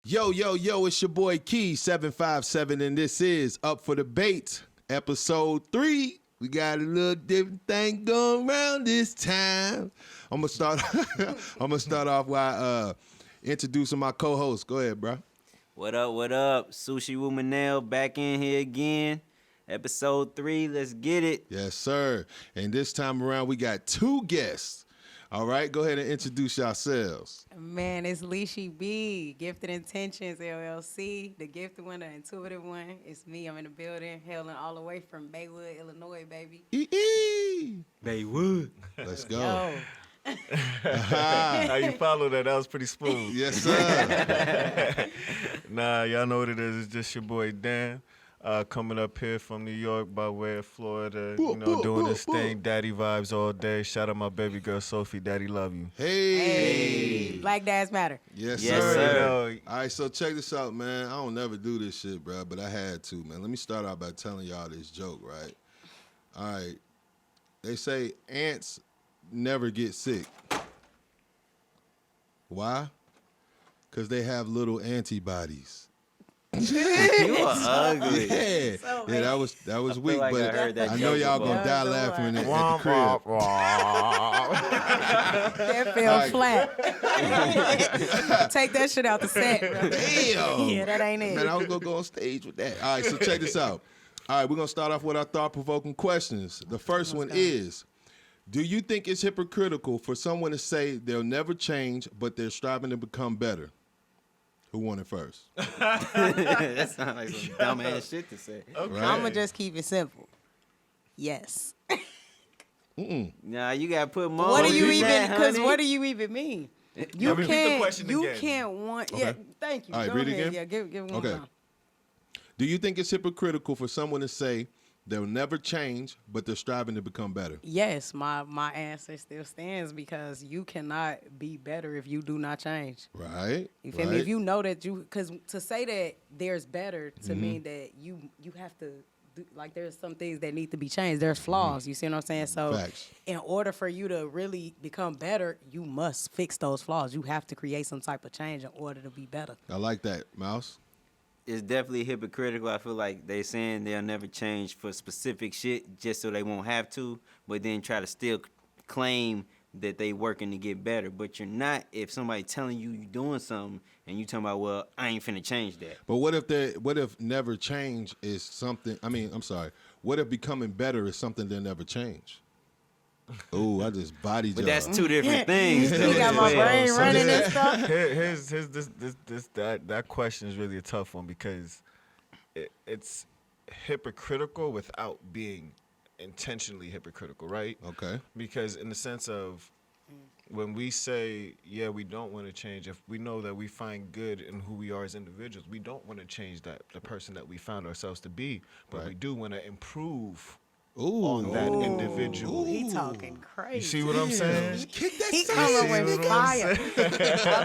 Yo, it's your boy Key 757, and this is Up for Debate, episode 3. We got a little different thing going around this time. I'm gonna start. I'm gonna start off by introducing my co-host. Go ahead, bro. What up? What up? Sushi Womanelle back in here again. Episode 3. Let's get it. Yes, sir. And this time around, we got 2 guests. All right, go ahead and introduce yourselves. Man, it's Leishy B, Gifted Intentions LLC, the gifted one, the intuitive one. It's me. I'm in the building, hailing all the way from Baywood, Illinois, baby. Baywood. Let's go. Yo. How you follow that? That was pretty smooth. Yes, sir. Nah, y'all know what it is. It's just your boy Dan. Coming up here from New York by way of Florida, doing this thing, daddy vibes all day. Shout out my baby girl Sophie, daddy love you. Hey. Black dads matter. Yes, Yes, sir. sir. All right, so check this out, man. I don't never do this shit, bro, but I had to, man. Let me start out by telling y'all this joke, right? All right. They say ants never get sick. Why? Because they have little antibodies. You are ugly. Yeah, So yeah, that was weak, like I but heard that I know joke y'all before. gonna die Yeah, laughing at the Womp, crib. womp, womp. That fell flat. Take that shit out the set, bro. Damn. Yeah, that ain't it. Man, I was gonna go on stage with that. All right, so check this out. All right, we're gonna start off with our thought-provoking questions. The first one is, do you think it's hypocritical for someone to say they'll never change, but they're striving to become better? Who won it first? That sounds like some dumb ass shit to say. Right? I'm going to just keep it simple. Yes. Nah, you gotta put more. What do you on even, that, because honey. what do you even mean? You Repeat the can't, question you again. can't want, Okay. yeah, thank you. All right, Go read it ahead. again? Yeah, give one Okay. more. Do you think it's hypocritical for someone to say they'll never change, but they're striving to become better? Yes, my answer still stands because you cannot be better if you do not change. Right? You feel me? If you know that you, because to say that there's better to mean that you have to, do, like there's some things that need to be changed. There's flaws. You see what I'm saying? So Facts. in order for you to really become better, you must fix those flaws. You have to create some type of change in order to be better. I like that, Mouse. It's definitely hypocritical. I feel like they saying they'll never change for specific shit just so they won't have to, but then try to still claim that they working to get better. But you're not if somebody telling you you're doing something and you talking about, well, I ain't finna change that. But what if never change is something? I mean, I'm sorry. What if becoming better is something that never change? Oh, I just bodied But y'all. that's two different things. You though, got as my well. brain So running yeah. and stuff. Here's that question is really a tough one because it's hypocritical without being intentionally hypocritical, right? Okay. Because in the sense of when we say, yeah, we don't want to change, if we know that we find good in who we are as individuals, we don't want to change the person that we found ourselves to be, but Right. we do want to improve Ooh. on that individual. He talking crazy. You see what I'm saying? Kick that He son. coming see with what I'm fire. I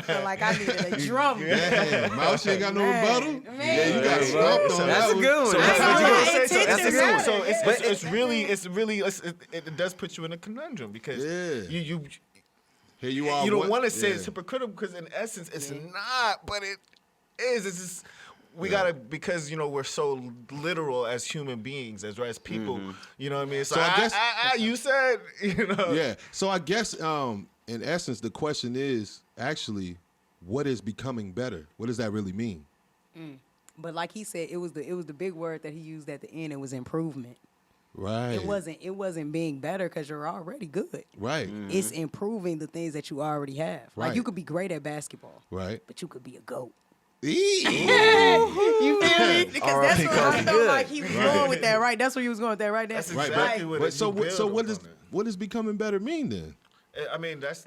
feel like I needed a drum. Damn, Mouse ain't got no Man, rebuttal. man. Yeah, you got Hey, stomped on That's that a one. good one. So That's That's a all good right. one. Intentions That's a good one. So it does put you in a conundrum because Yeah. you Here you are. you don't one- want to say yeah. it's hypocritical because in essence it's not, but it is. It's just we Yeah. gotta because we're so literal as human beings, as people. You know what I mean? So, So I I guess- guess you said Yeah. So I guess in essence the question is actually what is becoming better? What does that really mean? But like he said, it was the big word that he used at the end. It was improvement. Right. It wasn't being better because you're already good. Right. It's improving the things that you already have. Right. Like you could be great at basketball, Right. but you could be a GOAT. Eee. You feel me? Because that's R.I.P. what I Kobe. felt like he was going with that, right? That's where he was going with that, right there. That's Right, exactly but, what but it- so you build what upon does it. what does becoming better mean then? I mean that's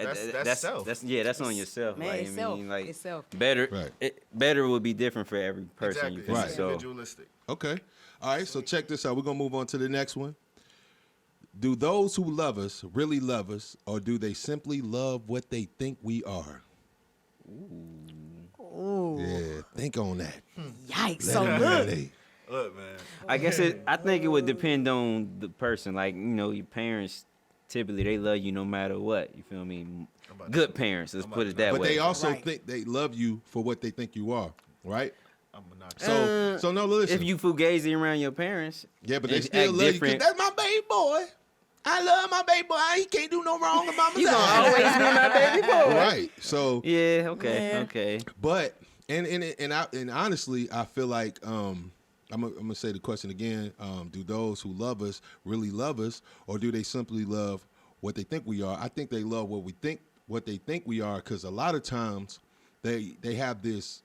self. That's on yourself. Man, like, it's I self. mean, like It's self. better. Right. Better would be different for every person. Exactly. You feel Right. me? It's So individualistic. Okay. All right, so check this out. We're going to move on to the next one. Do those who love us really love us, or do they simply love what they think we are? Ooh. Yeah, think on that. Yikes. Let So it look, marinate. Look, man. I guess I think it would depend on the person. Like, your parents typically they love you no matter what. You feel me? Good parents, let's put it that But way. they also Right. think they love you for what they think you are, right? I'm gonna knock So no, listen. If you fugazi around your parents, Yeah, but they and still act love you 'cause different, that's my baby boy. I love my baby boy. He can't do no wrong in mama's you gonna eyes. always be my baby boy. Right. So, Yeah. Okay. Yeah. Okay. but and honestly, I feel like I'm gonna say the question again. Do those who love us really love us, or do they simply love what they think we are? I think they love what they think we are, because a lot of times they have this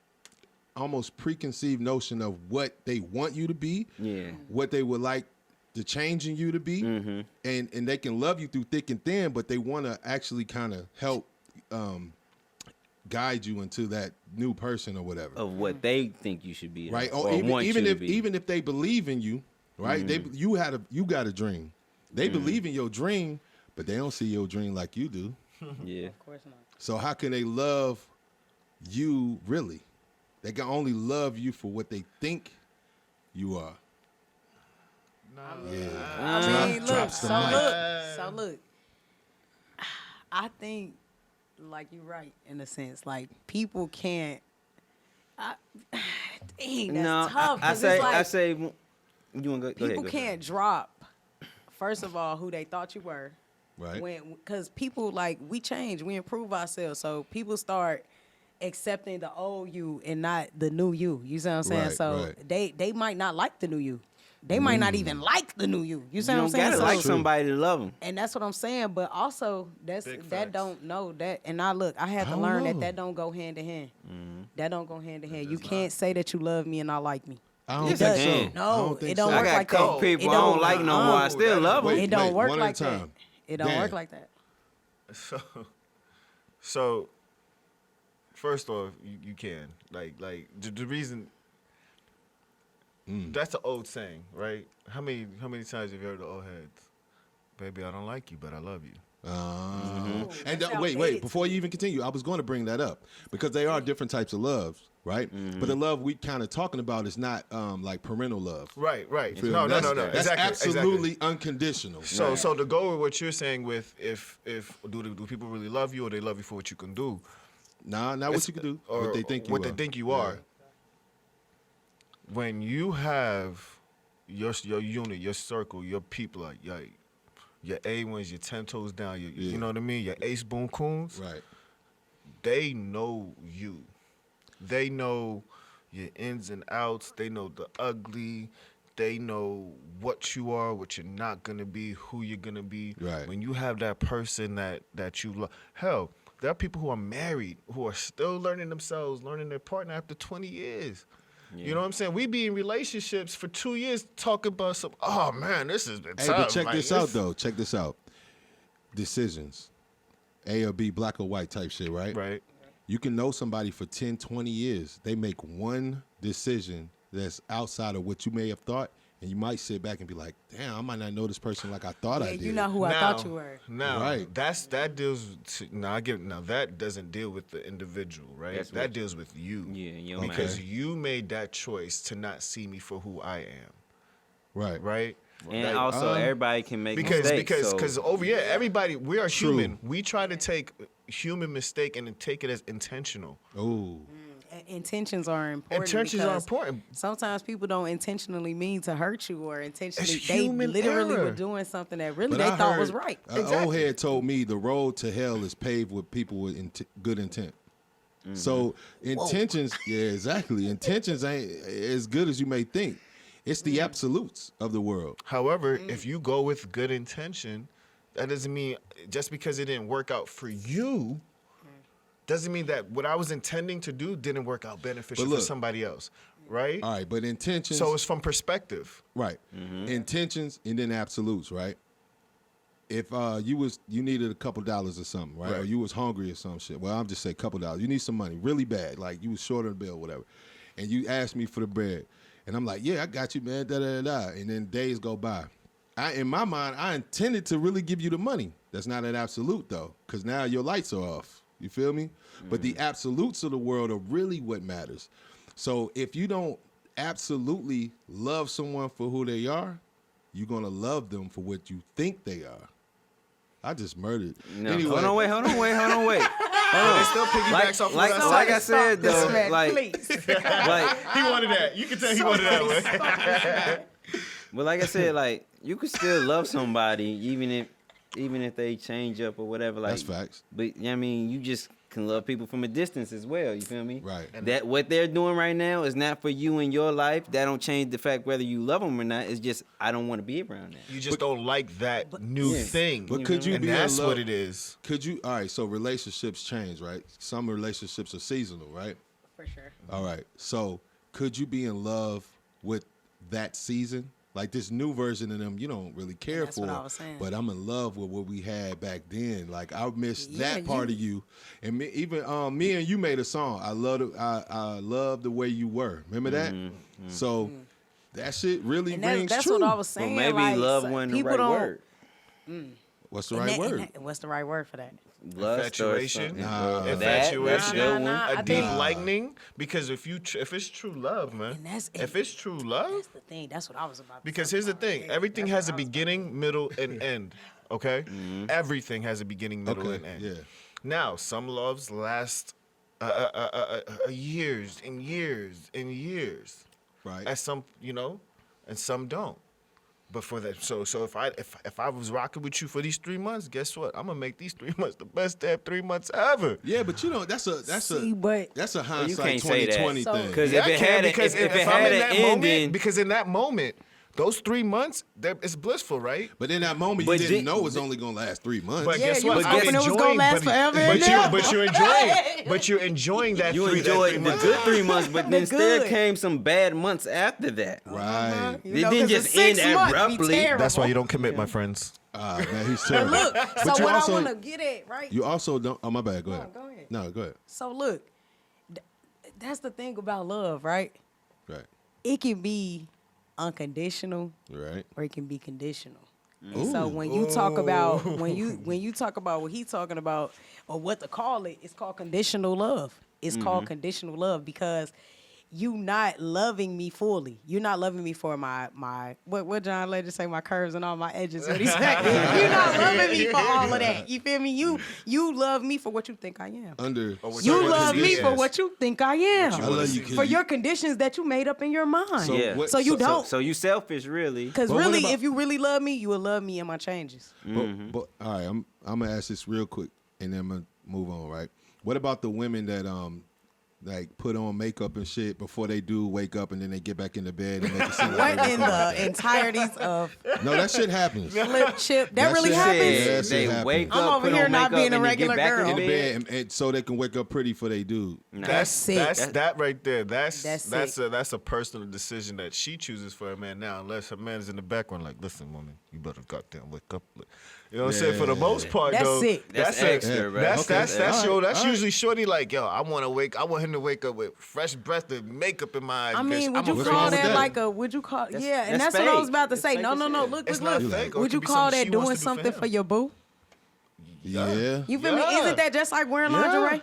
almost preconceived notion of what they want you to be, Yeah. what they would like the change in you to be, and they can love you through thick and thin, but they want to actually kind of help guide you into that new person or whatever, Of what they think you should be, right? Or Or want even you if to be. even if they believe in you, right? You got a dream. They believe in your dream, but they don't see your dream like you do. Yeah. Of course not. So how can they love you really? They can only love you for what they think you are. Yeah. I mean, look, drops the mic. so look. I think, like you're right in a sense. Like people can't. Dang, that's tough. 'Cause it's like I say, you want to go ahead? people go can't ahead. drop. First of all, who they thought you were. Right. Because people we change, we improve ourselves. So people start accepting the old you and not the new you. You see what I'm saying? Right, So right. they might not like the new you. They might not even like the new you. You see You what I'm don't saying? gotta So- like somebody to love them. and that's what I'm saying. But also Big that facts. don't know that. And I look, I had I to don't learn know. that don't go hand in hand. That don't go hand in hand. You does can't say that you love me and not like me. I don't Yes, think I so. can. I No, don't think it don't so. I work got a like couple that. people It I don't don't- like no more. I still love them. Wait, It don't work one at a like that. time. It don't Dan. work like that. So, first off, you can like the reason. That's an old saying, right? How many times have you heard the old heads? Baby, I don't like you, but I love you. And That's wait, outdated before to you even continue, I was going to bring that up because there are different types of loves, right? But the love we kind of talking about is not like parental love. Right. Feel No, me? no, That's- no. That's Exactly. absolutely Exactly. unconditional. So to go with what you're saying with if do people really love you or they love you for what you can do? Nah, not what you can do, Or what they think you what are. they think you are. When you have your unit, your circle, your people, like your A1s, your 10 toes down, you know what I mean? Your ace boom coons, Right. they know you. They know your ins and outs. They know the ugly. They know what you are, what you're not gonna be, who you're gonna be. Right. When you have that person that you love, hell, there are people who are married who are still learning themselves, learning their partner after 20 years. You know what I'm saying? We be in relationships for 2 years talking about some. Oh man, this has been Hey, tough. but check Like, this out though. Check this out. Decisions, A or B, black or white type shit, right? Right. You can know somebody for 10, 20 years. They make one decision that's outside of what you may have thought, and you might sit back and be like, damn, I might not know this person like I thought I Yeah, did. you know who I thought you were. Now, Right. that deals. Now that doesn't deal with the individual, right? That's that what- deals with you. Yeah, your Because mind. you made that choice to not see me for who I am, Right. right? And Like, also, everybody can make mistakes. because so over here, everybody, we are True. human. We try to take human mistake and then take it as intentional. Oh, Intentions are important. Intentions are because important. Sometimes people don't intentionally mean to hurt you or intentionally. It's They human literally error. were doing something that really but they I thought heard was right. An old head told me the road to hell is paved with people with good intent. So intentions, yeah, exactly. Intentions ain't as good as you may think. It's the absolutes of the world. However, if you go with good intention, that doesn't mean just because it didn't work out for you, doesn't mean that what I was intending to do didn't work out beneficial But for look. somebody else, right? All right, but intentions. So it's from perspective. Right. Intentions and then absolutes, right? If you needed a couple dollars or something, right? Or Right. you was hungry or some shit. Well, I'm just say couple dollars. You need some money really bad. Like you was short on the bill, whatever. And you asked me for the bread. And I'm like, yeah, I got you, man. Da da da da. And then days go by. In my mind, I intended to really give you the money. That's not an absolute though, because now your lights are off. You feel me? But the absolutes of the world are really what matters. So if you don't absolutely love someone for who they are, you're gonna love them for what you think they are. I just murdered. No. Anyway, Hold on, wait. It still piggybacks off what I said. Like I said This though, man, like please. He wanted that. You can tell he wanted that one. but like I said, like you could still love somebody even if they change up or whatever. Like That's facts. But I mean, you just can love people from a distance as well. You feel me? Right. That what they're doing right now is not for you in your life. That don't change the fact whether you love them or not. It's just I don't want to be around that. You just don't like that new Yeah. thing. But could you and be that's in love? what it is. Could you? All right. So relationships change, right? Some relationships are seasonal, right? For sure. All right. So could you be in love with that season? Like this new version of them, you don't really care that's for. what I was saying. But I'm in love with what we had back then. Like I miss Yeah, that part of you. And me and you made a song. I love the way you were. Remember that? So that shit really And rings that's true. what I was Well, saying. maybe like, love so wasn't the people right don't- word. What's the and right that- word? and that- what's the right word for that? Lust Infatuation. or something. Infatuation. That's a good Nah, one. I A deep think- lightning. Because if it's true love, man. And that's- If it's true love, That's the thing. That's what I was about to because talk here's the about. thing. Yeah, Everything that's has a what I was beginning, middle, and end. Okay? Everything has a beginning, middle, Okay, and end. yeah. Now, some loves last years and years and years. Right. As some, and some don't. But for that, so if I was rocking with you for these 3 months, guess what? I'm gonna make these 3 months the best damn 3 months ever. Yeah, but that's a See, but- hindsight can't say that. 2020 So- thing. Because Yeah, if I it can, had because if it I'm had in an that ending, moment, because in that moment, those 3 months, it's blissful, right? But in that moment, you But didn't did- know it was only gonna last 3 months. But Yeah, guess you what? was I'm hoping it was gonna enjoying- last but- forever But and ever. you're enjoying that. you that enjoyed 3 the months. good 3 months, but then still good. came some bad months after that. Right. You It know, didn't 'cause the just end 6 months be abruptly. terrible. That's why you don't commit, my friends. Ah, man, he's terrible. Look, But so you what also- I want to get at, right? You also don't. Oh, my bad. Go No, ahead. go ahead. No, go ahead. So look, that's the thing about love, right? Right. It can be unconditional Right. or it can be conditional. Ooh. And so when you talk about when you talk about what he's talking about or what to call it, it's called conditional love. It's called conditional love because you not loving me fully. You're not loving me for my what John Legend say, my curves and all my edges. What he said. You're not loving me for all of that. You feel me? You love me for what you think I am. Under. You love me conditions. for what you think I am. I love you. 'cause For you- your conditions that you made up in your mind. So Yeah. what- So you don't. So you selfish, really. Because But what really, about- if you really love me, you will love me in my changes. But all right, I'm gonna ask this real quick, and then I'm gonna move on. Right? What about the women that like put on makeup and shit before they do wake up, and then they get back in the bed and make it seem like What they in woke the up? entirities of No, that shit happens. flip chip? That That really shit happens? Yeah, that shit they happens. wake I'm up, over put here on not makeup, being a and then regular get back girl. in In the the bed. bed, and so they can wake up pretty for they dude. That's sick. That right there. That's That's that's a personal decision that she chooses for her man now, unless her man is in the background like, listen, woman, you better goddamn wake up. You know what I'm saying? For the most part, That's though, sick. That's extra, bro. That's Okay. that's All right. usually shorty like, yo, I want him to wake up with fresh breath and makeup in my. I mean, would I'm you a What's call wrong with that that? like a? Would you call? Yeah, and that's that's what I was fake. about to It's say. fake No, as no, hell. look, It's look, not look. fake, or it Would you could be call something that she wants doing to do for something him. for your boo? Yeah. You feel me? Yeah. Isn't that just like wearing Yeah. lingerie?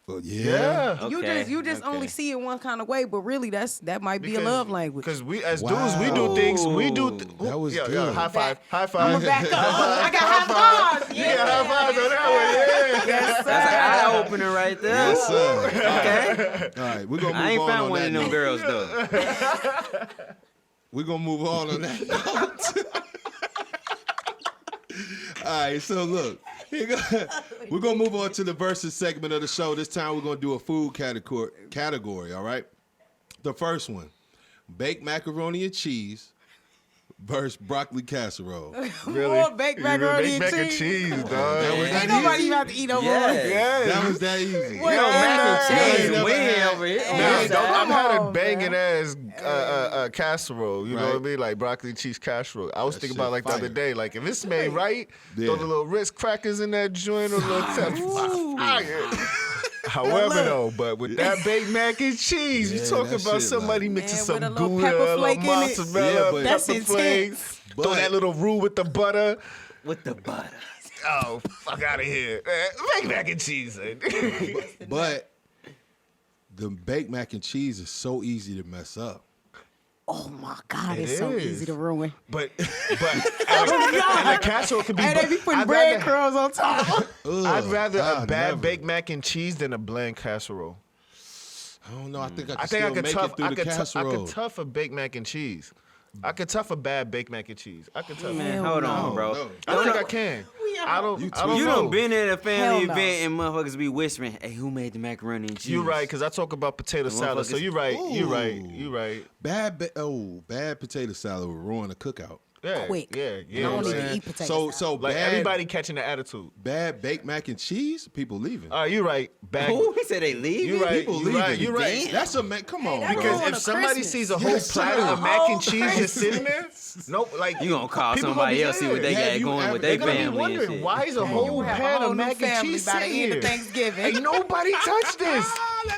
Well, yeah. Yeah. You just only see it one kind of way, but really that might be a love language. Because we as Wow. dudes, we do things. We do. That was yeah, good. high five. High I'm five. gonna back up. I got high fives. Yeah, high fives on that one. Yeah. Yes, sir. That's an eye opener right there. Yes, sir. Okay. All right, we're gonna move I ain't on found on one that of them note. girls though. We're gonna move on that note. All right, so look, we're gonna move on to the versus segment of the show. This time we're gonna do a food category. All right, the first one: baked macaroni and cheese versus broccoli casserole. Really? More baked macaroni Baked and mac and cheese. cheese, dog. That was Ain't nobody about to eat no more. Yeah. Yeah. That was that easy. What Yo, in mac the- and cheese. Cheese, never we had- over here. Hey, Nah, I've come had a on, banging man. ass casserole. You know what I Right. mean? Like broccoli cheese casserole. I was That thinking shit about like the other fire. day. Like if it's made right, Yeah. throw the little Ritz crackers in that joint or little Ooh. fire. However, though, but with that baked mac and cheese, Yeah, you talking that about shit somebody like- mixing Man, some with a little Gouda, pepper a little flake in it. mozzarella, Yeah, but- That's pepper intense. flakes. Throw But- that little roux with the butter. With the butter. Oh, fuck out of here. Baked mac and cheese. But the baked mac and cheese is so easy to mess up. Oh my God, It it's so is. easy to ruin. But and a casserole could be. And they be putting I'd bread rather- crumbs on top. I'd rather a bad never. baked mac and cheese than a bland casserole. I don't know. I think I can I think still I could make tough. it through I the could, casserole. I could tough a baked mac and cheese. I could tough a bad baked mac and cheese. I could tough. Man, Hell hold no. on, bro. No. I think I can. I don't. I don't You know. done been at a family Hell no. event and motherfuckers be whispering, "Hey, who made the macaroni and cheese?" You're right, because I talk about potato salad. So motherfuckers- you're right. You're right. Ooh. You're right. Bad potato salad would ruin a cookout. Yeah. Quick. Yeah. I Yeah. don't You know what even I'm eat saying? potato So Like bad, everybody catching the attitude. bad baked mac and cheese, people leaving. All right, you're right. Bag. Who? He said they leave. You're right. People You're leaving. right. You're right. Damn. That's a man. Come on, that bro. go Because on if a somebody Christmas. sees a whole Yes, platter sir. of mac and Oh, cheese just sitting there, nope. Like You gonna call people somebody gonna be else, see what they Have got you going ever- with They're their gonna be family and wondering shit. why is a You whole have a pan whole of new mac and family cheese by the sitting end here. of Thanksgiving. Ain't nobody touched this.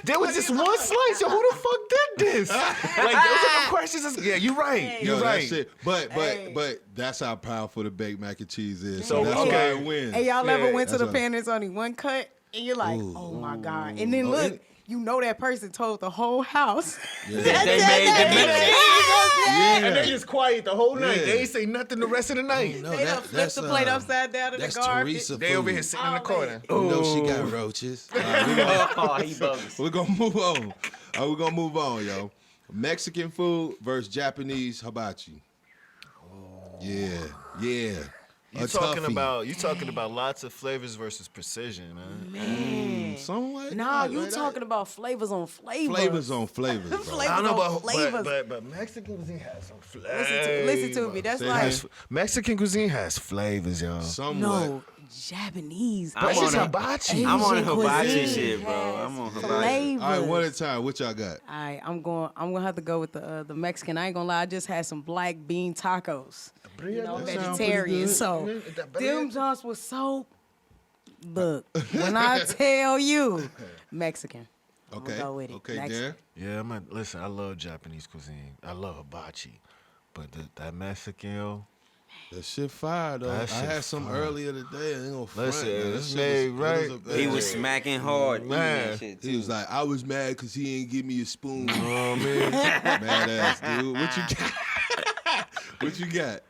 There was just one slice. Yo, who the fuck did this? Like those are the questions. Yeah, you're right. Yo, You're that right. shit. But Hey. that's how powerful the baked mac and cheese is. So, So that's okay. why it wins. Hey, y'all ever Yeah, went to the that's pan? There's only one cut, and you're like, oh my God. And then Oh, look, and- you know that person told the whole house. Yeah. That they made the mac. Yeah. And they just quiet the whole night. Yeah. They ain't say nothing the rest of the night. No, They done flipped the plate upside down in the that's garbage. Teresa They over food. here sitting in the Oh, corner. You know she got roaches. All right, Oh, he bogus. we're gonna move on. We're gonna move on, yo. Mexican food versus Japanese hibachi. Yeah, yeah. You A talking toughie. about lots of flavors versus precision, huh? Man. Somewhat. Nah, right, you right, talking about flavors on flavors. flavors on flavors, bro. Flavors I don't know, on flavors. but Mexican cuisine has some flavors. Listen to me. That's Say like, that. Mexican cuisine has flavors, y'all. Somewhat. no, Japanese. I'm That's on just a- hibachi. I'm on a Asian hibachi cuisine shit, bro. has I'm on hibachi. flavors. All right, one at a time. What y'all got? All right, I'm gonna have to go with the Mexican. I ain't gonna lie, I just had some black bean tacos. You know, That sound vegetarian. pretty good. So That them joints was so. Look, when I tell you, Mexican. I'm Okay. gonna go with it. Okay, Mexican. Dan. Yeah, listen, I love Japanese cuisine. I love hibachi. But that Mexican, yo, That shit fire though. That I shit had some fire. earlier today. I ain't gonna front, Listen, man. That it's shit made was- right. it was a- He was smacking hard. eating Man. that shit, He too. was like, I was mad because he ain't give me a spoon. you know what I mean? Mad ass dude. What you got? What you got?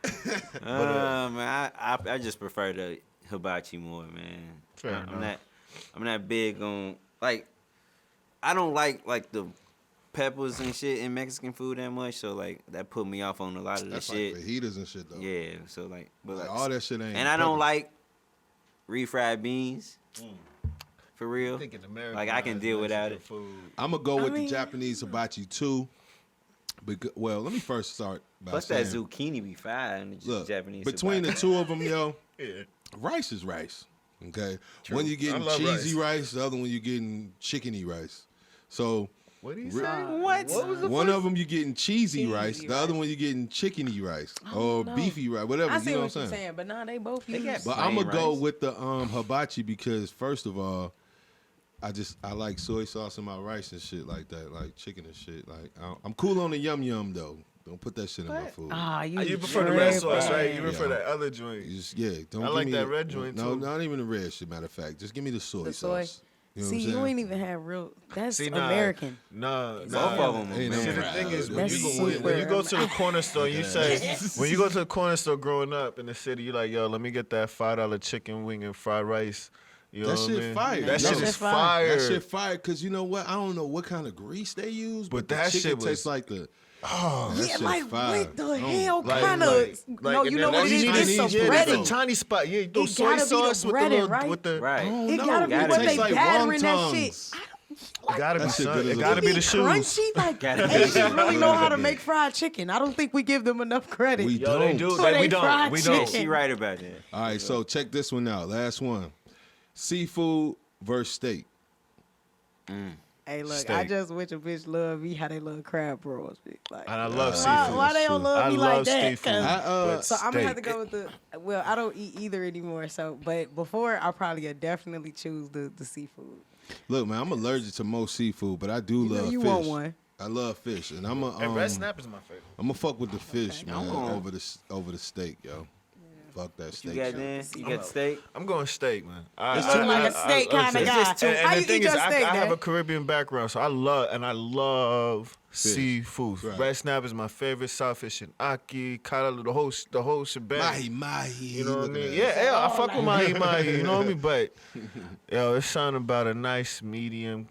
Man, I just prefer the hibachi more, man. Fair I'm not big on like I don't like the peppers and shit in Mexican food that much, so like that put me off on a lot of the That's shit. like fajitas and shit though. Yeah, so like but Like, like all that shit ain't. and I don't pepper. like refried beans. For real. Thinking American Like I can deal without it. food. I'm gonna go with mean- the Japanese hibachi too. Because, well, let me first start by Plus saying, that zucchini be fire in the look, Japanese. between the hibachi. two of them, yo, Yeah. rice is rice. Okay, True. one you getting I love cheesy rice, the other one you getting chickeny rice. So What do you Re- say? What? What was the one first? of them you getting cheesy rice, Cheesy the other rice. one you getting chickeny rice I or don't know. beefy rice, whatever. I You see know what what you're I'm saying? saying, but nah, they both They use. got- But Plain I'm gonna go rice. with the hibachi because first of all, I like soy sauce in my rice and shit like that, like chicken and shit. Like I'm cool on the yum yum though. Don't put that shit in my food. Ah, You prefer the red sauce, right? You Yeah. prefer that other joint. You just, yeah, don't. I give like me that the- red joint, No, too. not even the red shit. Matter of fact, just give me the soy The soy? sauce. You know See, what I'm you saying? ain't even have real. That's See, nah, American. Nah, Both nah. of them. Ain't See, no the fries. thing is, when That's you, go, super when you go to the corner store, you say, when you go to the corner store growing up in the city, you like, yo, let me get that $5 chicken wing and fried rice. You know That what shit I mean? fire. That Yo, shit that is fire. fire. That shit fire because you know what? I don't know what kind of grease they use, but, But that the chicken shit was- tastes like the. Oh, that Yeah, shit like fire. what the Oh, hell like- kind of? like- No, and you then know what it that's is? It's Chinese some bread, There's though. a tiny spot. Yeah, you throw It soy gotta be the sauce with the breaded, little, right? with the. Right. Oh, It no, gotta be gotta what taste they like battering that wontons. shit. It gotta be That shit son. good as It a gotta be bitch. the shoes. Crunchy, like Gotta be. Asians really know how to Gotta be. make fried chicken. I don't think we give them enough credit. We Yo, they do. don't. For That they we don't. fried We chicken. don't. She right about that. All right, so check this one out. Last one: seafood versus steak. Hey, look, I Steak. just wish a bitch love me how they love crab rolls. Bitch. Like, And I love why, seafood. why they don't love I me love like that? seafood. 'Cause- but So I'm gonna have to steak. go with the. Well, I don't eat either anymore. So, but before I probably would definitely choose the seafood. Look, man, I'm allergic to most seafood, but I do know love you fish. want one. I love fish, and And red snap is my favorite. I'm gonna fuck with the fish, I'm man, going- over the steak, yo. Fuck that You steak. got shit. then? You got steak? I'm going steak, man. It's Look like a steak kind of It's guy. just too- How And you the thing eat is, your steak, I have man? a Caribbean background, so I love seafood. Right. Red snap is my favorite. Saltfish and aki, kala, the whole shebang. Mahi. You know what I mean? Yeah. Yeah, I fuck with mahi. You know what I mean? But yo, it's something about a nice medium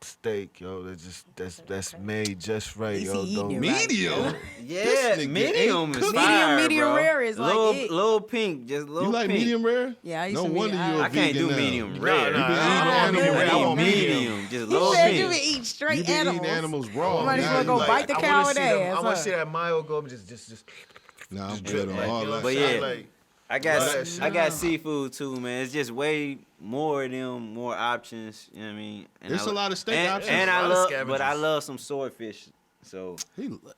steak, yo. That's made just right, Is yo. he Don't eating it right? Medium. Yeah, nigga medium ain't is cooking. fire, Medium bro. rare is like it. Little pink, just little You like pink. medium rare? Yeah, I used No to be- wonder you're a I can't do vegan now. medium rare. nah, You been eating I animal need raw. I want medium, just He little said you would pink. eat straight You been animals. eating animals raw. You might as Now well you go like- bite the cow in the I ass. want huh? to see that mayo go just. Nah, I'm Just good on drip, all you know that. what But I'm yeah. saying? Like, I Right. got seafood too, man. It's just way more of them, more options. You know what I mean? And There's I- a lot of steak and, options. And A I lot of love, scavengers. but I love some swordfish. So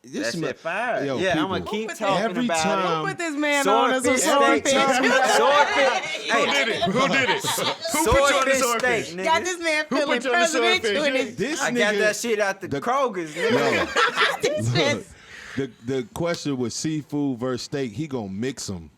This that shit fire. Yo, yeah, I'm people. gonna keep put talking every about time- Who put this man on as a Swordfish steak. swordfish? Swordfish. who did it? Who did it? Who put you on the Swordfish swordfish? steak, nigga. Got this man Who feeling put you on the presidential swordfish? in his This I nigga, got that shit out the Kroger's, nigga. this shit. the question with seafood versus steak, he gonna mix them.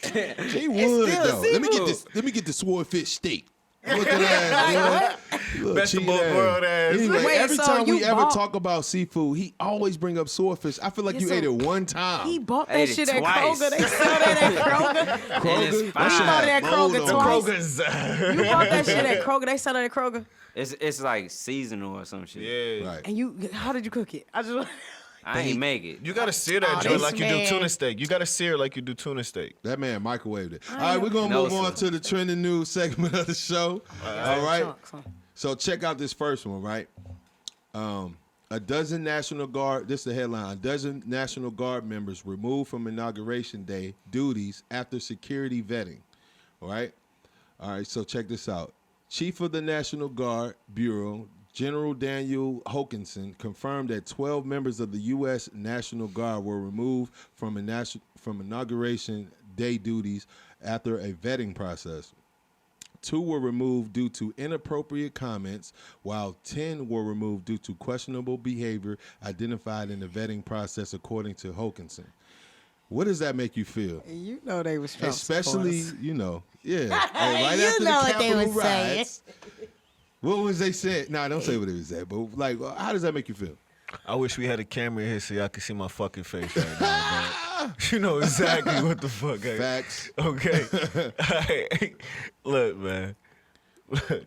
He would still though. Let me get seafood. this. Let me get the swordfish steak. Look at that. Vegetable boiled ass. Anyway, Wait, every so time we you ever bought- talk about seafood, he always bring up swordfish. I feel like Yeah, you so ate it one time. He bought that Ate it shit at twice. Kroger. They sell that at Kroger. And it's Kroger. You fire. shit bought it at had mold Kroger on The it. twice. Kroger's. You bought that shit at Kroger. They sell it at Kroger. It's like seasonal or some shit. Yeah. And you, how did you cook it? I just. I ain't make it. You gotta sear that Oh, joint this like you do man. tuna steak. You gotta sear it like you do tuna steak. That man microwaved it. All right, we're gonna No, move on sir. to the trending news segment of the show. All right. Chunks, huh? So check out this first one, right? A dozen National Guard, this is the headline, a dozen National Guard members removed from Inauguration Day duties after security vetting. All right? All right, so check this out. Chief of the National Guard Bureau, General Daniel Hokanson, confirmed that 12 members of the U.S. National Guard were removed from Inauguration Day duties after a vetting process. 2 were removed due to inappropriate comments, while 10 were removed due to questionable behavior identified in the vetting process, according to Hokanson. What does that make you feel? You know they was Trump Especially, supporters. you know, yeah. Right You after know the what they Capitol was saying. riots. What was they saying? Nah, don't say what they was saying, but like, how does that make you feel? I wish we had a camera here so y'all could see my fucking face right now. But you know exactly what the fuck. Facts. Okay. Alright. Look, man. Look,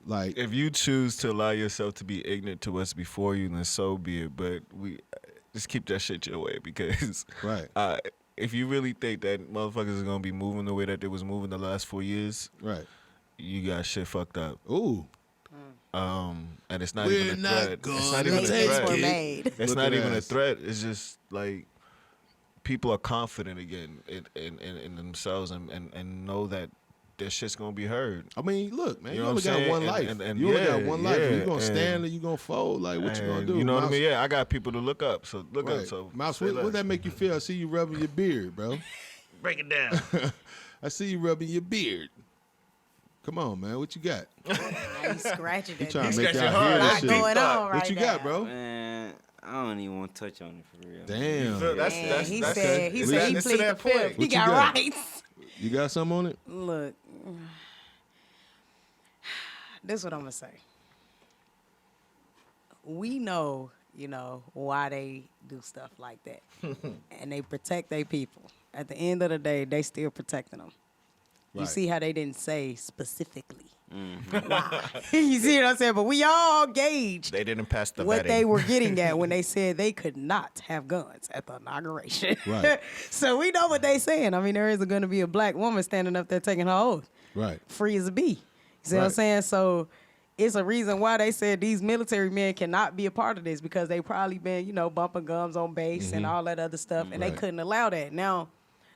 Like, if you choose to allow yourself to be ignorant to what's before you, then so be it. But we just keep that shit your way because right, if you really think that motherfuckers are gonna be moving the way that they was moving the last 4 years, right. you got shit fucked up. Ooh, And it's not We're even a not threat. It's gonna not even a take Mistakes were threat. made. It's Look not at even a us. threat. It's just like people are confident again in themselves and know that their shit's gonna be heard. I mean, look, man, You you, know only what I'm got saying? one life. And you only got yeah, one life. yeah, You gonna stand and- or you gonna fold? Like, what you gonna And do? You know what I Mouse? mean? Yeah, I got people to look up. So look Right. up. So Mouse, say what less. that make you feel? I see you rubbing your beard, bro. Break it down. I see you rubbing your beard. Come on, man. What you got? Now you scratching You that. trying to bitch. make Scratch y'all your hear heart. that Lot shit. going on right What you got, now. bro? Man, I don't even want to touch on it for real. Damn. That's Man, he that's said he it's said that- he it's to plead the that point. fifth. He What you got got? rights. You got something on it? Look, this is what I'm gonna say. We know, why they do stuff like that, and they protect their people. At the end of the day, they still protecting them. You Right. see how they didn't say specifically why? You see what I'm saying? But we all gauged They didn't pass the what vetting. they were getting at when they said they could not have guns at the inauguration. Right. So we know what they saying. I mean, there isn't going to be a black woman standing up there taking her oath, Right. free as a bee. You see what I'm Right. saying? So it's a reason why they said these military men cannot be a part of this because they probably been, bumping gums on base and all that other stuff, and they Right. couldn't allow that. Now,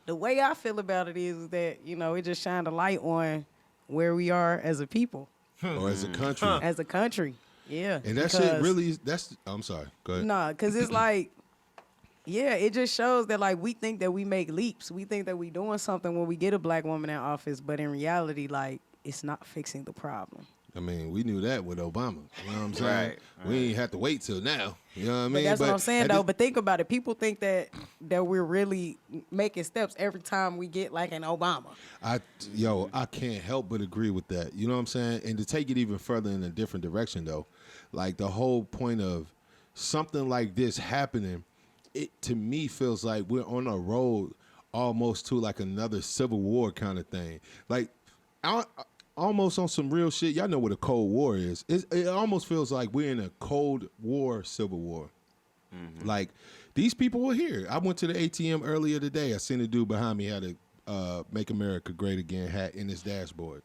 the way I feel about it is that, it just shined a light on where we are as a people, Or as a country. as a country. Yeah. And that shit because- really, I'm sorry. Go ahead. Nah, because it's like, yeah, it just shows that, like, we think that we make leaps. We think that we doing something when we get a black woman in office, but in reality, like, it's not fixing the problem. I mean, we knew that with Obama. You know what I'm saying? Right. We ain't have to wait till now. You know what I mean? But that's what I'm saying, at though. this- But think about it. People think that we're really making steps every time we get like an Obama. I can't help but agree with that. You know what I'm saying? And to take it even further in a different direction, though, like the whole point of something like this happening, it to me feels like we're on a road almost to like another Civil War kind of thing. Like, almost on some real shit. Y'all know what a Cold War is. It almost feels like we're in a Cold War Civil War. Mm-hmm. Like, these people were here. I went to the ATM earlier today. I seen a dude behind me had a Make America Great Again hat in his dashboard.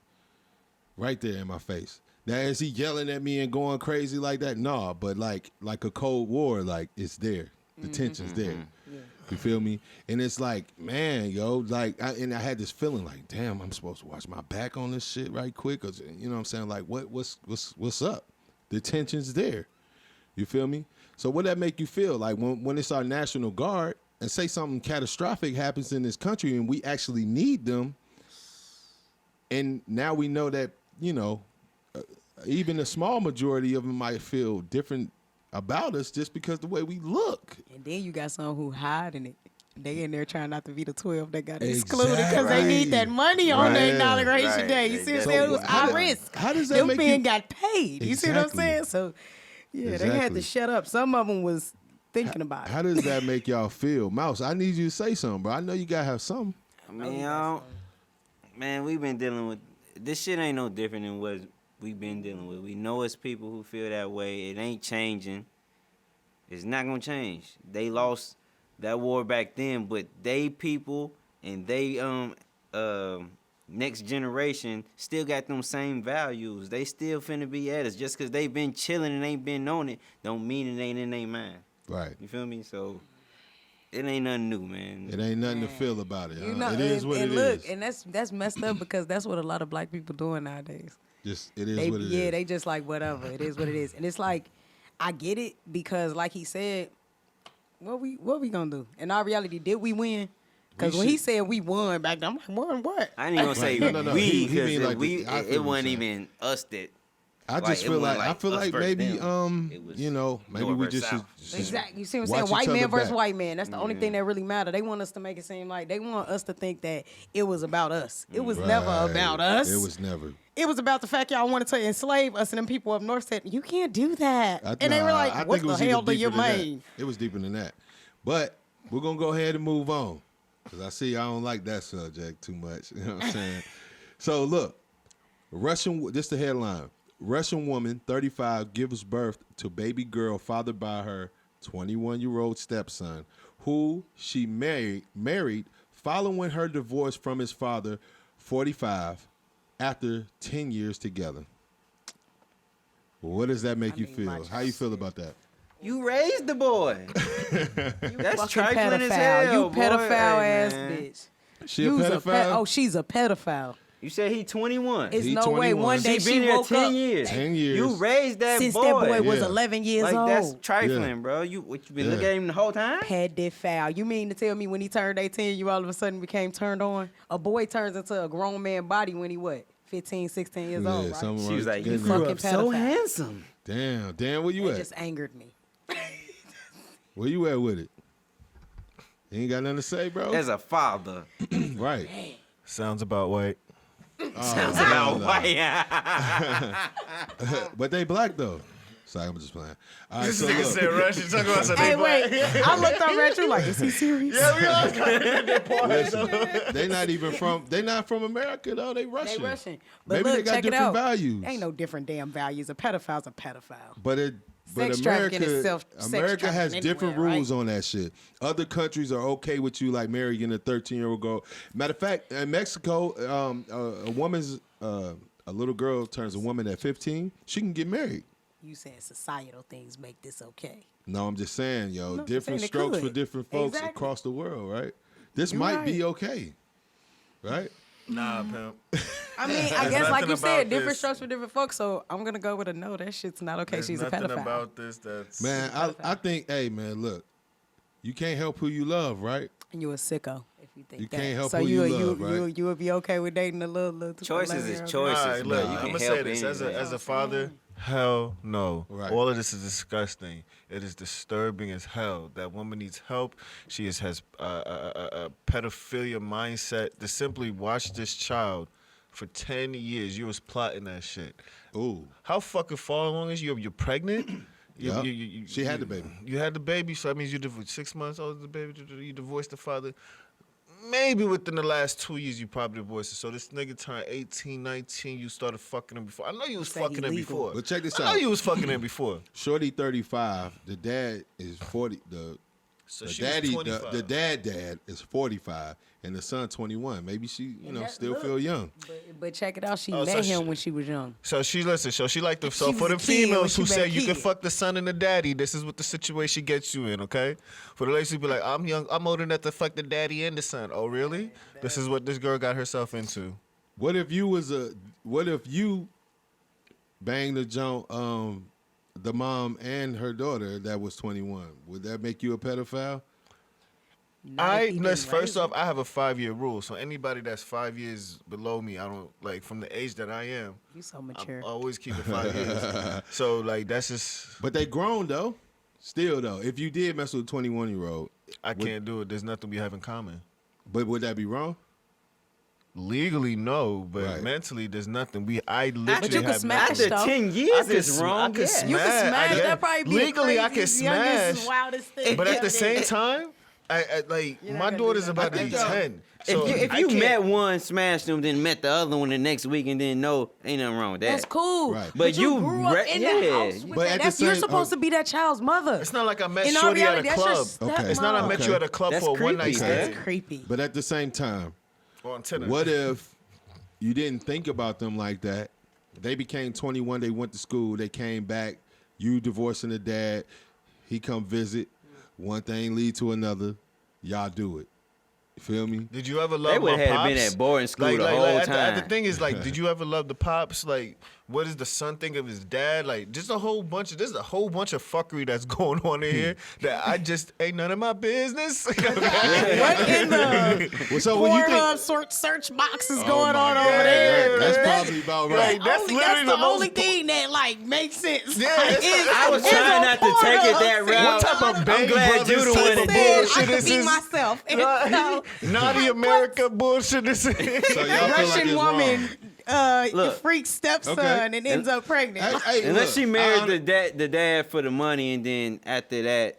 Right there in my face. Now, is he yelling at me and going crazy like that? Nah, but like a Cold War, like, it's there. The tension's there. Yeah. You feel me? And it's like, man, yo, like, I had this feeling like, damn, I'm supposed to watch my back on this shit right quick. Or, you know what I'm saying? Like, what's up? The tension's there. You feel me? So what that make you feel? Like, when it's our National Guard and say something catastrophic happens in this country and we actually need them, and now we know that, you know, even a small majority of them might feel different about us just because the way we look. And then you got some who hiding it. They in there trying not to be the 12 that got excluded because they need that money on their inauguration day. You see what I'm saying? It was high risk. How does that them make men you... got paid. You see what I'm saying? So, yeah, they had to shut up. Some of them was thinking about it. How does that make y'all feel? Mouse, I need you to say something, bro. I know you got to have something. I mean, man, we've been dealing with... This shit ain't no different than what we've been dealing with. We know it's people who feel that way. It ain't changing. It's not gonna change. They lost that war back then, but they people and they next generation still got them same values. They still finna be at us. Just cause they been chilling and ain't been on it, don't mean it ain't in their mind. Right. You feel me? So it ain't nothing new, man. It ain't nothing to feel about it. You know, it is what it look, is. and that's messed up because that's what a lot of black people doing nowadays. Just it is what it is. Yeah, they just like whatever. It is what it is. And it's like, I get it because like he said, what we gonna do? In our reality, did we win? Because when he said we won back then, I'm like, won what? I ain't even gonna say No. we, He mean because like it wasn't even us that. I just feel like I feel like maybe It was you know, maybe north we versus just south. Exactly. You see what I'm watch saying? each White other man versus back. white man. That's the only thing that really matter. They want us to make it seem like they want us to think that it was about us. It was never Right. about us. It was never. It was about the fact y'all wanted to enslave us, and them people up north said, you can't do that. And they were like, I what think it the was hell even do you deeper than that. mean? It was deeper than that. But we're gonna go ahead and move on. Cause I see I don't like that subject too much. You know what I'm saying? So look, this the headline. Russian woman, 35, gives birth to baby girl fathered by her 21-year-old stepson, who she married following her divorce from his father, 45, after 10 years together. What does that make you feel? How you feel about that? You raised the boy. That's Fucking trifling as pedophile. hell. You boy. pedophile Hey, ass man. bitch. She a You's pedophile? she's a pedophile. You said he 21. It's He no way 21. one She day been she here woke 10 up years. 10 years. You raised that since boy. that boy was Yeah. 11 years like old. that's trifling, Yeah. bro. You been Yeah. looking at him the whole time? Pedophile. You mean to tell me when he turned 18, you all of a sudden became turned on? A boy turns into a grown man body when he what? 15, 16 years old, right? something She was like, you getting grew there. up so pedophile. handsome. Damn, where you It at? just angered me. Where you at with it? You ain't got nothing to say, bro? As a father. Right. Sounds about white. Sounds hell about no. white. But they black, though. Sorry, I'm just playing. All right, so Nigga look. said Russian. Talk about something. Hey, wait. I looked over at you like, is he serious? Yeah, we all got that part. Listen, they not from America, though. They They Russian. Russian. But Maybe look, they got check it different out. values. Ain't no different damn values. A pedophile's a pedophile. But Sex trafficking is sex America has trafficking different anywhere, rules on that shit. Other countries are okay with you, like marrying a 13-year-old girl. Matter of fact, in Mexico, a little girl turns a woman at 15, she can get married. You saying societal things make this okay? No, I'm just saying, yo, No, I'm different saying it strokes for could. different folks Exactly. across the world, right? This You're might be right. okay, right? Nah, pimp. I mean, I guess like nothing you about said, different this. strokes for different folks. So I'm gonna go with a no. That shit's not okay. There's She's a nothing pedophile. about this that's... Man, I think, hey, man, look, you can't help who you love, right? And you a sicko if You think You that. can't help so who you you love, right? You would be okay with dating a little Choices is 11-year-old? choices. All right, but look, you I'm can gonna help say this anyway. as a father. Hell no. Right. All of this is disgusting. It is disturbing as hell. That woman needs help. She has a pedophilia mindset. To simply watch this child for 10 years. You was plotting that shit. Ooh. How fucking far along is you? You're pregnant? Yup. She had the baby. You had the baby, so that means you divorced 6 months old. The baby, you divorced the father. Maybe within the last 2 years, you probably divorced her. So this nigga turned 18, 19. You started fucking him before. I know you was Said fucking him illegal. before. But check this I know out. you was fucking him before. Shorty 35. The dad is 40. So The she was daddy, 25. the dad is 45, and the son 21. Maybe she, that- still look. feel young. But check it out. She Oh, so met she- him when she was young. So she listen. So she like the. So She for was the a kid when females she who met say a you can kid. fuck the son and the daddy, this is what the situation gets you in. Okay. For the ladies who be like, I'm young, I'm old enough to fuck the daddy and the son. Oh really? This is what this girl got herself into. What if you banged the mom and her daughter that was 21? Would that make you a pedophile? Not if he didn't First raise off, her. I have a 5-year rule. So anybody that's 5 years below me, I don't like from the age that I am. You so mature. I always keep it 5 years. So like that's just But they grown though. Still though, if you did mess with a 21-year-old, I can't do it. There's nothing we have in common. but would that be wrong? Legally, no, but Right. mentally, there's nothing. I literally But you can have smash nothing. After though. 10 I years, could it's sm- wrong. I could Yeah. smash. You can smash. I guess. That probably be Legally, the I could craziest, youngest, smash. wildest thing. But at the ever. same time, I like You're not my gonna do daughter's that. about to I be think, 10. So If I you can't- met one, smashed them, then met the other one the next week, and then no, ain't nothing wrong with that. That's cool. Right. But you grew up re- in yeah. the house with But that. at the That's, you're same- supposed to be that child's mother. It's not like I met In all Shorty at a reality, that's your club. stepmom. It's not I met Okay. you at a club That's for a one night creepy, stand. That's creepy. But at the same time, On Tinder. what if you didn't think about them like that? They became 21. They went to school. They came back. You divorcing the dad. He come visit. One thing lead to another. Y'all do it. You feel me? Did you ever love They would my have pops? been at boarding school the whole at time. the thing is, like, did you ever love the pops? Like, what does the son think of his dad? Like, just there's a whole bunch of fuckery that's going on in here that I just ain't none of my business. What in the Well, so when you Pornhub think, sort search box is Oh going my on God, over there? that's probably about right. Like, that's literally the the most only po- thing that like makes sense. Yeah, Like, it's- I was is trying a not to take it that Pornhub route. What type of I'm Baby glad Brothers you the type one of that said did bullshit I could this be is? myself. And so, Naughty America bullshit this is. So y'all feel like Russian it's woman Look. freaks stepson Okay. and ends up pregnant. wrong. Hey, Unless look, she married I- the dad for the money, and then after that,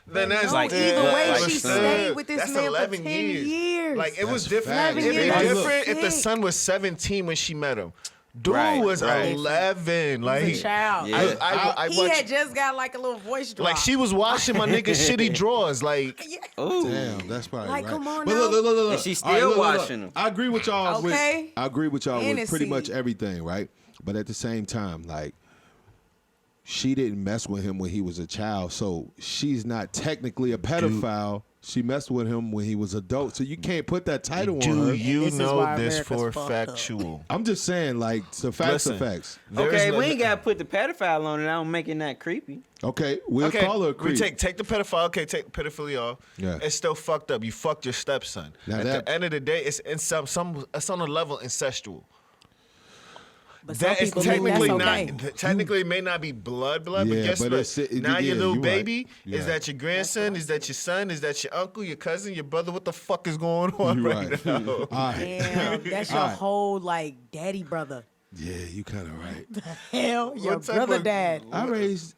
Then that's No, like- either way, like she son. stayed with this That's man for 11 10 years. Like it was That's different. facts. It'd be 11 years. different if the Sick. son was 17 when she met him. Dude Right, was right. 11. Like He's a child. Yeah. I He watched- had just got like a little voice drop. like she was washing my nigga shitty drawers. Like oh, Damn, that's probably Like, right. come on but now. look. And she's All right, still look. washing them. I agree with y'all. Okay. I agree with y'all with pretty Hennessy. much everything, right? But at the same time, like, she didn't mess with him when he was a child, so she's not technically a pedophile. She messed with him when he was adult, so you can't put that title on do her. you This is know why this America's for fucked up. factual? I'm just saying, like, the facts are Listen. facts. okay, we ain't gotta put the pedophile on it. I don't make it not creepy. Okay, we'll Okay, call her a we creep. take the pedophile. Okay, take the pedophilia off. Yeah. It's still fucked up. You fucked your stepson. Now At that- the end of the day, it's in some it's on a level incestual. But some That is people think technically that's not. okay. Technically, it may not be blood, but Yeah, guess but what? it's- Now your yeah, little you right. baby You is right. that your grandson? Is that your son? Is that your uncle? Your cousin? Your brother? What the fuck is going on You right, right. now? All right. Damn, that's your All right. whole like daddy brother. Yeah, you kind of right. Hell, your What type brother of- dad. I raised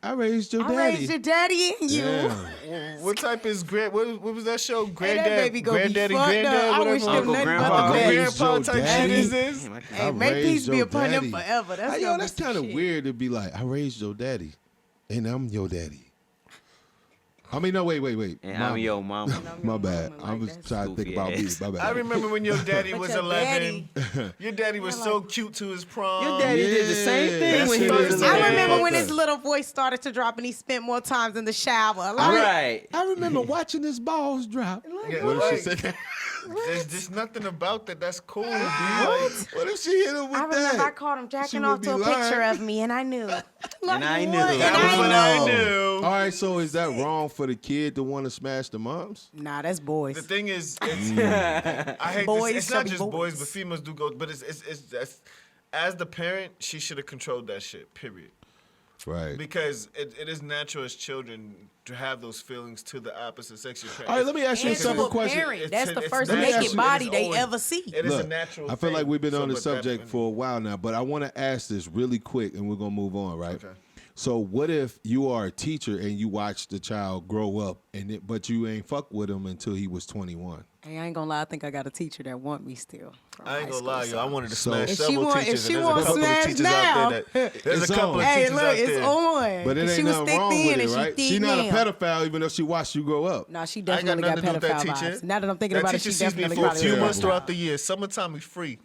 your I daddy. raised your daddy and you. Yeah. What type is grand? What was that show? Hey, Granddad, that baby gonna be granddaddy, fucked granddad, up. I whatever. wish them Uncle nothing Grandpa. but the I best. raised Grandpa your type shit daddy. is this? Damn, I can't- Hey, I make peace raised be your upon them daddy. forever. That's Yo, gonna that's be some kind of shit. weird to be like, I raised your daddy, and I'm your daddy. I mean, no, wait. And My- I'm your mama. My bad. mama, I like, was that's trying to think goofy about me. ass. My bad. I remember when your daddy But was your 11. daddy- Your daddy was Yeah, so like- cute to his prom. Your daddy did the same Yeah, thing when he that's was first. little. I remember when Yeah. his little voice started to drop and he spent more times in the shower. Like, Right. I remember watching his balls drop. Yeah, What if she like- said that? There's just nothing about that. That's cool. Like, What if she hit him with I remember that? I caught him She jacking would off be to a lying. picture of me, and I knew. And I knew. What? That And was what I I knew. knew. All right, so is that wrong for the kid to want to smash the moms? Nah, that's boys. The thing is, it's, I hate Boys this. It's shall not be just boys, boys. but females do go. But it's that's, as the parent, she should have controlled that shit. Period. Right. Because it is natural as children to have those feelings to the opposite sex. All right, let me ask you a And to simple a question. parent, that's the first let me ask naked you- body it is they always- ever see. It is a Look, natural I feel like thing. we've been on the but subject that- for a while now, but I want to ask this really quick, and we're gonna move on, right? Okay. So, what if you are a teacher and you watch the child grow up, but you ain't fuck with him until he was 21? Hey, I ain't gonna lie, I think I got a teacher that want me still. from I ain't high gonna school, lie, yo. so- I wanted to So- smash If she several want- if teachers. she And there's want a couple smash of teachers now, out there that there's it's a couple on. of Hey, teachers look, out it's there. on. But it she ain't was nothing thick wrong then with and it, she right? thick She not now. a pedophile, even though she watched you grow up. Nah, she I ain't got definitely got nothing to do with that pedophile teacher. vibes. Now that I'm thinking That about it, teacher she sees me definitely for a got few months pedophile. throughout the year. Summertime, we free.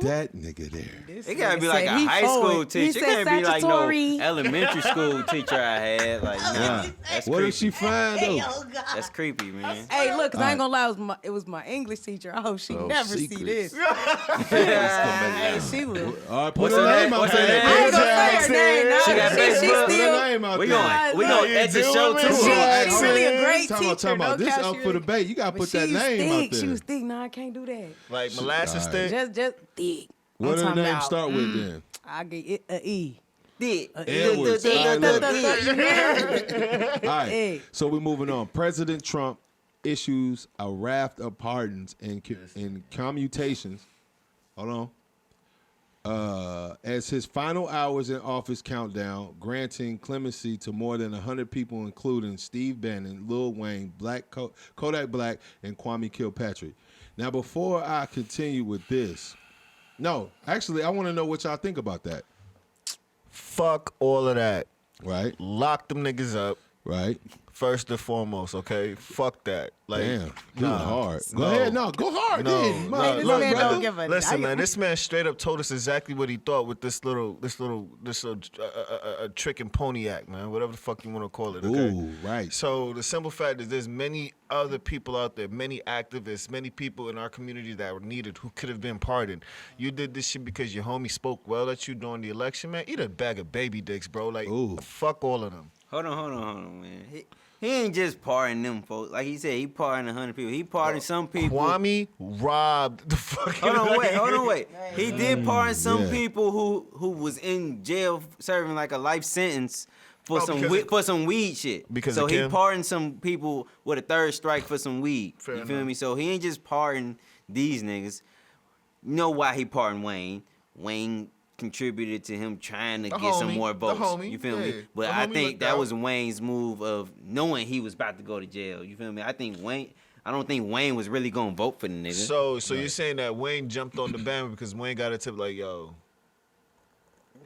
That nigga there. It gotta be like a said he high school forward. He teacher. It said can't be like no statutory. elementary school teacher I had. Like, nah, that's What creepy. if she fine though? That's creepy, man. Hey, look, 'cause I All ain't gonna lie, it was my English teacher. I hope she Oh, never see secrets. this. Hey, she will. All right, put What's her her name name? out What's her there. name? I ain't gonna Jackson. say her name. Nah, She got she Facebook. Put still. her name out We there. gonna No, end the you show do, too. man. She She really a great Talking teacher. about No this cap, up she for really- debate. You gotta But put that she was name thick. out there. She was thick. Nah, I can't do that. Like molasses All thick. Just thick. What I'm her talking name about, start with then? I get it a E. Dick. Edwards. Thick. All right, look. You heard? All right. Hey. So we're moving on. President Trump issues a raft of pardons and commutations. Hold on. As his final hours in office countdown, granting clemency to more than 100 people, including Steve Bannon, Lil Wayne, Kodak Black, and Kwame Kilpatrick. Now, before I continue with this, no, actually, I want to know what y'all think about that. Fuck all of that. Right? Lock them niggas up. Right? First and foremost, okay? Fuck that. Like, Damn. Good nah. hard. Go No. ahead. No, go hard No, then. no, My- This look, man brother. don't give a Listen, damn. man, this man straight up told us exactly what he thought with this little trick and pony act, man. Whatever the fuck you want to call it. Okay? Ooh, right. So the simple fact is, there's many other people out there, many activists, many people in our community that were needed who could have been pardoned. You did this shit because your homie spoke well at you during the election, man. Eat a bag of baby dicks, bro. Like, Ooh. fuck all of them. Hold on, man. He ain't just pardoning them folks. Like he said, he pardoned 100 people. He pardoned some people. Kwame robbed the fucking. Hold on, wait. He did pardon some yeah. people who was in jail serving like a life sentence for Oh, some because for some weed shit. Because so of he Kim? pardoned some people with a third strike for some weed. Fair you feel enough. me? So he ain't just pardon these niggas. You know why he pardoned Wayne? Wayne contributed to him trying to The get some homie, more the votes. homie, You feel yeah. me? But The I homie think looked that out. was Wayne's move of knowing he was about to go to jail. You feel me? I don't think Wayne was really gonna vote for the nigga. So you're saying that Wayne jumped on the band because Wayne got a tip like, yo.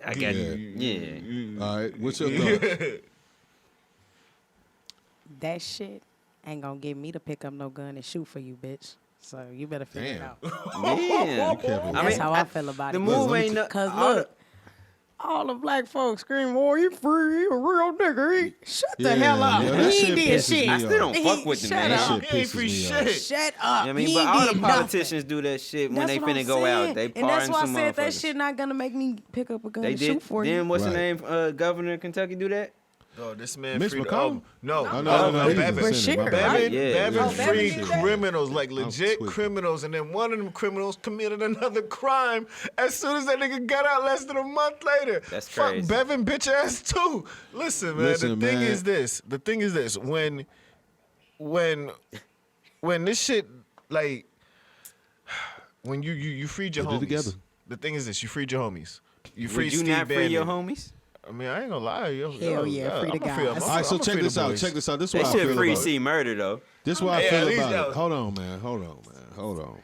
I got Yeah. yeah. All right. What's your thoughts? That shit ain't gonna get me to pick up no gun and shoot for you, bitch. So you better figure it Damn. out. Yeah. careful. That's how I feel about The it. move ain't no, Cause all look, all the black folks screaming, "Oh, you free, you a real nigga." Shut the hell up. Yeah, that He shit ain't did pisses shit. me I still don't He- fuck with the shut man. That up. shit He ain't pisses free me off. shit. Shut up. You know what I mean? He But all did the nothing. politicians do that shit when That's they what I'm finna go out. saying. They And that's pardon why I some said that motherfuckers. shit not gonna make me pick up a gun They and did. shoot for you. Then what's Right. the name? Governor of Kentucky do that? Oh, this man Mitch freed. McConnell? No, Oh, no, he's Bevin. a senator. Bashir, My bad. right? Yeah, Bevin yeah. Bevin freed did that? criminals, like legit tweaking. criminals, and then one of them criminals committed another crime as soon as that nigga got out less than a month later. That's Fuck crazy. Bevin bitch ass too. Listen, man. Listen, the thing man. is this. The thing is this. When this shit like when you freed your Put it homies. together. The thing is this. You freed your homies. You freed Would you Steve not free your Bannon. homies? I mean, I ain't gonna lie, yo. Hell yeah, free the I'ma free guys. them. All right, so I'ma check free this the out. boys. Check this out. This is They what I should feel free about it. C Murder though. This is what I Yeah, feel at least about that it. was- Hold on, man. Hold on.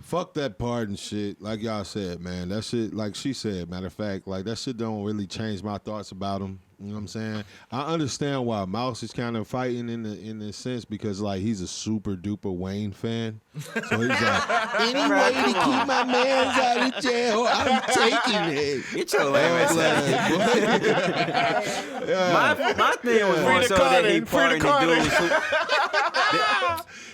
Fuck that pardon shit. Like y'all said, man. That shit, like she said, matter of fact, like that shit don't really change my thoughts about him. You know what I'm saying? I understand why Mouse is kind of fighting in the sense because like he's a super duper Wayne fan. So he's like, any way to keep my man's out of jail, I'm taking it. Get your ass out. My thing was more so that he pardoned the dudes who...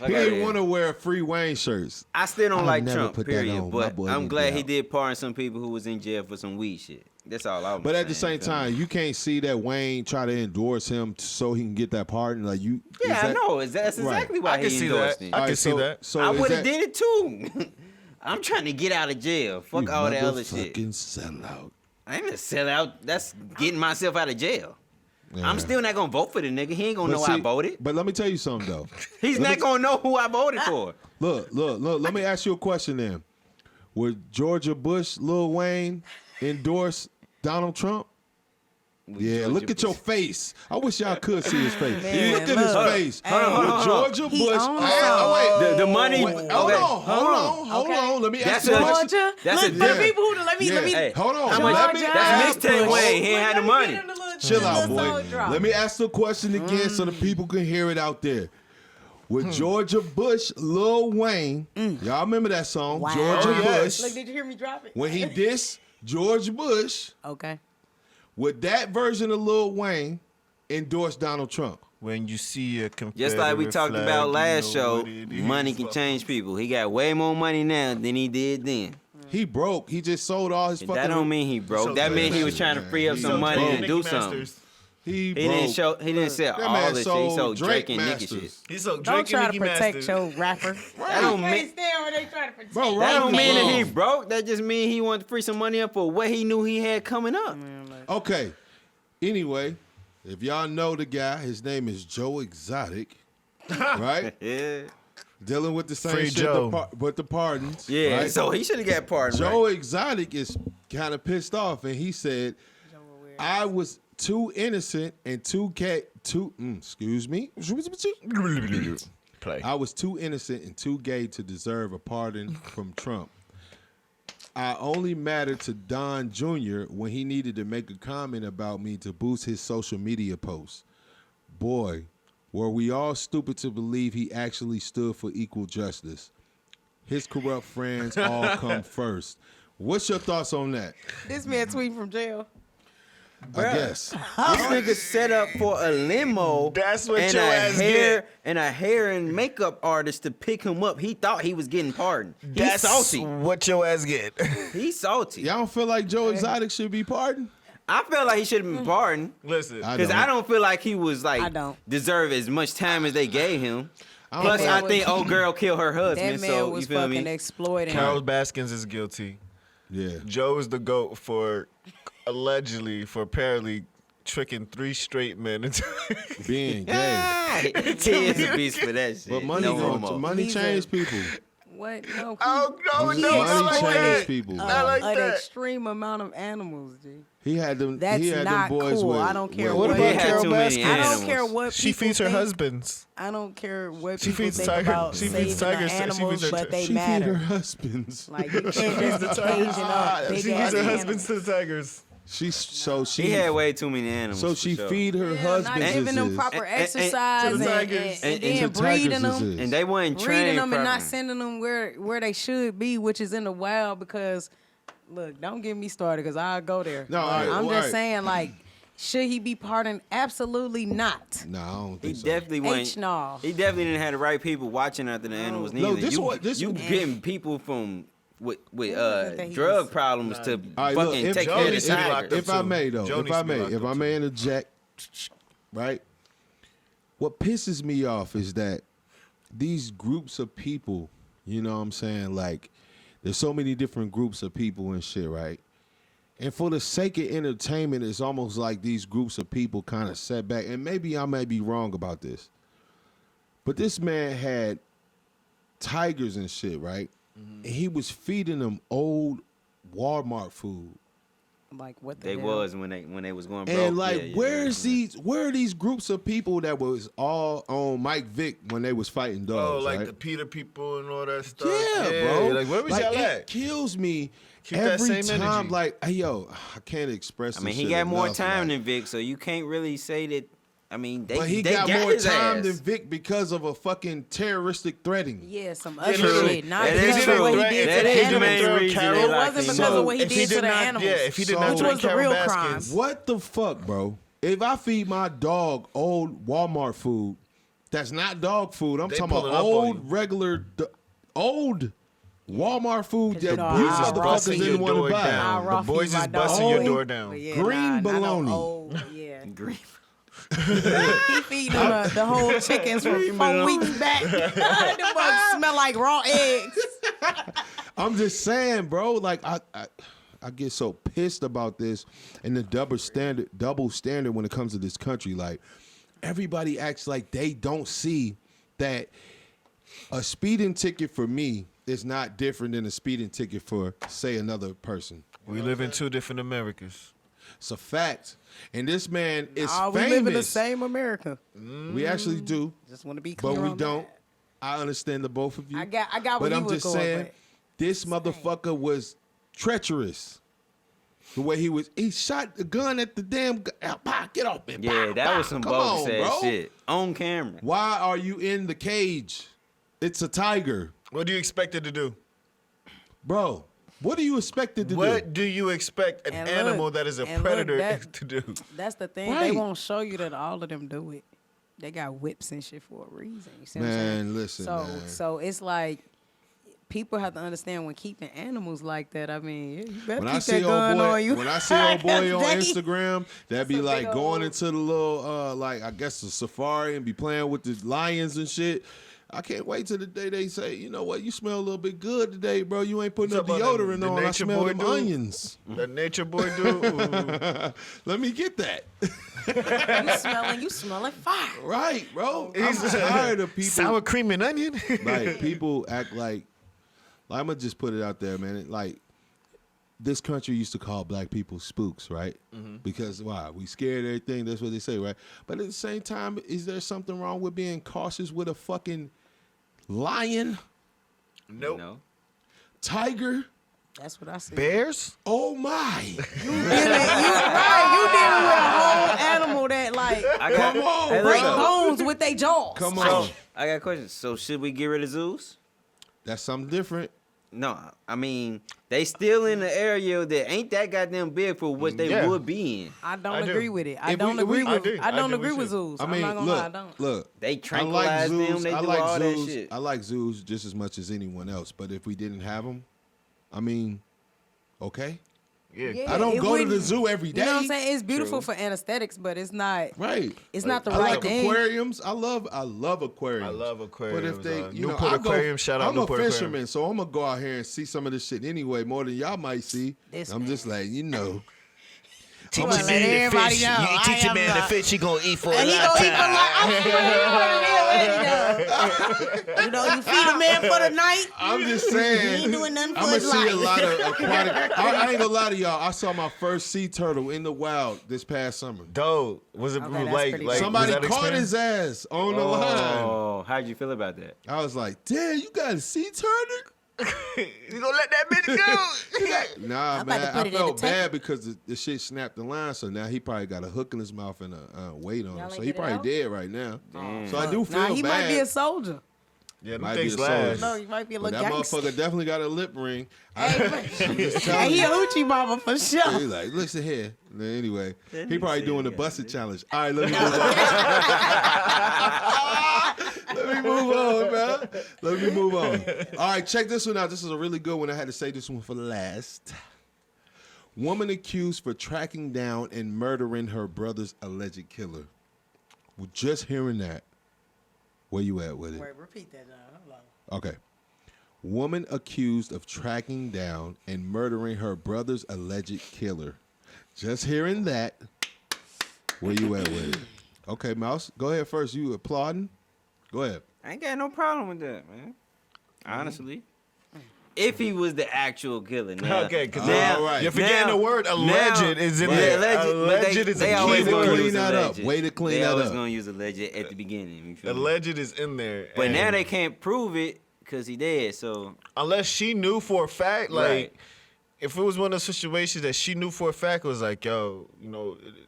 He didn't want to wear free Wayne shirts. I still don't I'll like never Trump, put that period. on. My But boy I'm did glad that. he did pardon some people who was in jail for some weed shit. That's all I'm But saying. at the same time, you can't see that Wayne try to endorse him so he can get that pardon. Like you, Yeah, I know. That's Right. exactly why I can he see endorsed that. him. I All can right, see that. So I is would have that- did it too. I'm trying to get out of jail. Fuck you all that other shit. motherfucking sellout. I ain't a sellout. That's getting myself out of jail. Yeah. I'm still not gonna vote for the nigga. He ain't gonna know I voted. But let me tell you something though. He's not gonna know who I voted for. Look. Let me ask you a question then. Would Georgia Bush, Lil Wayne endorse Donald Trump? Yeah, Georgia look at your Bush. face. I wish y'all could see his face. Man, Look at his look. face. Hey, Would Georgia He Bush. owns Wait. The money. Wait, okay, hold on. Let me ask That's you a a- question. Georgia. That's Look, a- for the yeah. people who let me Hey, Hold on. how much- Let me Georgia. ask That's mixtape Bush. Wayne. He ain't had the money. Chill out, boy. Soul drop. Let me ask the question again so the people can hear it out there. With Georgia Bush, Lil Wayne, y'all remember that song? Wow. Georgia Oh, yes. Bush. Look, did you hear me drop it? When he dissed George Bush, Okay. would that version of Lil Wayne endorse Donald Trump? When you see a Confederate Just like we talked flag, about you last know show, what it is. money can change people. He got way more money now than he did then. He broke. He just sold all his fucking. That don't mean he broke. So that good. meant he was trying to free up He some so money broke. to do something. He He didn't show. He didn't sell That all man this shit. He sold sold Drake and Nicki Masters. shit. He's so Don't Drake try and to Nicki protect Masters. your rapper. That don't I mean. can't stand when they try to protect. Bro, That right don't mean that he along. broke. That just mean he wanted to free some money up for what he knew he had coming up. Okay. Anyway, if y'all know the guy, his name is Joe Exotic, right? Yeah. Dealing with the same Free shit, Joe. but the pardons. Yeah. right? So he should have got pardoned. Joe Right? Exotic is kind of pissed off, and he said, "I was too innocent and excuse me. Play. I was too innocent and too gay to deserve a pardon from Trump. I only mattered to Don Jr. when he needed to make a comment about me to boost his social media posts. Boy, were we all stupid to believe he actually stood for equal justice. His corrupt friends all come first." What's your thoughts on that? This man tweeting from jail. I guess. This nigga set up for a limo. That's what and your a ass hair get. and a hair and makeup artist to pick him up. He thought he was getting pardoned. He's That's salty. what your ass get. He's salty. Y'all don't feel like Joe Exotic should be pardoned? I feel like he should have been pardoned. Listen, Because I don't feel like he was I like don't. deserve as much time as they gave him. I don't Plus, feel I like- think old girl killed her That husband. man So you was feel fucking me? exploiting. Carol Baskins is guilty. Yeah. Joe is the GOAT for apparently tricking 3 straight men into Being gay. He is a beast for that shit. But money no gonna homo. money He's change a- people. What? No. Oh no, Money no, not like change that. people. Not like an that. extreme amount of animals, G. He had them. That's he had not them boys cool. with. I don't care with- What what about He had Carol too many Baskins? I animals. don't care what She people feeds her think. husbands. I don't care what She people feeds think tiger- about she feeds saving tigers- the she animals, feeds her but they she feed matter. her husbands. Like you can't just be caging up big She ass feeds her animals. husbands to the tigers. He had way too many animals. So for she sure. feed her Yeah, husbands. not giving them proper exercise to the and tigers. then to breeding tigers them. is. And they weren't Breeding trained them and not properly. sending them where they should be, which is in the wild. Because look, don't get me started, because I'll go there. No, But all right, I'm well, just all right. saying, like, should he be pardoned? Absolutely not. No, I don't He think so. definitely wasn't. H-no. He definitely didn't have the right people watching after the animals. No, Neither. this you what- getting people from with that he drug was- problems to All right, look, fucking if- take Joe care of needs the to be locked tigers. up. If I may though, Joe if needs I to be may, locked if up, I may interject, right? What pisses me off is that these groups of people, you know what I'm saying? Like, there's so many different groups of people and shit, right? And for the sake of entertainment, it's almost like these groups of people kind of set back. And maybe I may be wrong about this. But this man had tigers and shit, right? And he was feeding them old Walmart food. Like what the They hell? was when they was going broke. And like, yeah, where are these groups of people that was all on Mike Vick when they was fighting dogs? Oh, like right? the Peter people and all that stuff. Yeah, bro. Like, where was like, y'all it at? kills me Keep that every same time. energy. Like, hey, yo, I can't express. I mean, this he shit got more enough, time like, than Vic, so you can't really say that. I mean, they but he they got more his time ass. than Vic because of a fucking terroristic threatening. Yeah, some other true. shit. Not That because is of what true. he did That to the is the animals. main reason Carol- they It locked wasn't him because up. of what he If did to the not, animals. yeah, if he did So- not Which drink was the Carol real Baskins, crime. What the fuck, bro? If I feed my dog old Walmart food, that's not dog food. I'm They talking about pulling up on old, you. regular, old Walmart food 'Cause that you know, you I'll just rough motherfuckers busting feed didn't your want door to buy. I'll down. raw The boys feed my is busting dog. your Oh, door down. But yeah, Green not bologna. no old, yeah. Green. He feeding the whole chickens from 4 weeks back. The bugs smell like raw eggs. I'm just saying, bro. Like I get so pissed about this and the double standard when it comes to this country. Like everybody acts like they don't see that a speeding ticket for me is not different than a speeding ticket for, say, another person. We live in two different Americas. It's a fact. And this man is We famous. live in the same America. We actually do, Just want to be clear but we on don't. that. I understand the both of you. I got But what he I'm was just going. saying, But this motherfucker was treacherous. The way he shot the gun at the damn. Get off me. Yeah, that was some Come bogus on, ass bro. shit on camera. Why are you in the cage? It's a tiger, What do you expect it to do? bro. What do you expect it to What do? do you expect an And animal look, that is a and look, predator that- to do? that's the thing. Right. They won't show you that all of them do it. They got whips and shit for a reason. You see what I'm Man, saying? listen, So, man. so it's like people have to understand when keeping animals like that. I mean, you better When I keep see that old gun boy, on you. when I see old boy on They- Instagram, that be That's a like big going old- into the little, like I guess the safari and be playing with the lions and shit. I can't wait till the day they say, you know what, you smell a little bit good today, bro. You ain't putting no Talk about deodorant the on. I nature smell boy them dude? onions. The nature boy dude. Ooh. Let me get that. you smelling fire. Right, bro. I'm tired of people. Sour cream and onion. Like people act like I'm gonna just put it out there, man. Like this country used to call black people spooks, right? Because why? We scared of everything. That's what they say, right? But at the same time, is there something wrong with being cautious with a fucking lion, Nope. No. tiger? That's what I said. Bears? Oh my! You dealing with a whole animal that like Come on, Hey, break look, bones with their jaws. Come Like, on. I got a question. So should we get rid of zoos? That's something different. No, I mean they still in the area that ain't that goddamn big for what they Yeah. would be in. I don't I do. agree with it. I If don't we- agree I with. do. I don't I do agree with with you. zoos. I I'm mean, not gonna look, lie. I don't. look. They I like tranquilize zoos. them. They I do like all zoos. that shit. I like zoos just as much as anyone else. But if we didn't have them, I mean, okay. Yeah. Yeah, I don't it go to the wouldn't- zoo every day. You know what I'm saying? It's beautiful True. for aesthetics, but it's not. Right. It's not the I right like thing. aquariums. I love aquariums. I love But aquariums. if they, you know, Newport I go, Aquarium, shout out I'm Newport a Aquarium. fisherman, so I'm gonna go out here and see some of this shit anyway, more than y'all might see. This I'm just like, you know, Teach a man to fish. You teach a man to fish, he gonna eat for And he gonna eat for life. I feel you know, you feed a man for the night. I'm just He saying. ain't doing nothing for I'm gonna his see a life. lot of aquatic. I ain't gonna lie to y'all. I saw my first sea turtle in the wild this past summer. Dope. Was it Okay, that's like pretty like cool. Somebody was that caught experience? his ass on the line. Oh, how'd you feel about that? I was like, damn, you got a sea turtle? You gonna let that bitch go? Nah, I'm about man, to put I it in felt the tank. bad because the shit snapped the line. So now he probably got a hook in his mouth and a weight on Y'all him. So ain't he get it probably out? dead right now. Damn. So I do feel Nah, he bad. might be a soldier. Yeah, them Might things be a soldier. last. No, he might be a But little that gangster. motherfucker definitely got a lip ring. Hey, he a hoochie mama for He sure. like, listen here. Anyway, That he nigga probably said doing he the got busted it. challenge. All right, let me move on. Let me move on, man. Let me move on. All right, check this one out. This is a really good one. I had to say this one for last. Woman accused for tracking down and murdering her brother's alleged killer. Well, just hearing that, where you at with it? Wait, repeat that. Hold on. Okay. Woman accused of tracking down and murdering her brother's alleged killer. Just hearing that, where you at with it? Okay, Mouse, go ahead first. You applauding? Go ahead. I ain't got no problem with that, man. Honestly. if he was the actual killer. Now, Okay, because now, right. you're forgetting the word alleged is in right. there. Alleged is they a always key gonna word. Clean use that up. alleged. Way to clean they that always up. gonna use alleged at the beginning. You feel me? Alleged is in there. But now and they can't prove it because he dead. So unless she knew for a fact, like, Right. if it was one of those situations that she knew for a fact, it was like, yo,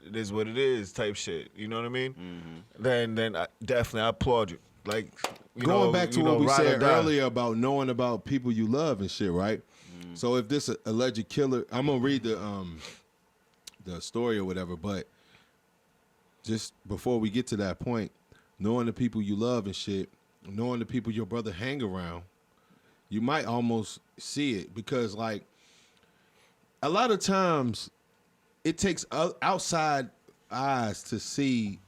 it is what it is type shit. You know what I mean? Mm-hmm. Then I applaud you. Like, Going back to what we ride or said die. earlier about knowing about people you love and shit, right? So if this alleged killer, I'm gonna read the story or whatever, but just before we get to that point, knowing the people you love and shit, knowing the people your brother hang around, you might almost see it because, like, a lot of times it takes outside eyes to see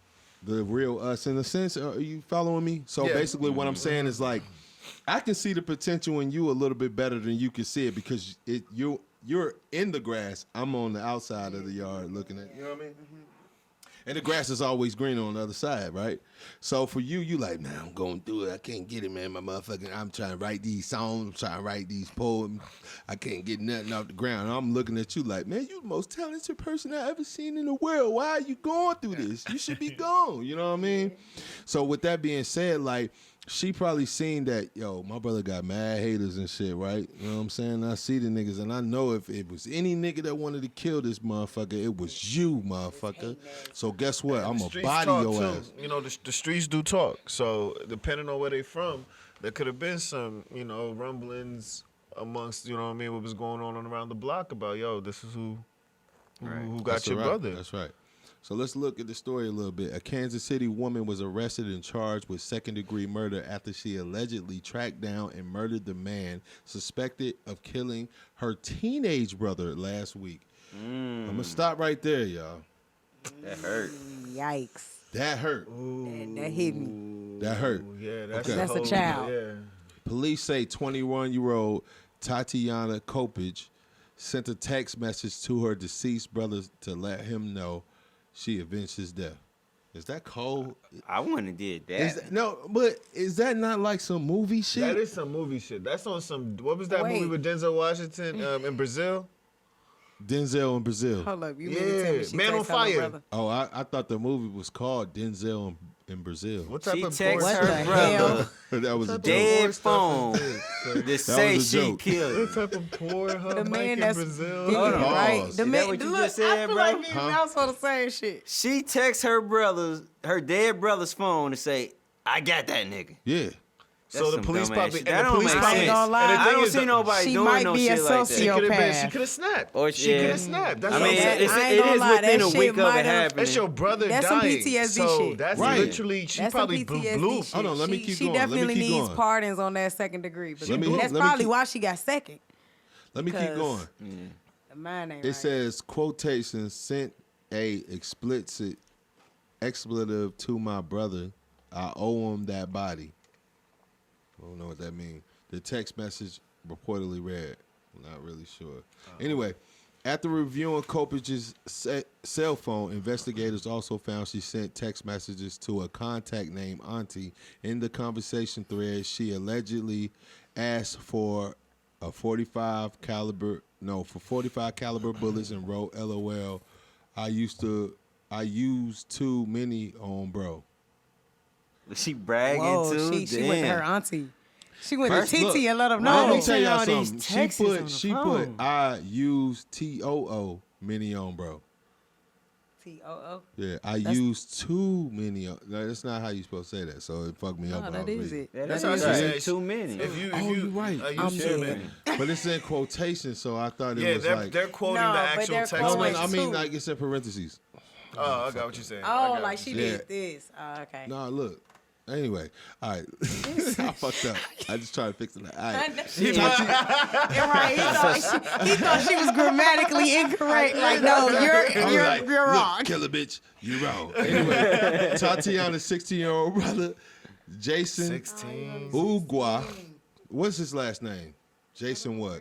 the real us. In a sense, are you following me? So Yeah. basically what I'm saying is, like, I can see the potential in you a little bit better than you can see it because you're in the grass. I'm on the outside of the yard looking at, you know what I mean? And the grass is always green on the other side, right? So for you like, man, I'm going through it. I can't get it, man. My motherfucking, I'm trying to write these songs. I'm trying to write these poems. I can't get nothing off the ground. I'm looking at you like, man, you the most talented person I ever seen in the world. Why are you going through this? You should be gone. You know what I mean? So with that being said, like, she probably seen that, yo, my brother got mad haters and shit, right? You know what I'm saying? I see the niggas, and I know if it was any nigga that wanted to kill this motherfucker, it was you, motherfucker. So guess what? I'm The going to streets body talk, your too. ass. The streets do talk. So depending on where they from, there could have been some, rumblings amongst, what was going on around the block about, yo, this is who got That's your right. brother. That's right. So let's look at the story a little bit. A Kansas City woman was arrested and charged with second-degree murder after she allegedly tracked down and murdered the man suspected of killing her teenage brother last week. I'm going to stop right there, y'all. that hurt. Yikes. That hurt. That hit me. That hurt. Yeah, that's, Okay. That's a child. Yeah. Police say 21-year-old Tatiana Kopich sent a text message to her deceased brother to let him know she avenged his death. Is that cold? I wouldn't have did that. No, but is that not like some movie shit? That is some movie shit. That's on some. What was that Wait. movie with Denzel Washington in Brazil? Denzel in Brazil. Hold up. You mean to tell me Yeah, she Man on texted her Fire. brother? Oh, I thought the movie was called Denzel in Brazil. What type She of texts What her the brother That was a What type joke. of dead poor stuff phone is this? to was say a she joke. killed What him. type of poor The hub man in that's Brazil? did it, Hold on. right? Pause. The Is man, that what you look, just said, I feel bro? like me and Mouse on the same shit. She texts her dead brother's phone to say, "I got that nigga." Yeah. So That's the some police dumbass probably shit. That don't make I ain't sense. gonna lie. And the I thing don't is, see nobody she doing might no be a shit like She that. could have been. sociopath. She could have snapped. Or She yeah. could have snapped. That's I what mean, I'm that- saying. I ain't it gonna is lie, within that a shit week of might it have- happening. That's your brother That's some dying. PTSD so shit. that's Right. literally. She That's probably some PTSD blew. shit. Hold on, let me keep she going. Let me definitely keep needs going. pardons on that second degree. But Let me- that's let me probably keep- why she got second. Let me keep Because- going. Mine ain't It right. says, quotation, sent a expletive to my brother. I owe him that body. I don't know what that means. The text message reportedly read. I'm not really sure. Anyway, after reviewing Kopich's cell phone, investigators also found she sent text messages to a contact named Auntie. In the conversation thread, she allegedly asked for a 45 caliber bullets and wrote, "LOL, I used too many on bro." She bragging Whoa, too. she went to her auntie. She went First, to look, TT and let them why know. Let me you tell send y'all all these something. texts on the She phone? put I use TOO many on bro. TOO. Yeah, I used too many. No, that's not how you supposed to say that. So it fucked me up. No, when I that was is reading. it. That's That how is she it. said. Too many. If you, Oh, you're right. I'm used dead. too many. But it's in quotation, so I thought it Yeah, was they're, like. they're quoting No, the but actual they're text. No, quoting- no, I message. mean like it's in parentheses. Oh, I got what you're saying. I Oh, got like what she you're saying. did this. Oh, okay. No, look. Anyway, all right. I fucked up. I just tried to fix it. All right. You're right. He thought she was grammatically incorrect. Like, no, I was you're like, you're "Look, wrong. killer bitch, you wrong." Anyway, Tatiana's 16-year-old brother, Jason 16. Ugwa. What's his last name? Jason what?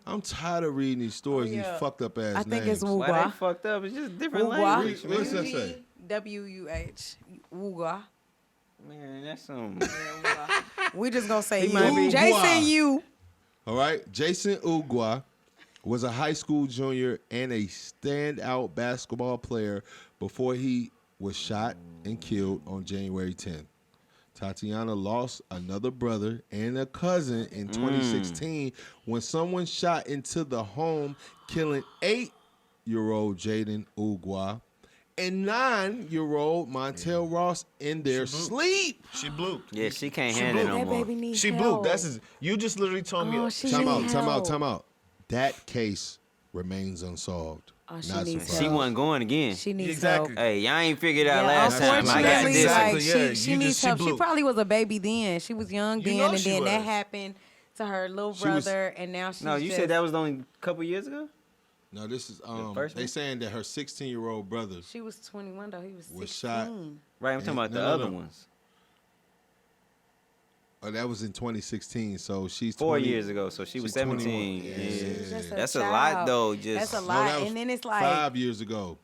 I'm tired of reading these stories, yeah. these fucked up ass I names. think it's Why they Wugwa. fucked up? It's just different Wugwa. language. What does that say? WUH. Wugwa. Man, that's some. We just gonna say He you. might be- Jason, you. All right. Jason Ugwa was a high school junior and a standout basketball player before he was shot and killed on January 10th. Tatiana lost another brother and a cousin in 2016 when someone shot into the home, killing 8-year-old Jaden Ugwa and 9-year-old Montel Ross in their sleep. She blew. Yeah, she can't handle it no That more. baby needs She help. blew. You just literally told me. Oh, she Time needs help. out. That case remains unsolved. Oh, she Not needs surprised. She help. wasn't going again. She needs Exactly. help. Hey, y'all ain't figured out Yeah, last time. I got unfortunately, this. like Exactly, yeah. she You needs just- she help. She blew. probably was a baby then. She was young You then, know and she then that was. happened to her little She was- brother, and now she's No, you just, said that was only a couple years ago? No, this is first they one? saying that her 16-year-old brother She was 21 though. He was 16. was shot. Right, I'm talking about the No, other no. ones. Oh, that was in 2016. So she's 4 20 years ago, so she was she's 21. 17. Yeah. She's Yeah. just That's a child. lot, though. Just That's a No, lot, that was and then it's like 5 years ago.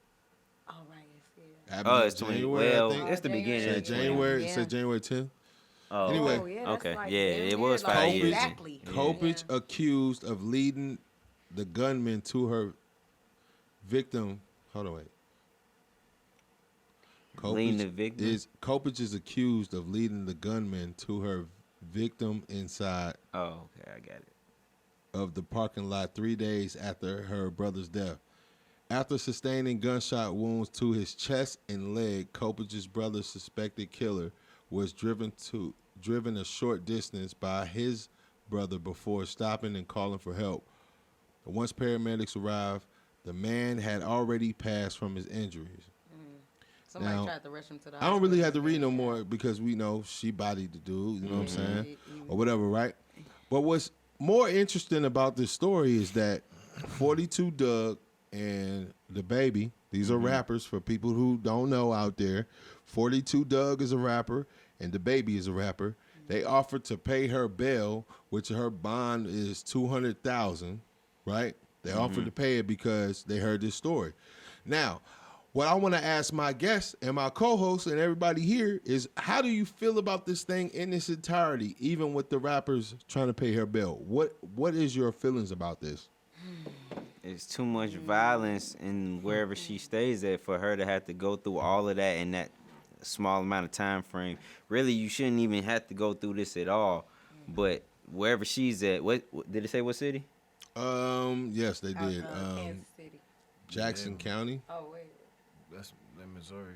Oh right, yeah. Happened Oh, in it's 20. January, I Well, think. it's the beginning. Said of January. Yeah. It said January 10th. Oh, Anyway. Oh, yeah, that's Okay. like Yeah, damn it near, was like, 5 years. Exactly. Kopich Yeah. accused of leading the gunman to her victim. Hold on, wait. Leading the victim? Kopich is accused of leading the gunman to her victim inside Oh, okay, I got it. of the parking lot 3 days after her brother's death. After sustaining gunshot wounds to his chest and leg, Kopich's brother's suspected killer was driven a short distance by his brother before stopping and calling for help. Once paramedics arrived, the man had already passed from his injuries. Somebody Now, tried to rush him to the I don't really hospital. have to read no more because we know she bodied the dude, you know what I'm saying? Mm-hmm. Or whatever, right? But what's more interesting about this story is that 42 Doug and the baby, these are rappers for people who don't know out there. 42 Doug is a rapper and the baby is a rapper. They offered to pay her bail, which her bond is $200,000, right? They offered to pay it because they heard this story. Now, what I want to ask my guests and my co-hosts and everybody here is, how do you feel about this thing in its entirety, even with the rappers trying to pay her bail? What is your feelings about this? It's too much violence in wherever she stays at for her to have to go through all of that in that small amount of time frame. Really, you shouldn't even have to go through this at all. But wherever she's at, what did it say? What city? Yes, they did. Kansas City. Jackson County. Oh wait, That's Missouri.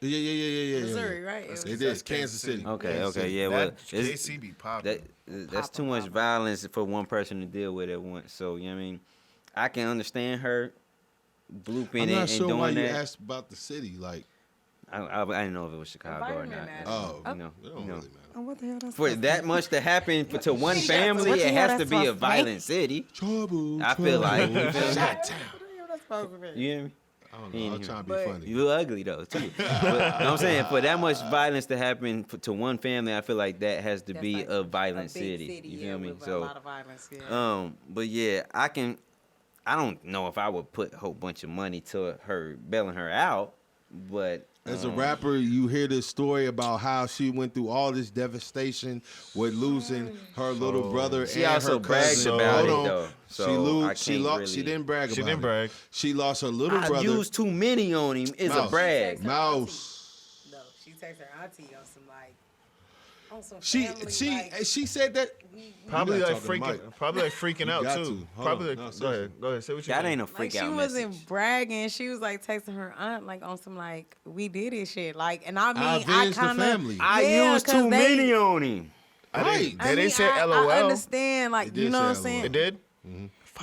Yeah. Missouri, right? That's- They That's did. Kansas City. Okay, Kansas okay, City. yeah. Well, That it's- KC be popping. that's too much violence for one person to deal with at once. So you know what I mean, I can understand her blooping I'm and, not and sure doing why you that. asked about the city. Like, I didn't know if it was Chicago or Environment not. matters. oh, You know, it don't you know. really matter. Oh, what the hell? That's For that much to happen to one family, What the it hell has to that's be a supposed to be? violent city. Trouble. I feel like you feel me? that's supposed to be. You hear me? I don't know. I'm trying to be But- funny. You look ugly though too. But, you know what I'm saying, for that much violence to happen to one family, I feel like that has to That's be like a violent big city. You yeah, feel me? with a So, lot of violence. Yeah. but yeah, I don't know if I would put a whole bunch of money to her bailing her out, but As a rapper, you hear this story about how she went through all this devastation with losing her little brother She and also her bragged cousin. about Hold it, on. though. She So I she can't lost. really- She didn't brag She about didn't it. brag. She lost her little I brother. used too many on him. Is a Mouse. brag. Mouse. No, she takes her auntie on some like on some She family, like, she said that. Probably You like gotta talk to the freaking, probably like freaking You out got too. to. Hold Probably on. like, No, go seriously. ahead, Say what you. That think. ain't a like freak she out wasn't message. bragging. She was like texting her aunt like on some like we did it shit. Like, and I mean I I avenged the kind of family. I Yeah, used 'cause too they- many on him. I Right. didn't. I They mean, didn't say I LOL. understand, like It you did know say what I'm LOL. saying. It did.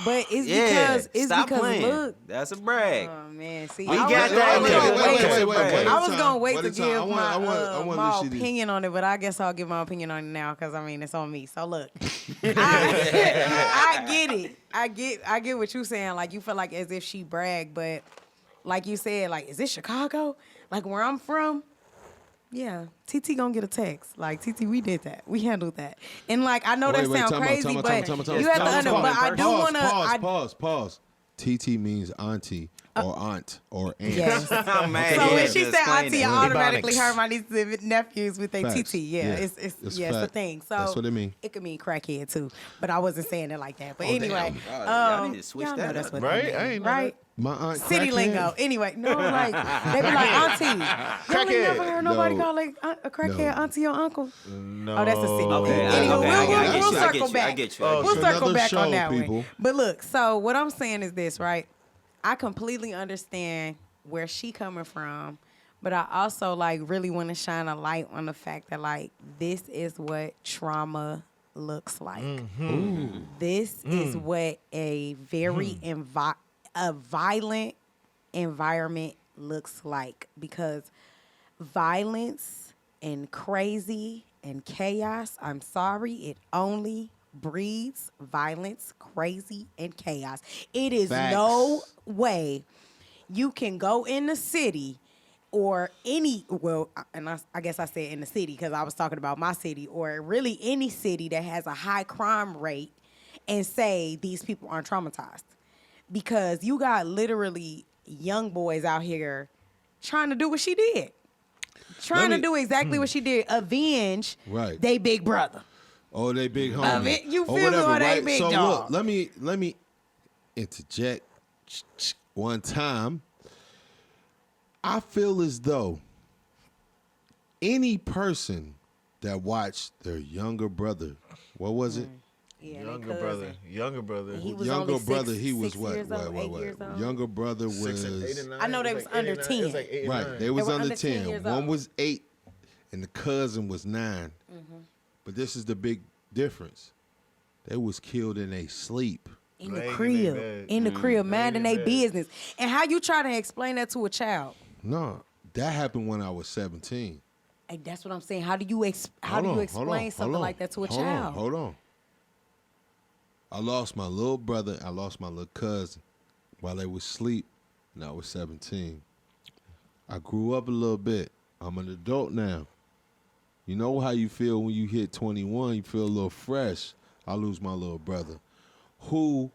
But it's Yeah, because it's stop because playing. look. That's a brag. Oh man, see, We I got was, that I was nigga. gonna Wait, wait. wait, wait, wait. I was gonna wait to One give time. I want my to listen to this. opinion on it, but I guess I'll give my opinion on it now because I mean it's on me. So look, I get it. I get what you're saying. Like you feel like as if she bragged, but like you said, like is it Chicago? Like where I'm from? Yeah, TT gonna get a text. Like TT, we did that. We handled that. And like I know that sounds crazy, but you have to Pause, but I do pause, wanna. Pause. TT means auntie or aunt or aunt. Yes. I'm mad. So when Yeah, she just said explain auntie, it. I automatically Ebonics. heard my nieces and nephews with their Facts. TT. Yeah, Yeah. it's It's yeah, it's a fact. thing. So That's what it mean. It could mean crackhead too, but I wasn't saying it like that. But anyway, Oh, y'all need to switch y'all know that that's up. what Right? they mean, I ain't know right? My aunt City crackhead. lingo. Anyway, no, like they be like auntie. Y'all ain't never heard nobody No. call like a crackhead No. auntie or uncle. No. Oh, that's a city. Okay, Anywho, okay, I we'll get you, I circle get you, back. I get you. Oh, We'll it's circle another back on show, that people. one. But look, so what I'm saying is this, right? I completely understand where she coming from, but I also like really want to shine a light on the fact that like this is what trauma looks like. This is what a very a violent environment looks like, because violence and crazy and chaos, I'm sorry, it only breeds violence, crazy, and chaos. It is Facts. no way you can go in the city or any, well, and I guess I said in the city because I was talking about my city, or really any city that has a high crime rate, and say these people aren't traumatized. Because you got literally young boys out here trying to do what she did. Trying to do exactly what she did. Avenge Right. they big brother. Oh, they big homie. mean, you or feel me, whatever, or they right? big so dog. look, let me interject one time. I feel as though any person that watched their younger brother, what was it? Yeah, Younger brother. He was Younger only brother, six- he was 6 what? years old, 8 years old. Younger brother 6 and 8 was and 9. I know they It was like under 8 and 9. 10. It was like 8 and right. 9. They was were under under 10 10. years One old. was 8, and the cousin was 9. But this is the big difference. They was killed in a sleep. In the Laying in crib. their bed. In the crib, minding in their bed. business. And how you try to explain that to a child? No, that happened when I was 17. Like, that's what I'm saying. How do you explain something like that to a child? Hold on. I lost my little brother. I lost my little cousin while they was asleep, and I was 17. I grew up a little bit. I'm an adult now. You know how you feel when you hit 21. You feel a little fresh. I lose my little brother, who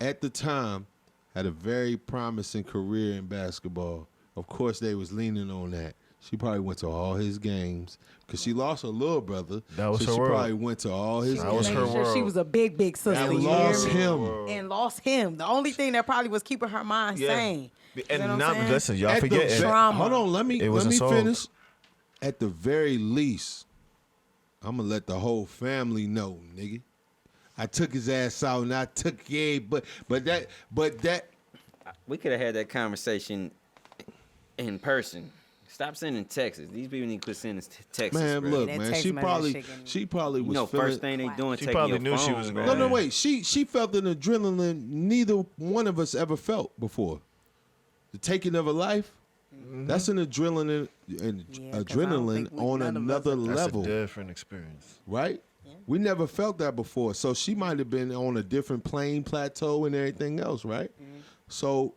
at the time had a very promising career in basketball. Of course, they was leaning on that. She probably went to all his games because she lost her little brother. That was so her she world. probably went to all his That was games. her Making sure she world. was a big sister. And you hear lost me? him. And lost him. The only thing that probably was keeping her mind sane. You know And what I'm not saying? listen, y'all At the forgetting. Trauma. Hold on, let It wasn't me solved. finish. At the very least, I'm gonna let the whole family know, nigga. I took his ass out and I took but that We could have had that conversation in person. Stop sending texts. These people need to quit sending texts. man, bro. look, that man, text she message she shit probably You was know, feeling. first thing they doing, She taking probably your knew she phone, was bro. going No, wait. She felt an adrenaline neither one of us ever felt before. The taking of a life, that's an adrenaline and Yeah, 'cause I don't adrenaline think on none of us another have- That's level, a different experience. right? We never felt that before. So she might have been on a different plane plateau and everything else, right? So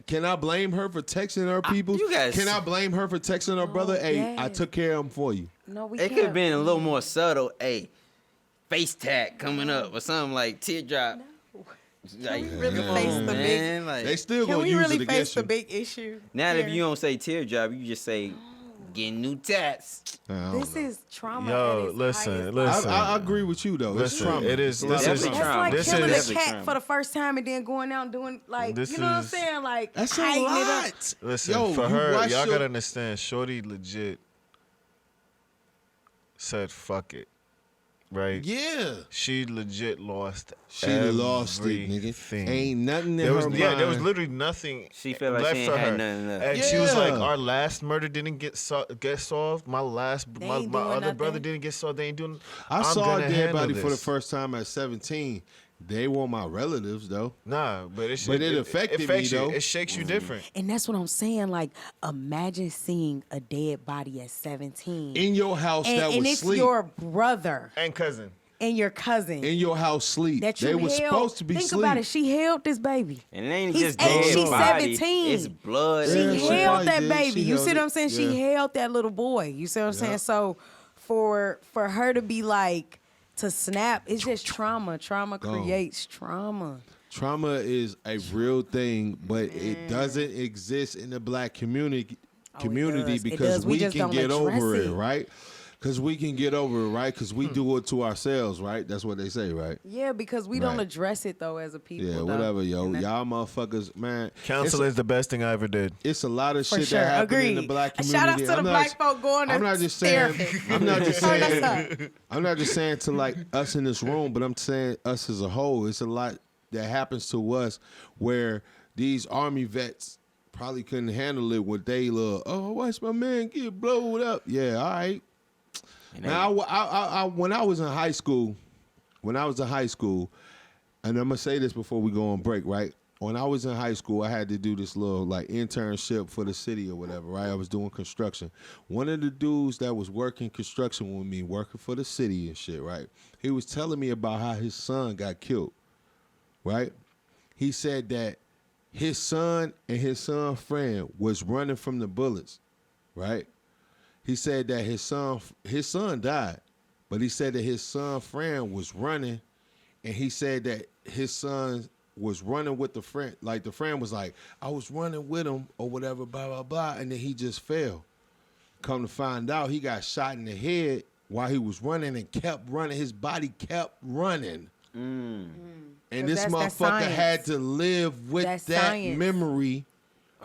can I blame her for texting her people? you guys- Can I blame her for texting her brother? Hey, I yes. took care of him for you. No, we It can't. could have been a little more subtle. Hey, face tag coming up or something like teardrop. Like, we really come face on, the big- man. Like, They still Can gonna we use really it face against the you. big issue? now if here? you don't say teardrop, you just say getting new tats. I don't This know. is trauma. Yo, at its listen, highest listen. I agree with you though. It's Listen, trauma. it is- It's a lot this of is- That's trauma. like This killing is- a cat for the first time and then going out and doing like This you know what I'm is- saying? Like That's a hiding it up. lot. Listen, Yo, for you her, watch y'all your- gotta understand, Shorty legit said fuck it. Right? Yeah. She legit lost She lost it, nigga. everything. Ain't nothing in There was her there was mind. literally nothing She felt like left she ain't for had her. nothing left. And she was like, Yeah. our last murder didn't get solved. My ain't doing other nothing. brother didn't get solved. They ain't doing. I I'm saw a gonna dead handle body for the this. first time at 17. They weren't my relatives though. Nah, but it affected me, affects you. though. It shakes you different. And that's what I'm saying. Like, imagine seeing a dead body at 17. In your house that and was it's sleep. your brother And cousin. and your cousin. In your house sleep. that you They held. was supposed to be Think sleep. about it. She held this baby. And it ain't He's just 8, dead she's body. 17. It's blood. She Yeah, everywhere. she held probably that did. baby. She You held see what it. I'm saying? She Yeah. held that little boy. You see what I'm saying? So for her to be like to snap, it's just trauma. Trauma Gone. creates trauma. trauma is a real thing, but it doesn't exist in the black community does. because We we just can don't get address over it, it. right? Because we can get over it, right? Because we do it to ourselves, right? That's what they say, right? Yeah, because we don't Right. address it though as a people. Yeah, though. whatever, yo. And that- Y'all motherfuckers, man. Counseling is the best thing I ever did. It's a lot of For shit sure. that happen in the Agreed. black A community. shout out to the I'm black folk going to I'm not just saying. therapy. I'm not just Turn us saying. up. I'm not just saying to like us in this room, but I'm saying us as a whole. It's a lot that happens to us where these army vets probably couldn't handle it when they watch my man get blowed up. Yeah, all right. Now, when I was in high school, and I'm gonna say this before we go on break, right? When I was in high school, I had to do this little like internship for the city or whatever, right? I was doing construction. One of the dudes that was working construction with me, working for the city and shit, right? He was telling me about how his son got killed, right? He said that his son and his son's friend was running from the bullets, right? He said that his son died, but he said that his son's friend was running, and he said that his son was running with the friend. Like the friend was like, I was running with him or whatever, blah, blah, blah, and then he just fell. Come to find out, he got shot in the head while he was running and kept running. His body kept running. And this that's motherfucker science. had to live with That's that science. memory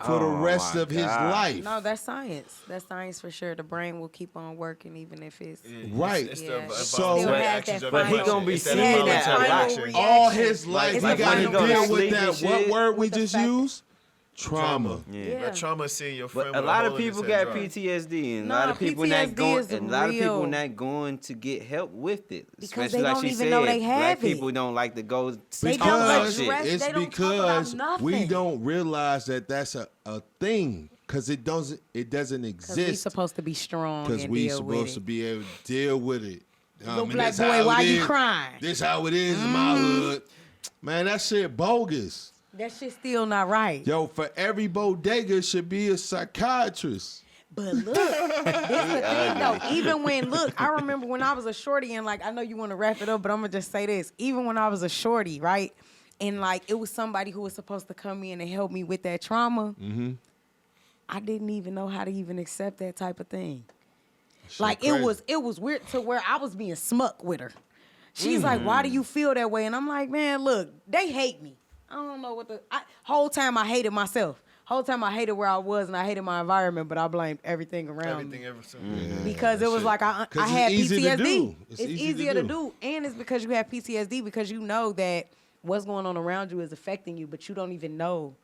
for the rest my of his God. life. No, that's science. That's science for sure. The brain will keep on working even if it's. Right. It's Yeah, the it So- still But- has that but he final- gonna be it seeing has that final reaction. reaction. All his life, It's he the got to final deal reaction. with sleep that. and What shit. word we With the just fact- used? Trauma. Yeah. That trauma seeing your friend But a with lot hole of in his people head got drop. PTSD, and a No, lot of people PTSD not going. is And a lot of people real. not going to get help with it. Because Especially they like don't she even said, know they black have it. people don't like to go They talk don't about address- shit. It's they don't talk because about we nothing. don't realize that that's a thing because it doesn't Because we exist supposed to be strong because and we deal with supposed it. to be able to deal with it. Little And black this boy, how why it you is. crying? This how it is in my hood. Man, that shit bogus. That shit's still not right. Yo, for every bodega should be a psychiatrist. But look, this the thing though. Even when I remember when I was a shorty, and like I know you want to wrap it up, but I'm gonna just say this. Even when I was a shorty, right, and like it was somebody who was supposed to come in and help me with that trauma. I didn't even know how to even accept that type of thing. Like crazy. it was weird to where I was being smuck with her. She's like, "Why do you feel that way?" And I'm like, "Man, look, they hate me. I don't know what whole time I hated myself. Whole time I hated where I was and I hated my environment, but I blamed everything around me. ever since. Because that it was shit. like I 'Cause it's had easy to PTSD. do. It's It's easy to easier to do. do. And it's because you have PTSD because you know that what's going on around you is affecting you, but you don't even know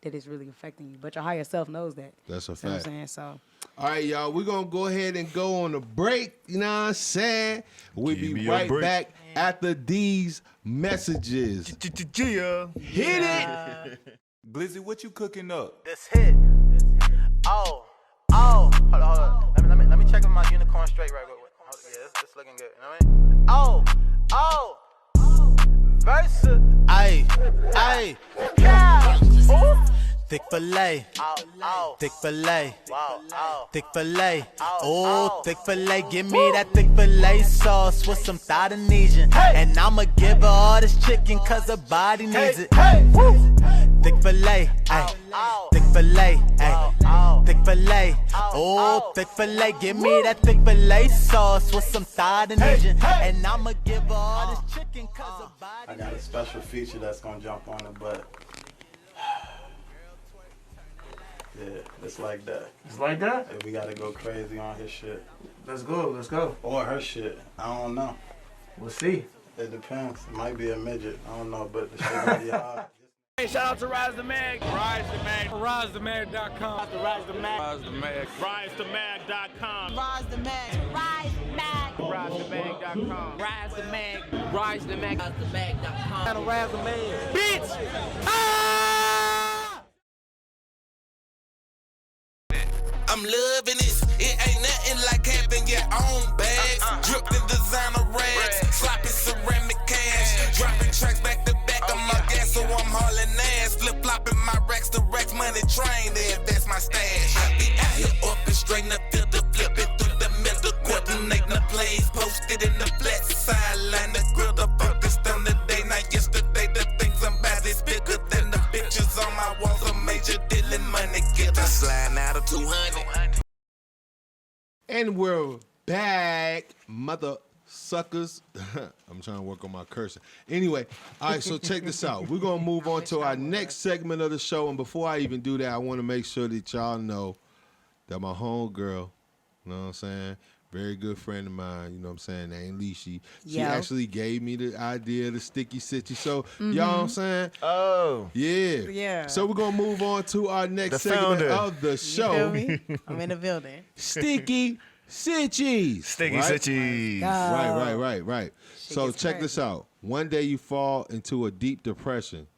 that it's really affecting you. But your higher self knows that. That's a You know what I'm fact. saying? So All right, y'all, we're going to go ahead and go on a break. You know what I'm saying? We'll Give me be a right break. back after these messages. Yeah. Hit it. Glizzy, what you cooking up? This hit. Oh. Hold on. Let me check if my unicorn straight right quick. Yeah, it's looking good. You know what I mean? Versa. Ayy. Yeah. Ooh. Thick fillet. Thick fillet. Thick fillet. Oh, thick fillet. Give me that thick fillet sauce with some Indonesian. And I'ma give her all this chicken cause her body needs it. Thick fillet. Ayy. Thick fillet. Ayy. Thick fillet. Oh, thick fillet. Give me that thick fillet sauce with some Indonesian. And I'ma give her all this chicken cause her body I got a special feature that's gonna jump on it, but yeah, it's like that. It's like that? Hey, we gotta go crazy on his shit. Let's go. Or her shit. I don't know. We'll see. It depends. It might be a midget. I don't know, but the shit gonna be hard. Hey, shout out to Rise the Mag. RiseTheMag.com. RiseTheMag.com. RiseTheMag.com. Rise the Mag. Rise Mag. RiseTheMag.com. Rise the Mag. Rise the Mag. RiseTheMag.com. Rise the Mag. Bitch! I'm loving this. It ain't nothing like having your own bags. Dripped in designer rags. Sloppy ceramic cash. Dropping tracks back to back. I'm on gas, so I'm hauling ass. Flip flopping my racks to racks. Money train to invest my stash. I be out here up and straight up filter. Flipping through the middle. Coordinating the plays. Posted in the flat sideline. The grill, the focused on the day. Not yesterday. The things I'm about is And we're back, mother suckers. I'm trying to work on my cursing. Anyway, all right, so check this out. We're going to move on to our next segment of the show. And before I even do that, I want to make sure that y'all know that my homegirl, you know what I'm saying, very good friend of mine, you know what I'm saying, named Leashy. She actually gave me the idea of the sticky sitchy. So, y'all know what I'm saying? Oh. Yeah. Yeah. So we're going to move on to our next The segment founder. of the You show. feel me? I'm in the building. Sticky sitchies. Sticky right? sitchies. Right. So gets check this crazy. out. One day you fall into a deep depression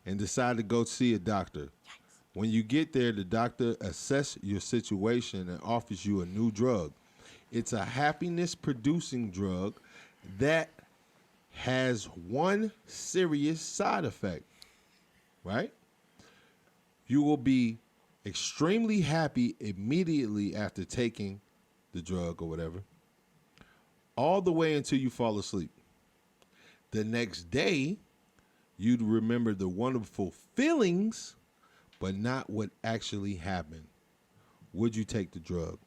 and decide to go see a doctor. When you get there, the doctor assesses your situation and offers you a new drug. It's a happiness-producing drug that has one serious side effect, right? You will be extremely happy immediately after taking the drug or whatever, all the way until you fall asleep. The next day, you'd remember the wonderful feelings, but not what actually happened. Would you take the drug?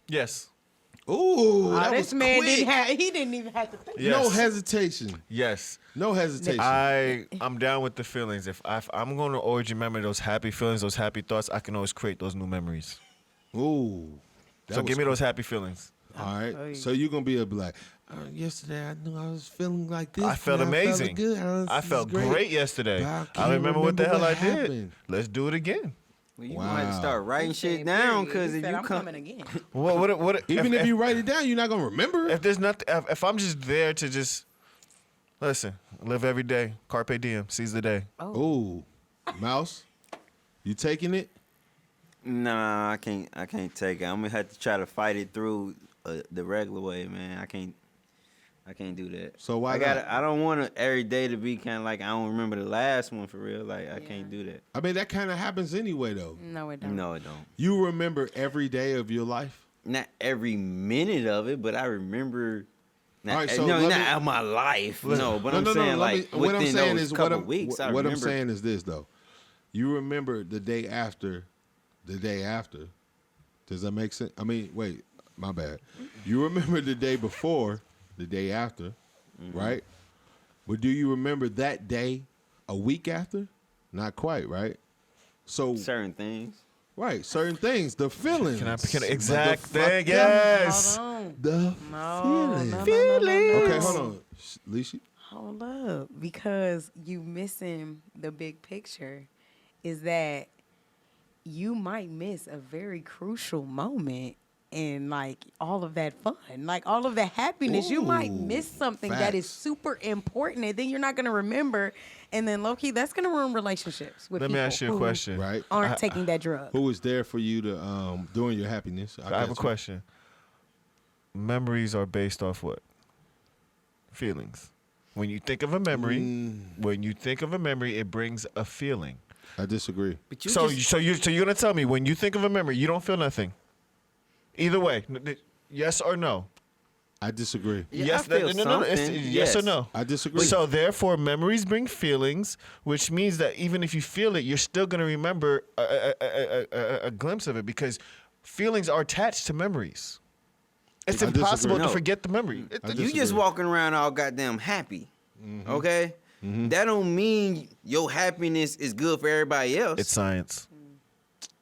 Yes. Ooh, that This was man quick. he didn't even have to think. Yes. No hesitation. Yes. No hesitation. I'm down with the feelings. If I'm going to always remember those happy feelings, those happy thoughts, I can always create those new memories. Ooh. So give me those happy feelings. All right. So you're going to be able to be like, yesterday I knew I was feeling like this. I felt and amazing. Good. I felt great yesterday. But I remember what the hell I did. happened. Let's do it again. Well, you gonna have to start writing shit down because if you I'm come, coming again. What? Even if you write it down, you're not going to remember. If there's nothing, if I'm just there to just listen, live every day, carpe diem, seize the day. Ooh. Mouse, you taking it? nah, I can't take it. I'm gonna have to try to fight it through the regular way, man. I can't do that. So why I not? I don't want to every day to be kind of like I don't remember the last one for real. Like I can't do that. I mean, that kind of happens anyway, though. No, it don't. No, it don't. You remember every day of your life? Not every minute of it, but I remember. Not, All right, so no, let not me- of my life. No, but I'm No, saying let me- like what I'm within saying those is couple weeks, I what I'm remember. saying is this though. You remember the day after, the day after. Does that make sense? I mean, wait, my bad. You remember the day before, the day after, right? But do you remember that day a week after? Not quite, right? So certain things. right, certain things, the feelings. Can I exact thing? Motherfucker. Yes. Hold on. The feelings. No. Okay, hold on. Leishy. Hold up, because you missing the big picture. Is that you might miss a very crucial moment in like all of that fun, like all of the happiness. You might Ooh, miss something that is facts. super important, and then you're not gonna remember. And then low key, that's gonna ruin relationships with Let me people ask you a who question. Right. aren't taking that drug. Who was there for you to during your happiness? I have a question. Memories are based off what? Feelings. When you think of a memory, it brings a feeling. I disagree. But you So just, you're gonna tell me when you think of a memory, you don't feel nothing. Either way, yes or no. I disagree. Yeah, yes, I feel it's something. yes or Yes. no. I disagree. So therefore, memories bring feelings, which means that even if you feel it, you're still gonna remember a glimpse of it because feelings are attached to memories. It's I impossible disagree. to No. forget the memory. I you disagree. just walking around all goddamn happy. Okay? That don't mean your happiness is good for everybody else. It's science.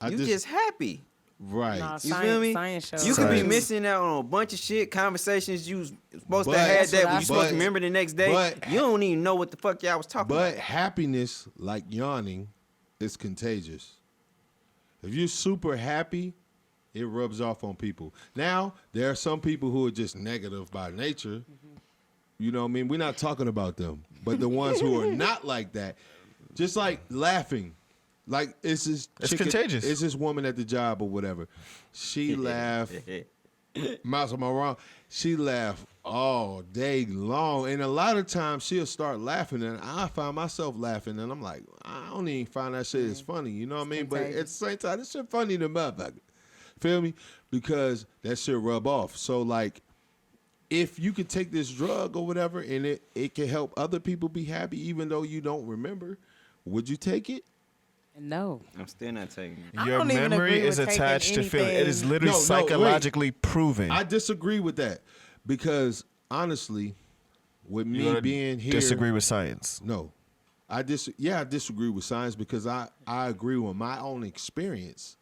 you just happy. right. Nah, You feel me? Science shows You could be Science. missing out on a bunch of shit, conversations you was supposed to But- have That's that what you I supposed to said. remember the next day. But- You don't even know what the fuck y'all was talking But about. happiness, like yawning, is contagious. If you're super happy, it rubs off on people. Now, there are some people who are just negative by nature. You know what I mean? We're not talking about them. But the ones who are not like that, just like laughing. Like it's this It's chick- contagious. It's this woman at the job or whatever. She laughed. Mouse, am I wrong? She laughed all day long. And a lot of times she'll start laughing and I find myself laughing and I'm like, I don't even find that shit as funny. You know what I mean? But at the same time, this shit funny to motherfucker. Feel me? Because that shit rub off. So like, if you could take this drug or whatever and it can help other people be happy even though you don't remember, would you take it? No. I'm still not taking it. I Your don't even memory agree is with taking attached to feeling. It is anything. literally No, wait. psychologically proven. I disagree with that because honestly, with You me gotta being here, disagree with science. No, I disagree with science because I agree with my own experience.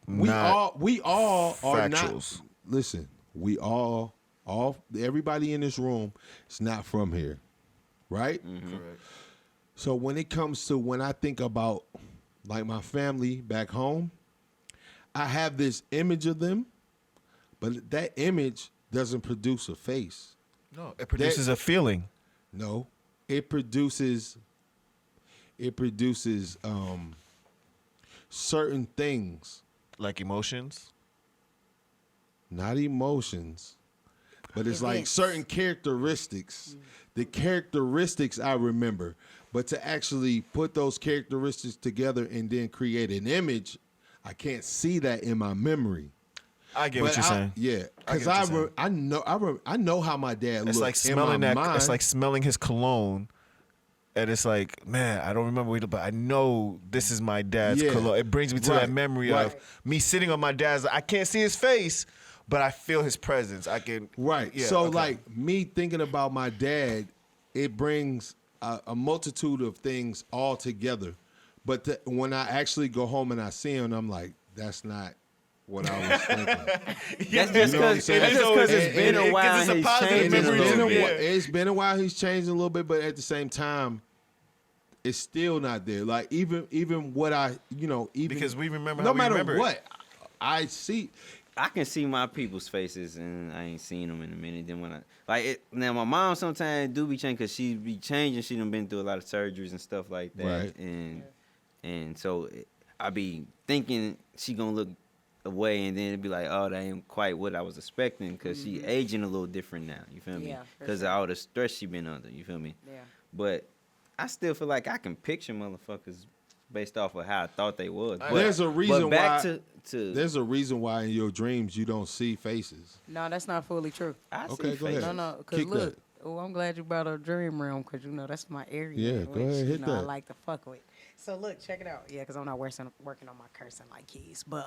We all are not. factuals. Listen, we all everybody in this room is not from here, right? Correct. So when it comes to when I think about like my family back home, I have this image of them, but that image doesn't produce a face. No, it produces a feeling. No, it produces certain things, Like emotions. not emotions, but it's like Events. certain characteristics. The characteristics I remember, but to actually put those characteristics together and then create an image, I can't see that in my memory. I get what you're saying. Yeah, I because get what you're saying. I know how my dad It's looked like in my smelling that. mind. It's like smelling his cologne, and it's like, man, I don't remember what he looked, but I know this is my dad's Yeah. cologne. It brings me to that Right. memory Right. of me sitting on my dad's. I can't see his face, but I feel his presence. I can. Right. Yeah, so okay. like me thinking about my dad, it brings a multitude of things all together. But when I actually go home and I see him, I'm like, that's not what I was thinking. That's just You know what I'm because saying? it's been a while. it's a He's positive changing a memory little to me. bit. It's been a while. He's changed a little bit, but at the same time, it's still not there. Like even what I even Because we remember no how we matter remember it. what I see. I can see my people's faces, and I ain't seen them in a minute. Then when now my mom sometimes do be changing because she be changing. She done been through a lot of surgeries and stuff like that, Right. and so I be thinking she gonna look away, and then it'd be like, oh, that ain't quite what I was expecting because she aging a little different now. You feel me? Yeah, for Because sure. of all the stress she been under. You feel me? Yeah. But I still feel like I can picture motherfuckers based off of how I thought they was. But, There's a reason but back why. to There's a reason why in your dreams you don't see faces. No, that's not fully true. I see Okay, go faces. ahead. No, because Kick look, that. oh, I'm glad you brought up dream realm because that's my area. Yeah, go ahead, hit I that. like to fuck with. So look, check it out. Yeah, because I'm not working on my cursing like keys. But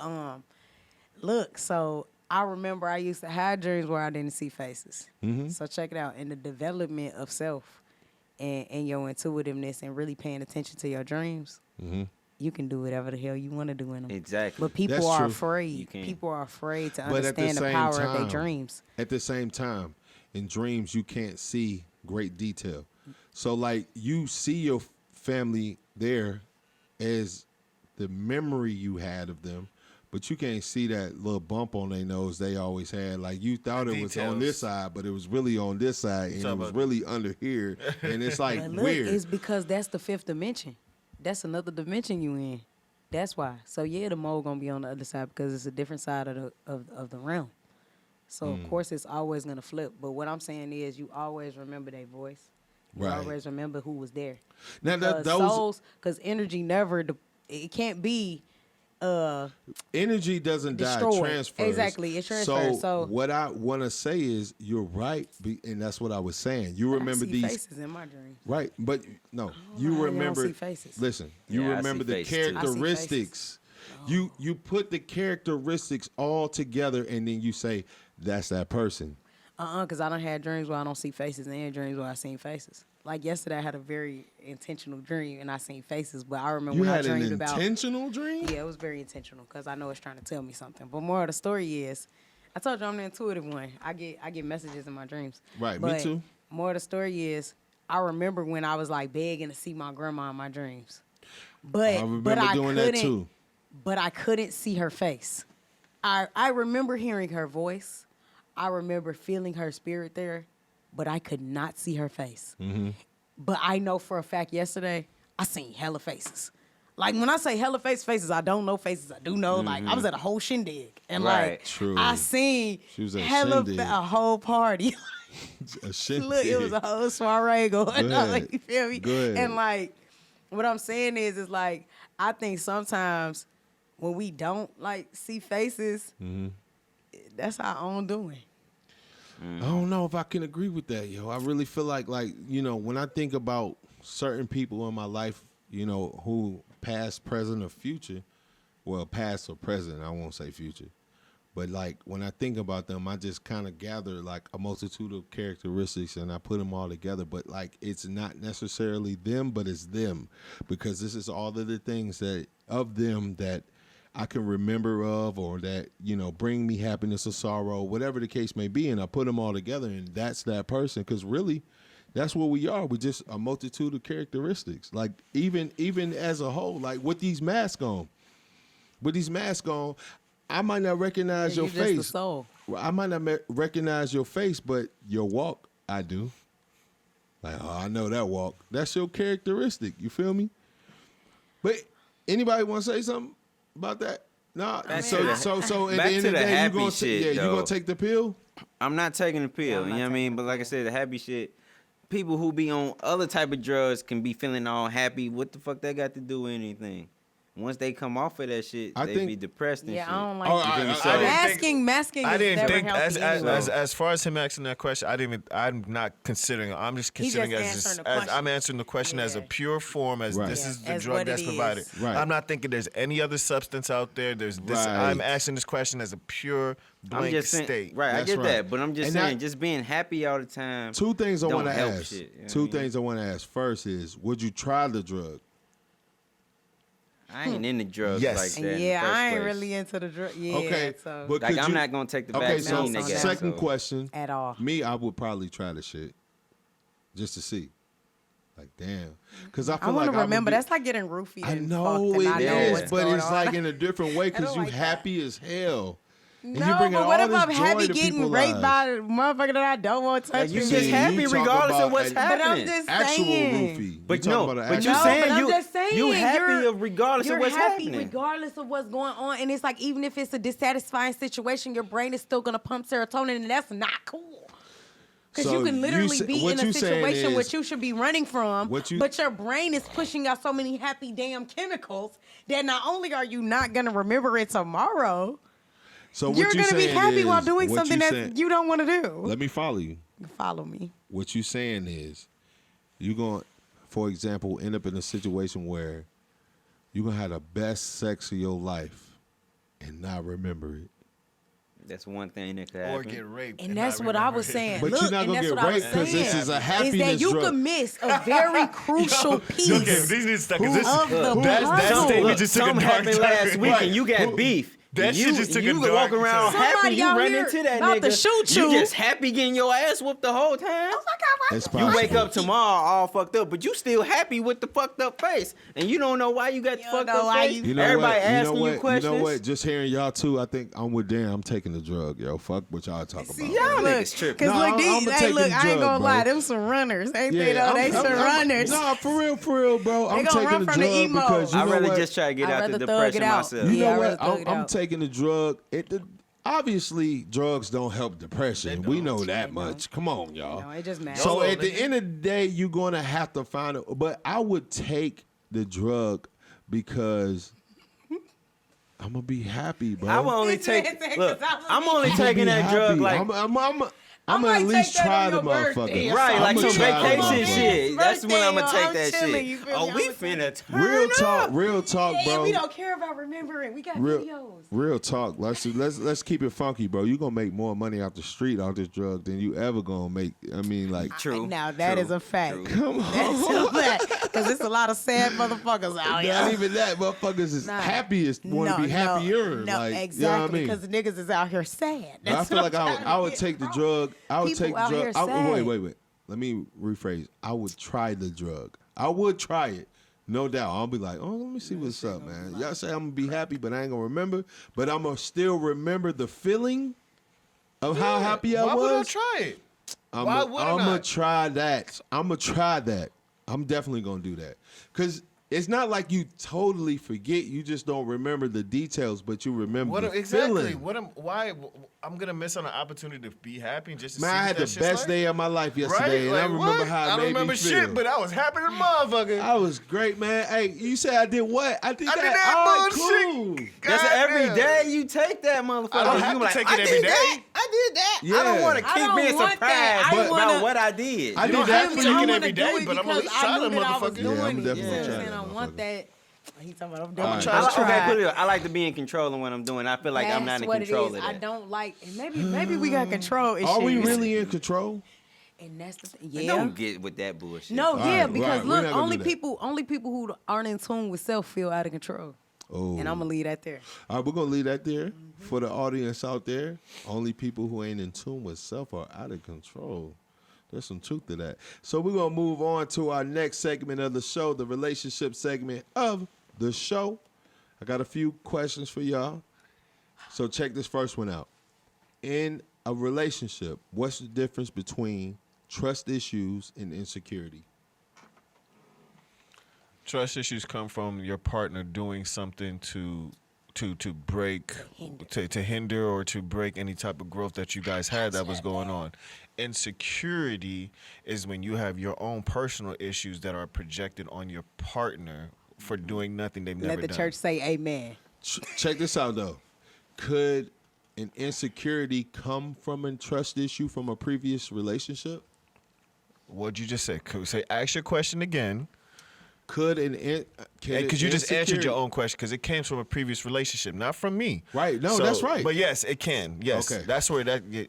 look, so I remember I used to have dreams where I didn't see faces. Mm-hmm. So check it out. In the development of self and your intuitiveness and really paying attention to your dreams, Mm-hmm. you can do whatever the hell you want to do in them. Exactly. But people That's are true. You afraid. can. People are afraid to But at the understand the same power of time, their dreams. At the same time, in dreams you can't see great detail. So like you see your family there as the memory you had of them, but you can't see that little bump on their nose they always had. Like you thought it was on this Details. side, but it was really on this side, and it talking was about- really under here, and it's like But look, weird. it's because that's the fifth dimension. That's another dimension you in. That's why. So yeah, the mole gonna be on the other side because it's a different side of the realm. So of course it's always gonna flip. But what I'm saying is you always remember their voice. You Right. always remember who was there. Now that Because those souls, because energy never, it can't be. energy doesn't die, it Destroyed. transfers. Exactly, it transfers. So- what I want to say is you're right, and that's what I was saying. You remember I see these faces in my dreams. right, but no, know you how y'all remember. see faces. Listen, you Yeah, I see remember the faces, too. I see characteristics. You put the characteristics all together, and then you say that's that person. Because I don't have dreams where I don't see faces and dreams where I seen faces. Like yesterday, I had a very intentional dream and I seen faces, but I remember You when I had an dreamed about. intentional dream. Yeah, it was very intentional because I know it's trying to tell me something. But more of the story is, I told you I'm the intuitive one. I get messages in my dreams. Right, me But too. More of the story is, I remember when I was like begging to see my grandma in my dreams. But I remember doing that couldn't- too. But I couldn't see her face. I remember hearing her voice. I remember feeling her spirit there, but I could not see her face. Mm-hmm. But I know for a fact yesterday, I seen hella faces. Like when I say hella faces, I don't know faces. I do know. Like I was at a whole shindig, and Right. like True. I seen She was at a hella shindig. a whole party. A shindig. Look, it was a whole soiree going on. ahead. You feel me? Go ahead. And like, what I'm saying is like I think sometimes when we don't like see faces, Mm-hmm. that's our own doing. I don't know if I can agree with that, yo. I really feel like when I think about certain people in my life you know, who past, present, or future. Well, past or present, I won't say future. But like when I think about them, I just kind of gather like a multitude of characteristics and I put them all together. But like it's not necessarily them, but it's them, because this is all of the things that of them that I can remember of, or that, you know, bring me happiness or sorrow, whatever the case may be. And I put them all together, and that's that person. Because really, that's what we are. We're just a multitude of characteristics. Like even as a whole, like with these masks on, I might not recognize your Just the face. soul. I might not recognize your face, but your walk, I do. Like, oh, I know that walk. That's your characteristic. You feel me? But anybody want to say something about that? No. So at the back end to of the the day, you happy gonna shit, you though. gonna take the pill? I'm not taking the pill, you know what I mean? But like I said, the happy shit, people who be on other type of drugs can be feeling all happy. What the fuck that got to do with anything? Once they come off of that shit, they be depressed and shit. Yeah, I don't like masking I is didn't never think healthy anyway. as far as him asking that question, I'm not considering. I'm just considering just as I'm answering the question as a pure form, as this is the drug that's provided. Right. I'm not thinking there's any other substance out there. There's this. Right. I'm asking this question as a pure blank I'm just saying, state. right? That's I get right. that, but I'm just And saying, that- just being happy all the time. Two things I don't want to help ask. shit, you know what I Two mean? things I want to ask. First is, would you try the drug? I ain't into drugs Yes. like that. Yeah, I ain't in the first really into the drug. Yeah, Okay, so but Like could I'm you- not gonna take the Okay, vaccine. so they got, second so. question. at all. Me, I would probably try the shit just to see. Like, damn. Because I feel I want like to remember. would be, That's like getting roofied. I and know fucked, and I it know is, what's but going it's on. like in a different way I because don't you like that. happy as hell. And you No, bringing but what all if this I'm joy happy to getting people's raped lives. by a motherfucker that I don't want to touch? Like, you me? just See, happy you talk regardless about of what's an But I'm happening. just Actual saying. roofie. But you no, talking about but an you No, actual- saying but I'm you just saying, you happy you're- of regardless You're of what's happy happening. regardless of what's going on, and it's like even if it's a dissatisfying situation, your brain is still gonna pump serotonin, and that's not cool. Because So you can literally be what in a you saying situation is- which you should be running from, What you- but your brain is pushing out so many happy damn chemicals that not only are you not gonna remember it tomorrow, So what you're you gonna be saying happy is, while doing what something you that saying- you don't want to do. Let me follow you. Follow me. What you saying is, you going, for example, end up in a situation where you're gonna have the best sex of your life and not remember it. That's one thing that could Or happen. get raped. And that's what I was saying. But Look, you're not and gonna that's get what I was raped 'cause this saying, is a is happiness that you drug. could miss a very crucial piece These need to stop. 'Cause this, of the that puzzle. statement Look, just took a something dark happened last turn. week Right. and you got beef. That you, shit just took a you can dark walk around turn. happy. Somebody You out run here into that about nigga. to shoot You you. just happy getting your ass whooped the whole time. It's You wake possible. up tomorrow all fucked up, but you still happy with the fucked up face, and you don't know why you got the You fucked don't know up why face. you- You know Everybody what? asking you know you what? questions. You know what? Just hearing y'all two, I think I'm with Dan. I'm taking the drug, yo. Fuck what y'all talking about. Y'all Look, niggas tripping. Cause No, look, I'm these, gonna hey, take look, this I ain't drug, gonna bro. lie, them some runners, ain't they? Though they some runners. Nah, for real, bro. I'm gonna taking run the from the drug emo. because you I'd know rather what? just try to get I'd out the rather thug it depression out. myself. You Yeah, know I'd what? rather thug it I'm out. taking the drug. Obviously, drugs don't help depression. We know that much. Come on, y'all. No, it just matters. So YOLO, at the nigga. end of the day, you're gonna have to find it. But I would take the drug because I'm gonna be happy, bro. I will only He said take. that 'cause Look, I was I'm only I'm gonna taking be that happy. drug like I'm might gonna at least take that try on the your birthday motherfucker. or right, like I'ma some try the vacation motherfucker. shit. That's when I'm gonna Birthday, take I'm that chilling, you shit. feel Oh, me? we I'ma finna turn Real talk, up. real talk, Yeah, bro. we don't care about remembering. We got videos. Real talk. Let's keep it funky, bro. You gonna make more money off the street off this drug than you ever gonna make. I mean, like, True. Now that is true, a fact. true. come on. That's a fact. Because there's a lot of sad motherfuckers out here. Not even that. Motherfuckers is Nah. happiest. Want to be happier. No, like, exactly. You know what I mean? Because the niggas is out here sad. But I That's feel what like I'm trying I to would get take the across. drug. I would People take the out drug. here sad. Wait. Let me rephrase. I would try the drug. I would try it. No doubt. I'll be like, oh, let me see what's up, man. Y'all say I'm going to be happy, but I ain't going to remember. But I'm going to still remember the feeling of how happy I Why was. would I try it? Why would I I'm going not? to try that. I'm going to try that. I'm definitely going to do that. Because it's not like you totally forget. You just don't remember the details, but you remember the Exactly. feeling. Why? I'm gonna miss on an opportunity to be happy and just to Man, see I what had that the shit's best like? day of my life yesterday, Right? and I Like, remember what? how it I don't made remember me feel. shit, but I was happy as a motherfucker. I was great, man. Hey, you said I did what? I did I that. did that All right, bullshit. cool. That's God every damn. day you take that motherfucker. I don't You have be to like, take I it every did day. that. I I did that. I Yeah. don't want to I keep don't being want surprised that. I about wanna- what I did. I You did don't that have for to you. take it wanna every do day, it but I'm gonna at least because try I them knew that I was motherfuckers. doing Yeah, I'm it. definitely You know what trying I'm saying? that I want motherfucker. that. He's talking about I'm I'ma doing try it. to Okay, try. put it up. I like to be in control of what I'm doing. I feel like I'm not in what control it is. of I that. don't like, and maybe we got control issues. Are we really in control? And that's the thing. Like, Yeah. Don't get with that bullshit. No, All yeah, right, because right, we're look, not gonna only do that. people who aren't in tune with self feel out of control. Oh. And I'm gonna leave that there. All right, we're gonna leave that there for the audience out there. Only people who ain't in tune with self are out of control. There's some truth to that. So we're gonna move on to our next segment of the show, the relationship segment of the show. I got a few questions for y'all. So check this first one out. In a relationship, what's the difference between trust issues and insecurity? Trust issues come from your partner doing something to break, to hinder or to break any type of growth that you guys had that was going on. Insecurity is when you have your own personal issues that are projected on your partner for doing nothing they've never Let the done. church say amen. Check this out though. Could an insecurity come from a trust issue from a previous relationship? What'd you just say? Ask your question again. Could an Because you just answered your own question because it came from a previous relationship, not from me. Right. No, that's right. But yes, it can. Yes. Okay. That's where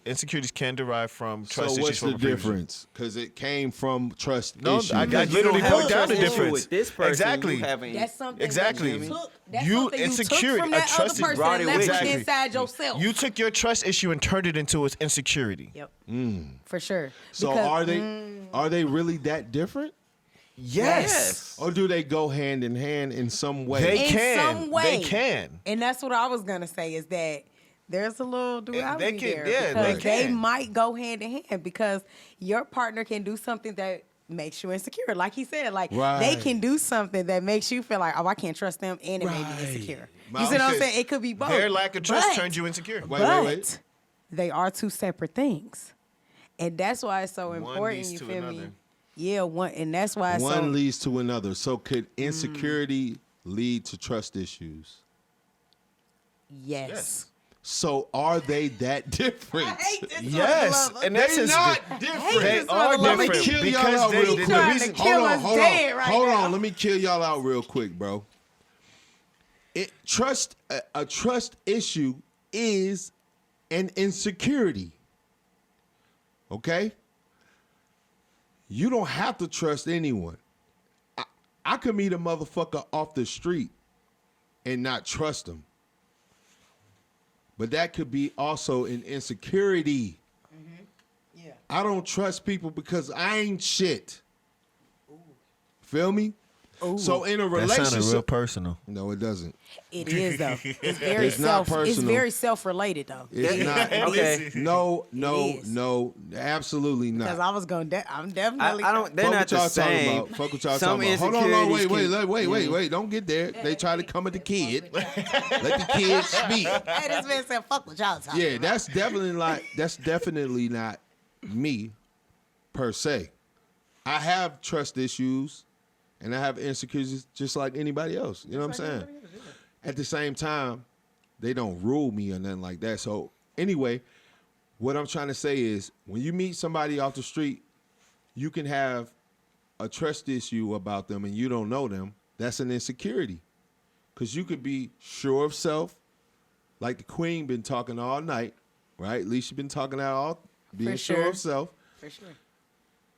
insecurities can derive from trust So issues what's from the a previous. difference? Because it came from trust No, issues. I literally have broke a down the trust issue difference. with this person, Exactly. you haven't- That's something Exactly. that you took. That's You something you took insecurity, from a that other trusted- person brought and it left with it you. inside yourself. You took your trust issue and turned it into its insecurity. Yep. For sure. So Because- are they really that different? Yes. Or do they go hand in hand in some way? They in can. some way. They can. And that's what I was gonna say is that there's a little duality can- there yeah, because they they can. might go hand in hand because your partner can do something that makes you insecure. Like he said, like they Right. can do something that makes you feel like, oh, I can't trust them, and it made me insecure. But You see what I'm because saying? It could be both. Their lack of trust But- turned you insecure. Wait. They are two separate things, and that's why it's so One important. leads You to feel me? another. Yeah, one, and that's why it's so. One leads to another. So could insecurity lead to trust issues? Yes. So are they that different? Yes. In They essence, not different. they this are mother lover. different Kill y'all because out real they, quick. the trying reason, to kill us dead right hold now. on. Let me kill y'all out real quick, bro. A trust issue is an insecurity. Okay? You don't have to trust anyone. I could meet a motherfucker off the street and not trust him. But that could be also an insecurity. Yeah. I don't trust people because I ain't shit. Feel me? So in a that sounded real relationship, personal. no, it doesn't. It is though. It's very It's not It's personal. very self-related though. It's not. Okay. No, It is. absolutely Because not. I was going. I'm definitely. I don't. They're Fuck not what the y'all talking same. about. Fuck what y'all Some talking about. Hold on, no, insecurities wait. Don't get there. They try to come at the kid. Let the kid speak. Hey, this man said, "Fuck what y'all talking." Yeah, that's definitely not me per se. I have trust issues and I have insecurities just like anybody else. You know what I'm saying? At the same time, they don't rule me or nothing like that. So anyway, what I'm trying to say is when you meet somebody off the street, you can have a trust issue about them and you don't know them. That's an insecurity. Because you could be sure of self, like the queen been talking all night, right? At least she been talking out all, being For sure sure. of self. For sure.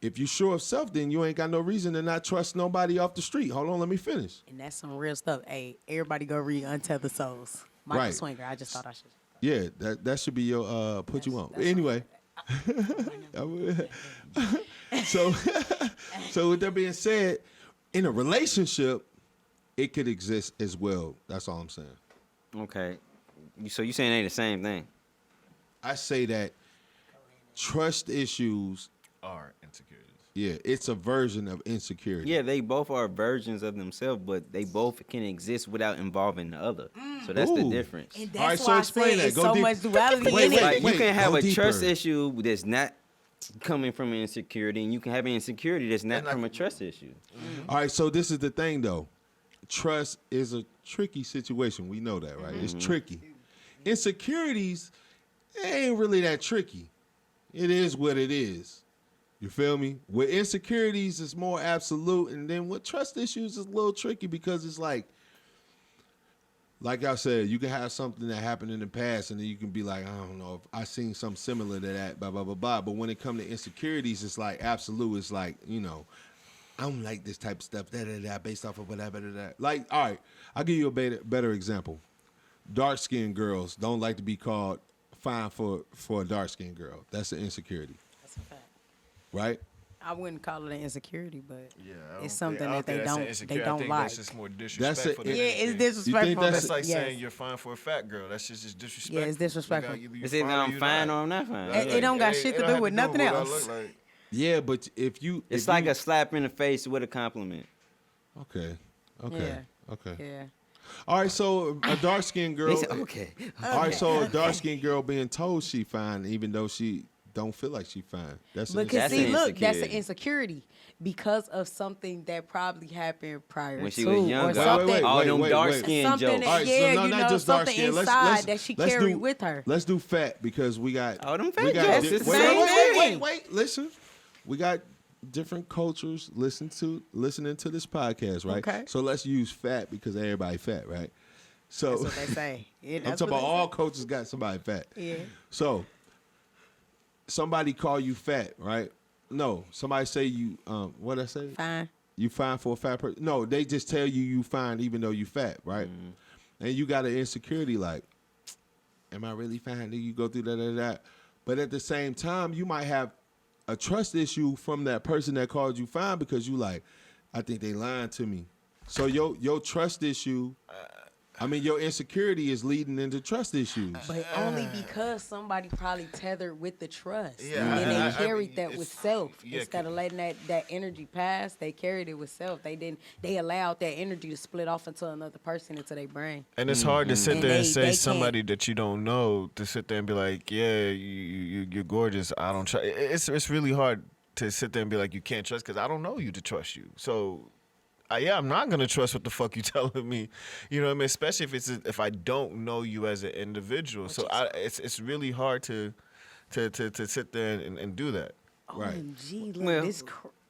If you sure of self, then you ain't got no reason to not trust nobody off the street. Hold on, let me finish. And that's some real stuff. Hey, everybody go read Untethered Souls. Michael Right. Swinger. I just thought I should. Yeah, that should be your put you on. But anyway. so so with that being said, in a relationship, it could exist as well. That's all I'm saying. Okay. So you saying they the same thing? I say that trust issues, Are insecurities. yeah, it's a version of insecurity. Yeah, they both are versions of themselves, but they both can exist without involving the other. So that's the Ooh. difference. And All right, that's so why I explain said that. it's Go so deep. much duality Wait, in it. Like you can have go a trust deeper. issue that's not coming from an insecurity, and you can have an insecurity that's not from a trust issue. All right, so this is the thing though. Trust is a tricky situation. We know that, right? It's tricky. Insecurities, it ain't really that tricky. It is what it is. You feel me? With insecurities, it's more absolute, and then with trust issues, it's a little tricky because it's like I said, you can have something that happened in the past, and then you can be like, I don't know, if I seen something similar to that, blah blah blah blah. But when it comes to insecurities, it's like absolute. It's like, you know, I don't like this type of stuff, based off of whatever, Like, all right, I'll give you a better example. Dark-skinned girls don't like to be called fine for a dark-skinned girl. That's an insecurity. That's a fact. Right? I wouldn't call it an insecurity, but Yeah, it's something that they don't like. That's just more disrespectful. Yeah, it's disrespectful. That's like saying you're fine for a fat girl. That's just disrespectful. Yeah, it's disrespectful. It's either I'm fine or I'm not fine. It don't got shit to do with nothing else. Yeah, but it's like a slap in the face with a compliment. Okay. Yeah. All right, so a dark-skinned girl. Okay. All right, so a dark-skinned girl being told she fine, even though she don't feel like she fine. That's because see, look, that's an insecurity because of something that probably happened prior when she to was younger. or something. All them dark-skinned jokes. Something, All right, yeah, so no, you not know, just something dark-skinned. inside that she carried with her. Let's do fat because we got. Oh, them fat we got jokes. Wait. Listen, we got different cultures listening to this podcast, right? Okay. So let's use fat because everybody fat, right? So That's what they say. Yeah, I'm that's talking what about they all say. coaches got somebody fat. Yeah. So somebody call you fat, right? No, somebody say you what I say? Fine. You fine for a fat person? No, they just tell you fine even though you fat, right? And you got an insecurity like, am I really fine? Then you go through that. But at the same time, you might have a trust issue from that person that called you fine because you like, I think they lying to me. So your trust issue, your insecurity is leading into trust issues. But only because somebody probably tethered with the trust. Yeah, And they I carried mean, that with it's- self. yeah, Instead of letting that energy pass, they carried it with self. They allowed that energy to split off into another person, into their brain. And it's hard to sit And there and they say can't- somebody that you don't know to sit there and be like, yeah, you're gorgeous. I don't trust. It's really hard to sit there and be like, you can't trust because I don't know you to trust you. So. I'm not gonna trust what the fuck you telling me, you know what I mean? Especially if I don't know you as an individual. So it's really hard to sit there and do that. Right. OMG, look, Well, this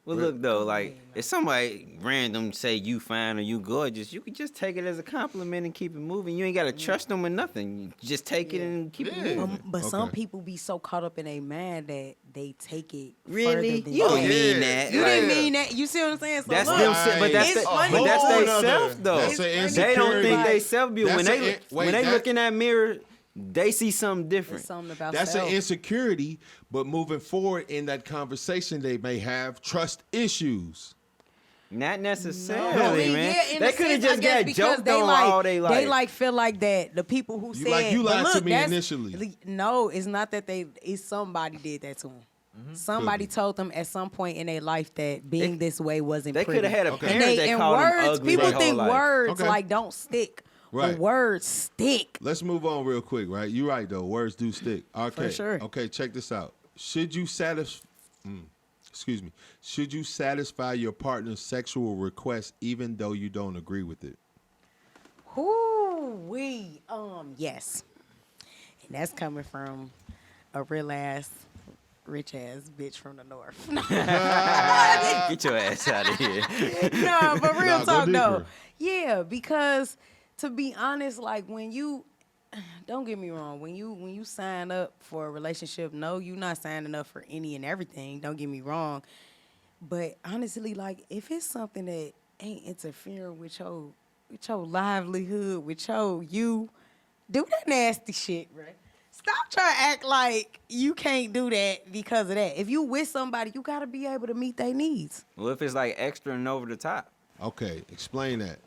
Well, look though, like if somebody random say you fine or you gorgeous, you can just take it as a compliment and keep it moving. You ain't gotta trust them or nothing. You just take it and keep it moving. But some people be so caught up in a man that they take it Really? further than You don't that. mean that. You Like, didn't mean that. You see what I'm saying? So That's look, them, but that's it's the, funny. but that's whole they nother- self though. that's an They don't insecurity. think they self be when That's they that- look in that mirror, they see something different. It's something about That's self. an insecurity, but moving forward in that conversation, they may have trust issues. Not No, necessarily, man. yeah, in They a could have sense, just I guess, got because joked they on like, all they life. They like feel like that the people who You said like, you but lied to look, me that's- initially. No, it's not that it's somebody did that to them. Somebody told them at some point in their life that being this way wasn't They pretty. coulda had a And parent that and called them words, ugly people their whole think life. words Okay. like don't stick. Right. But words stick. Let's move on real quick, right? You're right, though. Words do stick. Okay. For sure. Okay, check this out. Should you Should you satisfy your partner's sexual request even though you don't agree with it? Yes. And that's coming from a real ass, rich ass bitch from the north. Get your ass out of here. No, but real Nah, go talk though. deeper. Yeah, because to be honest, like when you don't get me wrong, when you sign up for a relationship, no, you're not signing up for any and everything. Don't get me wrong. But honestly, like if it's something that ain't interfering with your livelihood, with you do that nasty shit, right? Stop trying to act like you can't do that because of that. If you with somebody, you gotta be able to meet their needs. Well, if it's like extra and over the top. Okay, explain that.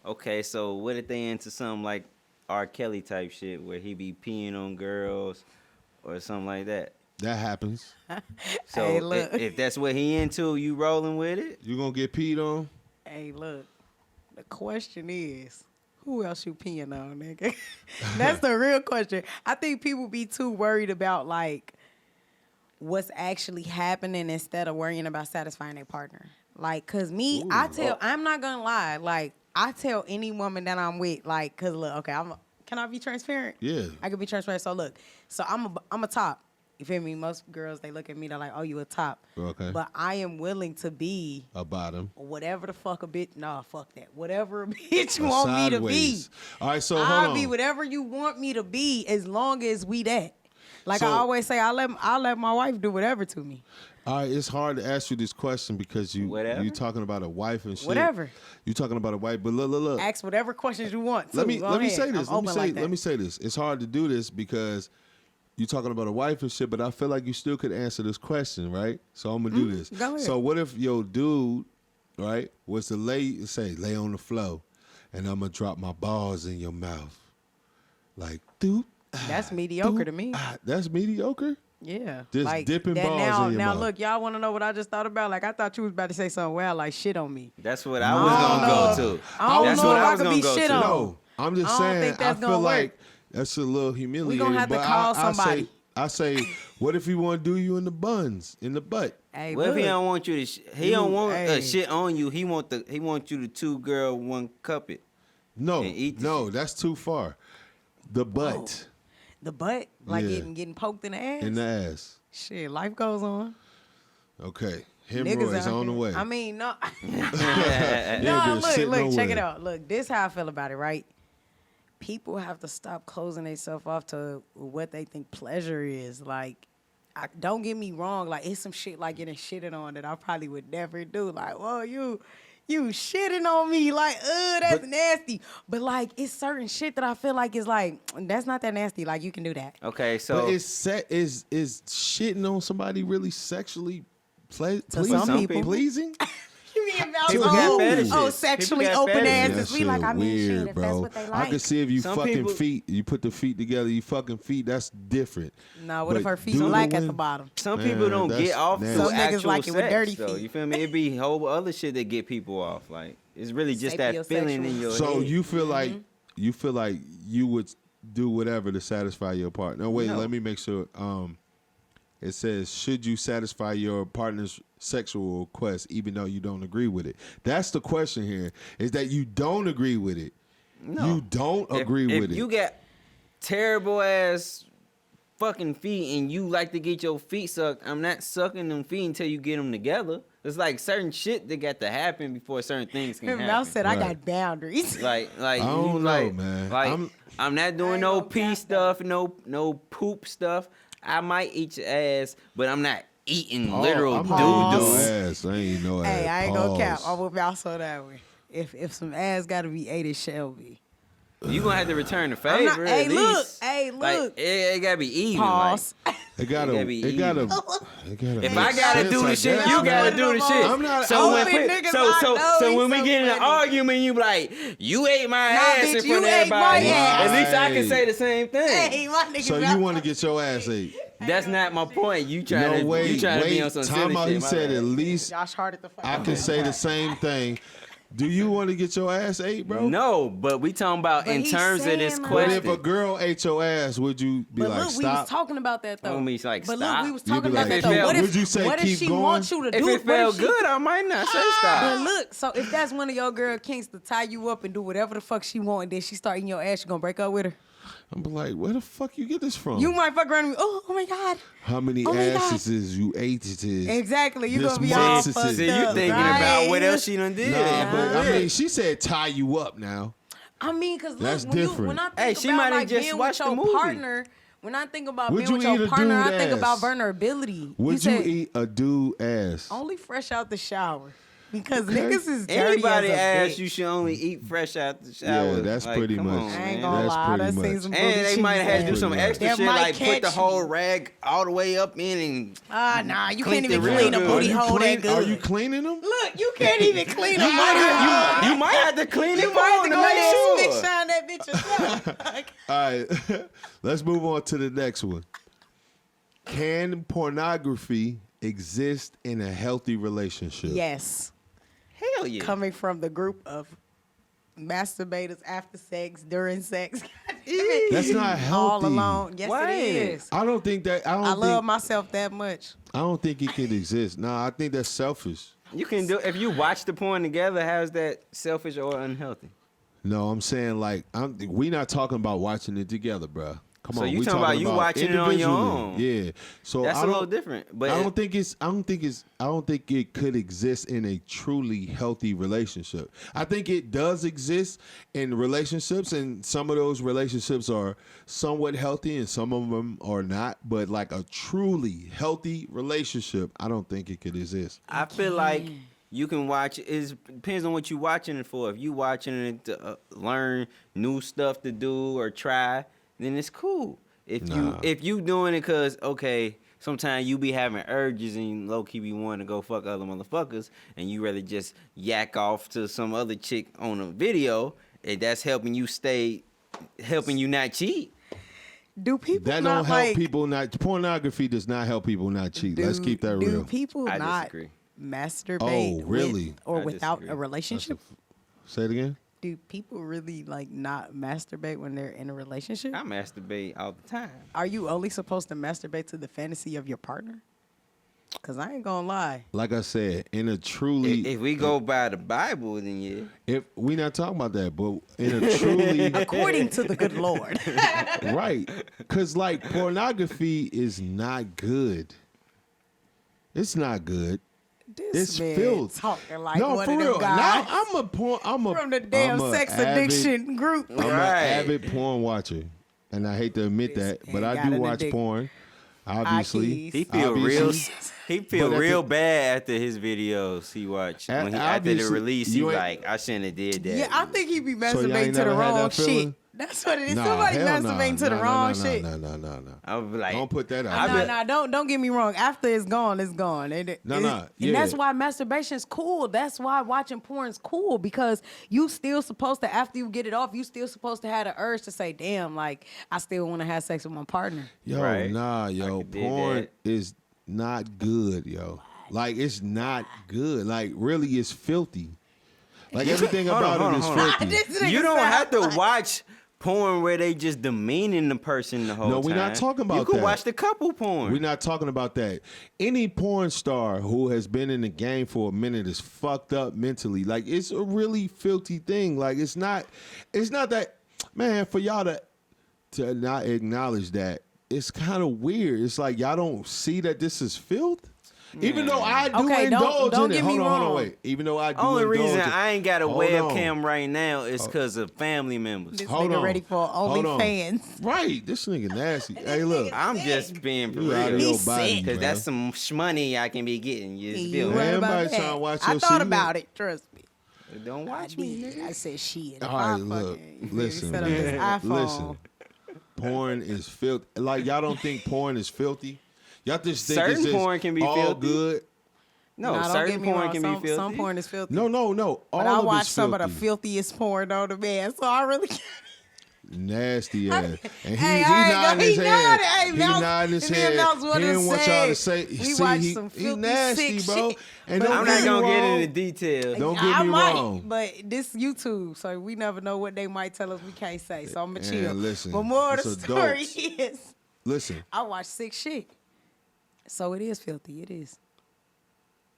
Okay, so what if they into something like R. Kelly type shit where he be peeing on girls or something like that? That happens. So Hey, look. if that's what he into, you rolling with it? You gonna get peed on? Hey, look. The question is, who else you peeing on, nigga? That's the real question. I think people be too worried about like what's actually happening instead of worrying about satisfying their partner. Like, cause me, I'm not gonna lie. Like, I tell any woman that I'm with, like, cause look, okay, Can I be transparent? Yeah. I can be transparent. So look, so I'm a top. You feel me? Most girls, they look at me, they're like, oh, you a top. Okay. But I am willing to be A bottom. whatever the fuck a bitch. Nah, fuck that. Whatever a bitch A want me to be. sideways. All right, so hold I'll on. be whatever you want me to be as long as we that. Like So- I always say, I'll let my wife do whatever to me. All right, it's hard to ask you this question because Whatever? you talking about a wife and shit. Whatever. You talking about a wife, but look. Ask whatever questions you want. Let too. me Go let me ahead. say this. I'm open like that. Let me say this. It's hard to do this because you talking about a wife and shit, but I feel like you still could answer this question, right? So I'm gonna do this. go ahead. So what if your dude, right, was to lay on the floor, and I'm gonna drop my balls in your mouth, like doop. That's mediocre to me. That's mediocre. Yeah. Just like dipping that balls now, in your now mouth. look, y'all want to know what I just thought about? Like I thought you was about to say something wild, like shit on me. That's what I was gonna go to. I don't That's know what if I I was could gonna be go shit to. on. No, I'm just I don't saying. think that's I feel gonna like work. that's a little humiliating. gonna have to but call I somebody. I say, what if he want to do you in the buns, in the butt? Hey, What if he look. don't want you to? He don't want hey. shit on you. He want you to 2 girl 1 cup it. No, And eat the no, that's too far. The butt The butt, like Yeah. getting poked in the ass. in the ass. Shit, life goes on. Okay, Niggas hemorrhoids out on the here. way. I mean, no. Yeah, No, but sitting look, check nowhere. it out. Look, this how I feel about it, right? People have to stop closing themselves off to what they think pleasure is. Like, don't get me wrong. Like, it's some shit like getting shitted on that I probably would never do. Like, whoa, you shitting on me. Like, that's nasty. But, like, it's certain shit that I feel like is like, that's not that nasty. Like, you can do that. Okay, so But is shitting on somebody really sexually some people. pleasing? You mean about People got fetishes. sexually People got open fetishes. asses? That We like, shit I mean, weird, shit, if bro. that's what they like. I could see if you Some fucking people- feet, you put the feet together, you fucking feet. That's different. Nah, what if But her feet black at the bottom? some Man, people don't that's get off nasty. through Some niggas actual like it with sex, dirty though. feet. You feel me? It be whole other shit that get people off. Like it's really just that feeling in your So head. you feel Mm-hmm. like you would do whatever to satisfy your partner. No, wait, No. let me make sure. It says, should you satisfy your partner's sexual request even though you don't agree with it? That's the question here, is that you don't agree with it. No. You don't agree if with you it. got terrible ass fucking feet and you like to get your feet sucked, I'm not sucking them feet until you get them together. It's like certain shit that got to happen before certain things can happen. Mouth said, I Right. got boundaries. Like I don't you know, like, man. Like I'm not I doing ain't no gonna pee cap stuff, no poop stuff. I might eat your ass, but I'm not eating literal I'm doo not eating doo. no ass. I ain't no ass. Hey, I ain't gonna cap. Pause. I will also that way. If some ass gotta be ate, it shall be. You gonna have to return the I'm not- favor. hey, at look, least. hey, Like, look. it gotta be even. Pause. It gotta gotta be it gotta If make I gotta sense, do I the shit, guess, you man. gotta do the shit. I'm not- So I'm when, with niggas so I so know, so he's when we so get in an funny. argument, you be like, you ate my Nah, ass bitch, in you front of ate my everybody. ass. At least I can Right. say the same thing. Hey, my nigga. So you want to get your ass ate? That's not my point. You trying No, to wait, you trying to be on wait. some Time silly out. shit. He my said bad. at least Josh Hart at the fuck. I can say the same thing. Do you want to get your ass ate, bro? No, but we talking about But in he's terms of this saying, like- But question. if a girl ate your ass, would you be But like, look, we was stop? talking about that though. Homie's like, but stop. look, we was You'd be talking about like, that though. What would you say what if keep she going? wants you to if do it what felt she- good, I might not say But stop. look, so if that's one of your girl kinks to tie you up and do whatever the fuck she want, and then she start eating your ass, you gonna break up with her? I'm like, where the fuck you get this from? You might fuck around and be, oh my god. How many Oh my God. asses is you ate it is? Exactly. You This gonna be all month is- fucked See, you up, thinking right? about what else she done did. Nah, but I Yeah. mean, she said tie you up now. I mean, cause look, That's when different. I think Hey, she about might have like just being watched with the your movie. partner, when I think about Would being you with eat your a partner, I dude think about ass? vulnerability. Would said, you eat a dude ass? only fresh out the shower? Because Okay. niggas is dirty Anybody as a ass bitch. you should only eat fresh out the shower. Yeah, that's Like, pretty come much. on, I man. ain't gonna That's lie, pretty I seen much. some And booty they might have had to do cheese some ass. extra That shit, might like put the catch whole me. rag all the way up in and Nah, you Clean can't it even real clean a good. booty Are hole that you good. cleaning them? Look, you can't even clean a you booty hole. you might have to clean it You for might have him to to go make ahead and stick sure. shine that bitch yourself. Like, All right, let's move on to the next one. Can pornography exist in a healthy relationship? yes. Hell yeah. Coming from the group of masturbators after sex, during sex. That's not All healthy. alone. Yes, Why? it is. I don't think that. I love myself that much. I don't think it can exist. Nah, I think that's selfish. You can do if you watch the porn together. How's that selfish or unhealthy? No, I'm saying like we not talking about watching it together, bruh. Come So on, you we talking about you watching it on your own. Yeah. So That's I a don't- little different. But I don't think it could exist in a truly healthy relationship. I think it does exist in relationships, and some of those relationships are somewhat healthy and some of them are not. But like a truly healthy relationship, I don't think it could exist. I feel like you can watch it depends on what you're watching it for. If you watching it to learn new stuff to do or try, then it's cool. If you doing it cause okay, sometimes you be having urges and low key be wanting to go fuck other motherfuckers, and you rather just yak off to some other chick on a video, and that's helping you not cheat. Do people That not don't help like, people not. Pornography does not help people not cheat. Let's keep that real. Do people I not disagree. masturbate Oh, really? or I without disagree. a relationship? Say it again. Do people really like not masturbate when they're in a relationship? I masturbate all the time. Are you only supposed to masturbate to the fantasy of your partner? Cause I ain't gonna lie. Like I said, in a truly, If we go by the Bible, then yeah. if we not talking about that, but in a truly, According to the good Lord. right? Because like pornography is not good. It's not good. This It's man filth. talking like No, one for of them real. guys Now I'm a from the damn I'm a sex avid- addiction group. I'm an avid porn watcher, and I hate to admit This that, but man I got do an watch addiction. porn. Obviously, keys. He feel real. Obviously. He feel But at real the- bad after his videos he watched. After the obviously, release, he you ain't- like, I shouldn't have did that. Yeah, I think he be y'all masturbating ain't to the never had wrong that feeling? shit. That's what it is. Nah, Somebody hell masturbating to the nah, wrong nah, shit. No. I was like, Don't put that I out. bet- Don't get me wrong. After it's gone, it's gone. And yeah. that's why masturbation's cool. That's why watching porn's cool, because you still supposed to, after you get it off, you still supposed to have the urge to say, damn, like, I still want to have sex with my partner. Yo, Right. nah, yo, could dig porn that. is not good, yo. Like it's not good. Like really, it's filthy. Like everything Hold on, about it is hold on. filthy. This nigga you don't sound have to like- watch porn where they just demeaning the person the whole time. No, we're not talking about You could that. watch the couple porn. We're not talking about that. Any porn star who has been in the game for a minute is fucked up mentally. Like it's a really filthy thing. Like it's not that, man, for y'all to not acknowledge that, it's kind of weird. It's like y'all don't see that this is filth. Even though I do Okay, indulge don't in it. get me Hold on, wrong. wait. Even though I do Only indulge reason in- I ain't got a Hold webcam on. right now is because of family members. This Hold nigga on. ready for Hold on. OnlyFans. Right, this nigga nasty. Hey, look, I'm just being for you out of real. your He's body, sick. Because man. that's some shmoney I can be getting. You just You feel me? right about Everybody that. trying to watch I your thought semen. about it. Trust me. Don't watch me, nigga. I said shit. All right, look, listen, Set up this man. iPhone. Listen. Porn is filthy. Like y'all don't think porn is filthy. Y'all just think Certain it's just porn can be all filthy. good. No, Nah, don't certain get me porn wrong. can some, be filthy. Some porn is filthy. No. All But I of watch it's some of the filthy. filthiest porn on the man, so I really can't. Nasty ass. And Hey, he I ain't nodding know- his he head. nodded. Hey, He Mouse- nodding his and then head. Mouse He wanna didn't want y'all to say, say. we See, watched he some he filthy, nasty, sick bro. shit. And But don't I'm get not me gonna get wrong. into details. Don't get I me might, wrong. but this YouTube, so we never know what they might tell us we can't say. So I'm gonna Yeah, chill. listen, but more of it's the story adults. is, Listen, I watch sick shit, so it is filthy. It is.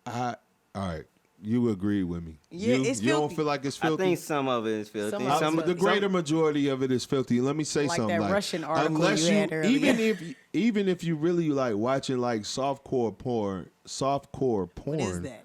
all right. You agree with me. Yeah, you, it's you don't filthy. feel like it's I filthy. think some of it is filthy. Some of Some, it is The greater majority of it is filthy. Let me say Like something. that Russian article unless you had earlier. even if you really like watching like softcore porn, What is that?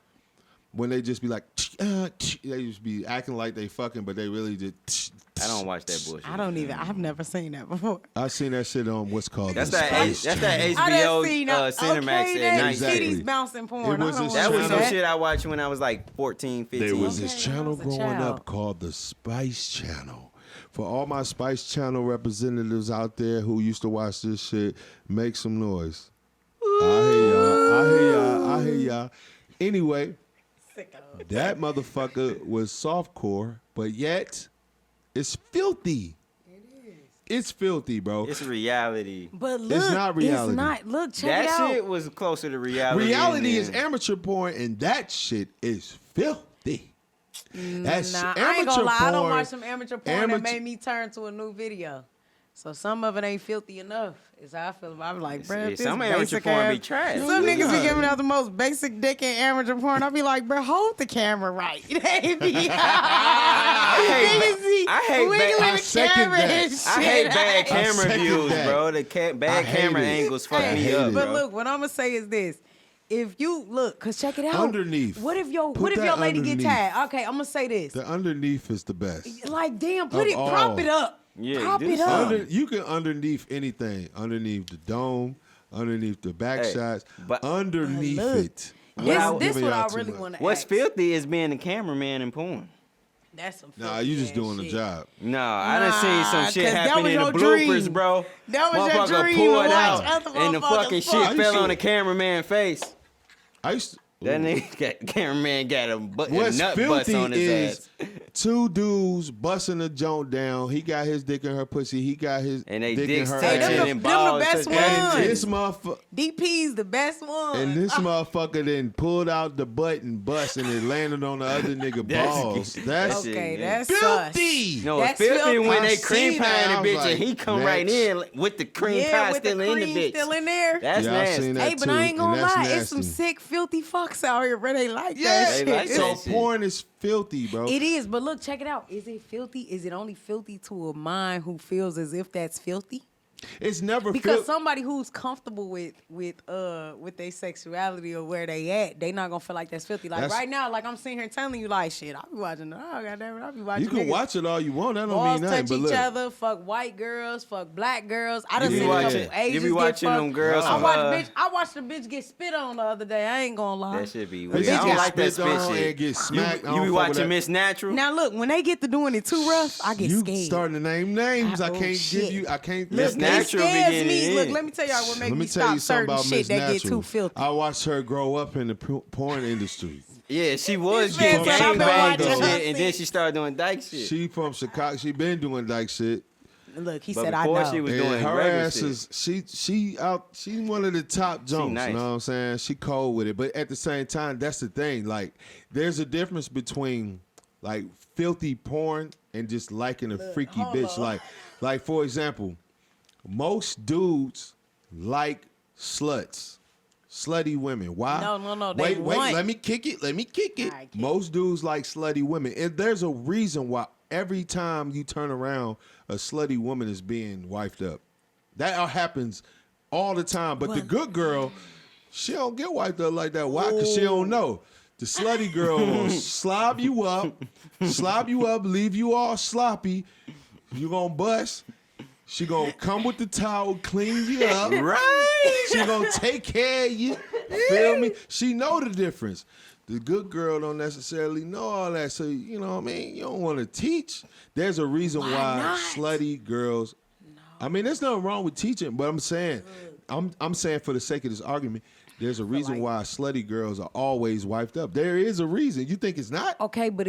when they just be like, they just be acting like they fucking, but they really just. I don't watch that bullshit. I don't even. I've never seen that before. I seen that shit on what's called That's the that. Spice That's Channel. that I done HBO seen Cinemax okay, at that night. Exactly. titties bouncing porn. It was I don't this That watch was channel. some shit I watched when I was like 14, 15. There was this Okay, channel I was a growing child. up called the Spice Channel. For all my Spice Channel representatives out there who used to watch this shit, make some noise. I hear y'all. Anyway, that motherfucker was softcore, but yet it's filthy. It's filthy, bro. It's reality. But look, not reality. It's not. Look, check it That out. shit was closer to reality. Reality is than- amateur porn, and that shit is filthy. That's Nah, amateur I ain't gonna lie. I don't porn. watch some amateur porn Amateur- that made me turn to a new video. So some of it ain't filthy enough. Is how I feel. I'm like, bro, Yeah, this some amateur basic porn ass- be trash. Some Yeah. niggas be giving out the most basic dick in amateur porn. I be like, bro, hold the camera right. They be- I I hate When you bad- in I the second camera that. and I shit, hate bad I camera second views, that. bro. The I bad hate camera it. angles fuck I me hate up, it. bro. But look, what I'm gonna say is this: if you look, cause check it out. Underneath. What if your Put What if your that lady get underneath. tired? Okay, I'm gonna say this. The underneath is the best. Like, damn, put Of it, prop all. it up. Yeah, prop do it up. something. You can underneath anything. Underneath the dome, underneath the back Hey, shots, but- underneath Look, it. This Without this giving what I y'all too really much. want to What's ask. filthy is being a cameraman in porn. That's some Nah, you just filthy doing ass the shit. job. No, I done seen some Nah, shit 'cause that happen was in the your bloopers, dream. bro. That was your Motherfucker dream pulled to out, watch other and the motherfuckers fucking fuck. shit I used fell to- on the cameraman's face. I used to, That nigga, cameraman got a What's nut bust filthy on his is ass. two dudes busting a joint down. He got his dick in her pussy. He got his And they dick in dicks her Hey, touching them ass. the- and them the balls best touching. ones. And this motherfucker. DP's the best one. And this motherfucker then pulled out the butt and bust, and it landed on the other nigga That's- balls. That's shit, Okay, yeah. that's sus. filthy. No, it's That's filthy filthy. when I they cream seen pie that. in I the was bitch and like, he come right next. in with the cream Yeah, pie with still the in cream the bitch. still in there. That's Yeah, I nasty. seen that Hey, but too, I ain't gonna and that's lie, nasty. it's some sick, filthy fucks out here, bro. They like Yeah, that shit. They like so that shit. porn is filthy, bro. It is, but look, check it out. Is it filthy? Is it only filthy to a mind who feels as if that's filthy? It's never Because filthy. somebody who's comfortable with their sexuality or where they at, they not gonna feel like that's filthy. Like That's- right now, like I'm sitting here telling you, like shit, I be watching. Oh goddamn it, I be watching. You can niggas watch it all you want. That don't balls mean nothing. touch But each look, other, fuck white girls, fuck black girls. I done You be seen a watching- couple Asians you be get watching fucked. them girls I from, watched the bitch get spit on the other day. I ain't gonna lie. That shit be They weird. just I don't get like that spit spit on shit. and get smacked. I You don't be fuck with watching that. Miss Natural? Now look, when they get to doing it too rough, I get You scared. starting to name names. I Oh, can't shit. give you. I can't. Miss It Natural be scares getting me. it Look, in. let me tell y'all what makes Let me me tell stop you something certain about shit Miss that get Natural. too filthy. I watched her grow up in the porn industry. Yeah, she was This man getting said, "I've been gangbanged watching and her shit, and then she started doing dyke shit. She from Chicago. She been doing like shit. Look, he But said, I before know. she was And doing her regular ass shit. is she out. She's one of the top jumps. nice. You know what I'm saying? She cold with it, but at the same time, that's the thing. Like, there's a difference between like filthy porn and just liking a freaky bitch. Like for example, most dudes like sluts, slutty women. Why? No, they Wait, want- let me kick it. All right, kick most dudes like slutty women, and there's a reason why. Every time you turn around, a slutty woman is being wifed up. That happens all the time. But the good girl, she don't get wiped up like that. Why? Because she don't know. The slutty girl will slob you up, leave you all sloppy. You gonna bust. She gonna come with the towel, clean you up. Right. She gonna take care of you. Feel me? She know the difference. The good girl don't necessarily know all that. So, you know what I mean? You don't want to teach. There's a reason why not? slutty girls. I mean, there's nothing wrong with teaching, but I'm saying for the sake of this argument, there's a reason why slutty girls are always wiped up. There is a reason. You think it's not? Okay, but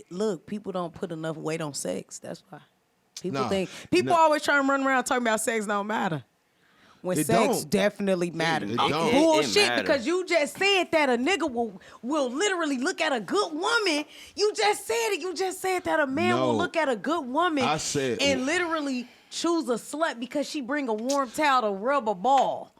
look, people don't put enough weight on sex. That's why. People Nah, always trying to run around talking about sex don't matter. When It sex don't. definitely matters. It don't. Bullshit, It matter. because you just said that a nigga will literally look at a good woman. You just said it. You just said that a man No. will look at a good woman I said- and literally choose a slut because she bring a warm towel to rub a ball.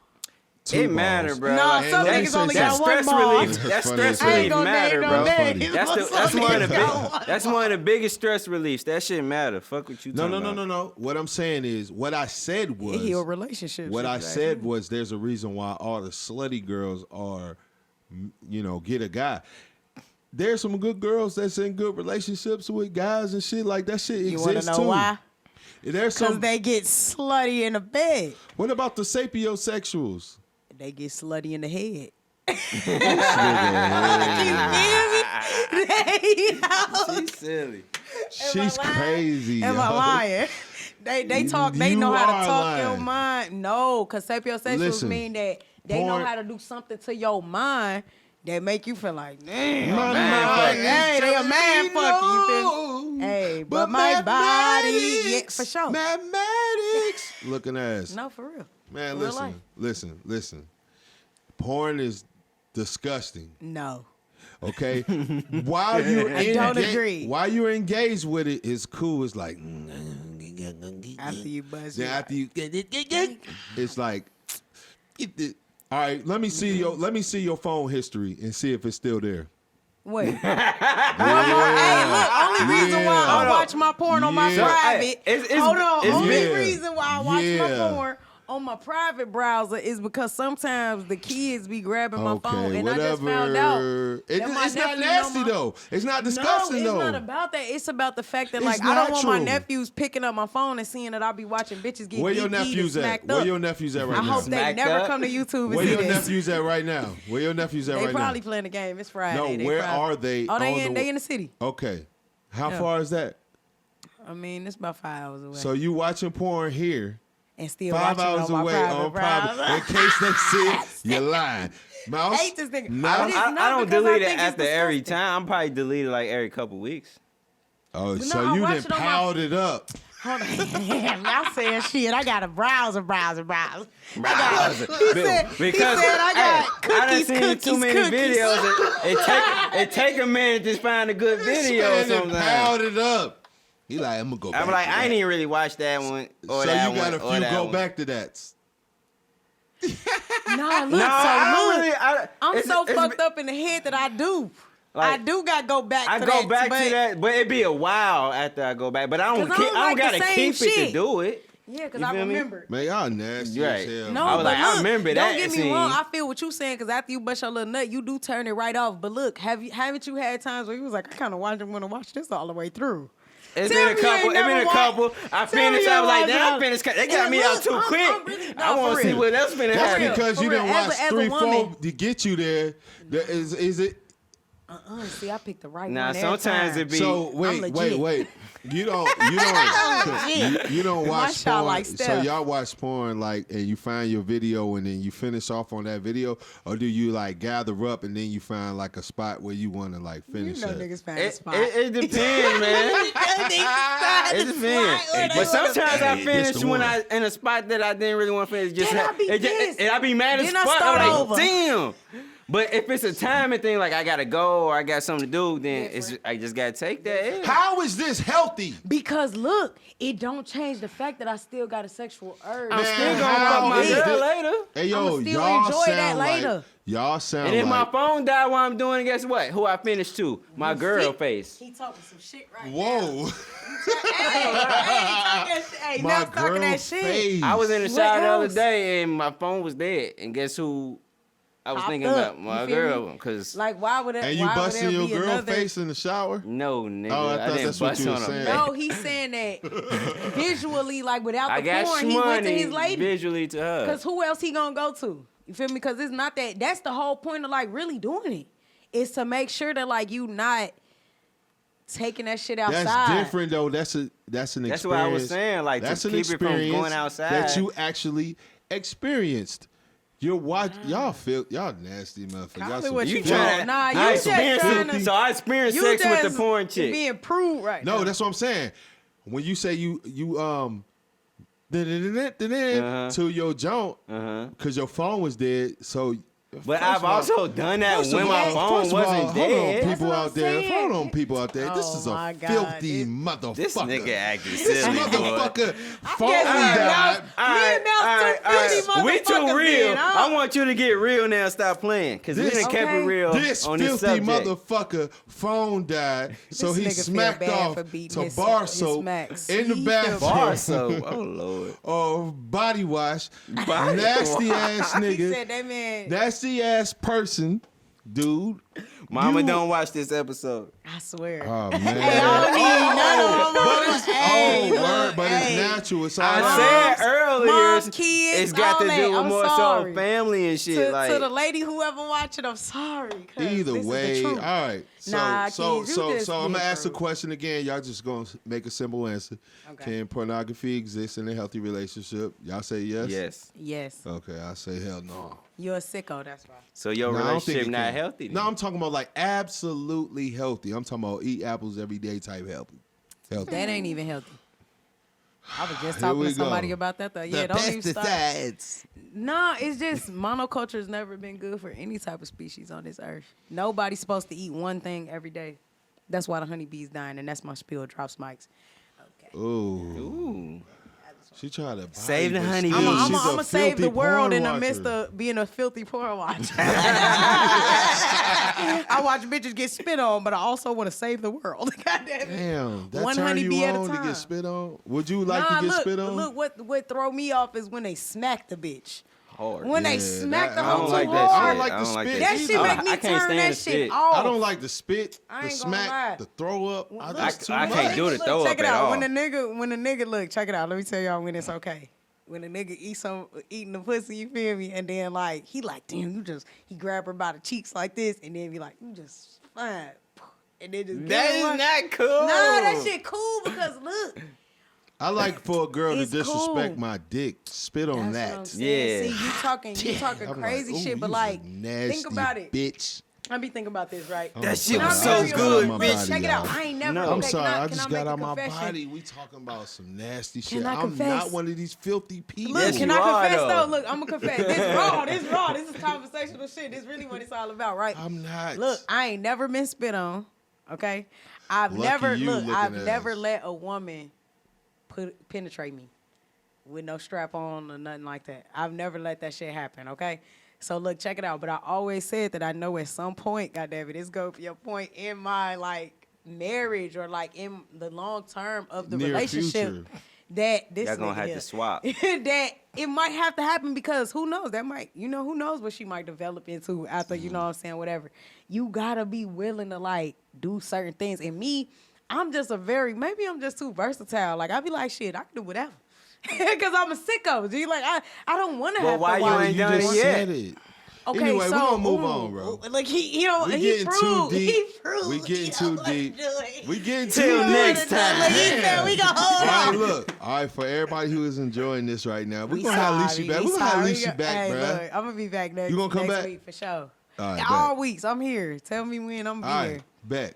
It matter, bro. No, Like, some let me niggas say only something. got one stress ball. relief. That That's stress funny. I ain't relief gonna matter, name bro. no That's names. That's Some one of niggas the got one that's one of the biggest stress reliefs. That shit matter. Fuck what you No. talking about. No. What I'm saying is, what I said was, It heal relationships. what I shit, said was, there's a reason why all the slutty girls are, get a guy. There's some good girls that's in good relationships with guys and shit like that. Shit You want exists to know too. why? There's Because some. they get slutty in the bed. What about the sapiosexuals? They get slutty in the head. She's silly. She's lying? crazy. Am I yo. lying? They talk. They You know how are to talk your lying. mind. No, because sapiosexuals Listen, mean that they know porn- how to do something to your mind that make you feel like, damn, My man, mind hey, is they a telling man me fuck you. no, Feel? Hey, but my body, yeah, mathematics, for sure. Mathematics. Looking ass. No, for real. Man, Real life. listen. Porn is disgusting. No. Okay, while you're I don't agree. While you're engaged with it, it's cool. It's like After you buzz, then after you it's like all right. Let me see your phone history and see if it's still there. Wait. Hey, look, only reason why I watch my porn on my private. Hold on. Only reason why I watch my porn on my private browser is because sometimes the kids be grabbing my phone, and I just found out it's not nasty though. It's not disgusting though. No, it's not about that. It's about the fact that like I don't want my nephews picking up my phone and seeing that I be watching bitches get Where your nephews at? Where your nephews at right now? I hope they never come to YouTube and Where see your this. nephews at right now? Where your nephews at right now? They probably playing the game. It's Friday. No, where are they? Oh, they in the city. Okay. How far is that? I mean, it's about 5 hours away. So you watching porn here? And still 5 hours on away on private. In case they see it, you're lying. Mouse, I hate this nigga. I don't delete it after every time. I'm probably delete it like every couple weeks. Oh, so you done piled it up. Hold on. Y'all saying shit. I got a browser. Because He said I got cookies, I done seen too many videos. It take a minute to find a good video sometimes. Piled it up. He like, I'm gonna go back. I'm like, I ain't even really watch that one. Or so that you got one, a few go back to that. I'm so fucked up in the head that I do. Like, I do got to go back to that. I go back to that, but it be a while after I go back. But I don't got to keep it to do it. Yeah, because I remember. Man, y'all nasty as hell. No, I was like, I remember that. Don't get me wrong. I feel what you saying because after you bust your little nut, you do turn it right off. But look, haven't you had times where you was like, I kind of want to watch this all the way through? It's been a couple. I finished. I was like, damn, I finished. They got me out too quick. I want to see what else been happening. That's because you didn't watch 3, 4 to get you there. Is it? See, I picked the right one. Nah, sometimes it be. So wait. You don't watch porn. Like so y'all watch porn like, and you find your video and then you finish off on that video, or do you like gather up and then you find like a spot where you want to like finish? You know, niggas find a spot. It depends, man. It depends. But sometimes I finish when I in a spot that I didn't really want to finish. And I be mad as fuck. I'm like, damn. But if it's a timing thing, like I gotta go or I got something to do, then I just gotta take that. How is this healthy? Because look, it don't change the fact that I still got a sexual urge. I'm still gonna fuck my girl later. Hey yo, still y'all enjoy sound that later. Like, y'all sound. And if like, my phone died while I'm doing it, guess what? Who I finished to? My girl face. He talking some shit right Whoa. now. Hey, my girl that shit. face. I was in the shower the other day and my phone was dead. And guess who? I was thinking about my girl, because like why would it? And you busting your girl face in the shower? No, nigga. Oh, I thought that's what you were saying. No, he's saying that visually, like without the porn, he went to his lady. Visually to her. Because who else he gonna go to? You feel me? Because it's not that. That's the whole point of like really doing it. Is to make sure that like you not taking that shit outside. That's different though. That's an experience. That's what I was saying. Like that's to an keep it from going outside. That you actually experienced. Y'all nasty motherfuckers. What you trying? Nah, you just trying to. So I experienced sex with the porn chick. Being proved right. No, that's what I'm saying. When you say you to your jump, because your phone was dead, so. But I've also done that when my phone wasn't dead. Hold on, people out there. This is a filthy motherfucker. This nigga acting silly. This motherfucker phone died. We too real. I want you to get real now. Stop playing, because we done kept it real this on this filthy subject. motherfucker phone died, so he smacked off to bar soap in the bathroom. Bar soap. Oh Lord. Or body wash. Nasty ass nigga. He said that man. Nasty ass person, dude. Mama don't watch this episode. I swear. Oh man. Hey, I don't need none of them. But it's natural. It's all I said earlier, Mom, kids, it's got to all do that. with more so family and shit. To the lady whoever watching, I'm sorry. Either way, all right. So kids, I'm gonna ask the question again. Y'all just gonna make a simple answer. Okay. Can pornography exist in a healthy relationship? Y'all say yes. Yes. Okay, I say hell no. You're a sicko. That's why. So your relationship not healthy? No, I'm talking about like absolutely healthy. I'm talking about eat apples every day type healthy. That ain't even healthy. I was just talking to somebody about that though. Yeah, don't even start. No, it's just monoculture has never been good for any type of species on this earth. Nobody's supposed to eat one thing every day. That's why the honeybees dying, and that's my spiel. Drops mics. Okay. Ooh. She tried to Save the but honey still, bee. I'm she's a gonna save filthy the world porn in the watcher. midst of being a filthy porn watcher. I watch bitches get spit on, but I also want to save the world. God damn it. Damn, that One turn honeybee you at a on to time. get spit on? Would you like Nah, to get look, spit on? Look, what throw me off is when they smack the bitch. Hard. When they Yeah, smack that- the I don't hoe like too that hard. shit. I don't like the I don't like spit. That either. shit make me I can't turn stand that the shit spit. off. I don't like the spit, I the ain't gonna smack, lie. the throw up. That's too I much. can't do the throw Check up it at out. all. When the nigga look, check it out. Let me tell y'all when it's okay. When the nigga eating the pussy, you feel me? And then like he like, damn, he grab her by the cheeks like this, and then be like, you just fine. And then just That is not cool. Nah, that shit cool because look. I like for a girl to It's disrespect cool. my dick. Spit on That's what I'm that. saying. Yeah. See, you talking I'm crazy like, shit, ooh, but you's like, a nasty think about it. bitch. Let me think about this, right? That shit When was I so marry a good, woman- bitch. Check it out. y'all. I ain't never. No. I'm okay, sorry, can I just make got a out my confession? body. We talking about some nasty shit. I I'm confess? not one of these filthy people. Look, Yes, can you I are, confess though. though? Look, I'm gonna confess. This raw. This is conversational shit. This really what it's all about, right? I'm not. Look, I ain't never been spit on. Okay, I've Lucky never you looking never ass. let a woman penetrate me with no strap on or nothing like that. I've never let that shit happen. Okay. So look, check it out. But I always said that I know at some point, goddamn it, this go for your point in my like marriage or like in the long term of the Near relationship future. that this Y'all gonna nigga have here- to swap. that it might have to happen because who knows? That might, who knows what she might develop into after, you know what I'm saying, whatever. You gotta be willing to like do certain things. And me, I'm just maybe I'm just too versatile. Like I be like, shit, I can do whatever. Cause I'm a sicko. G. Like I don't want to Well, have why to you watch. ain't you done just it yet? said it. Okay, Anyway, so we're gonna move on, bro. Like We he getting too proved. deep. He proved. We getting he too know what to deep. do it. We getting Till too next deep. time. Like he said, we gonna hold All right, on. look. All right, for everybody who is enjoying this right now, we're We gonna have Alicia sorry, back. we We're gonna have sorry. Alicia back, Hey, bro. look, I'm gonna be back next. You gonna come next back? week for sure. All right, All bet. weeks, I'm here. Tell me when I'm All here. right, bet.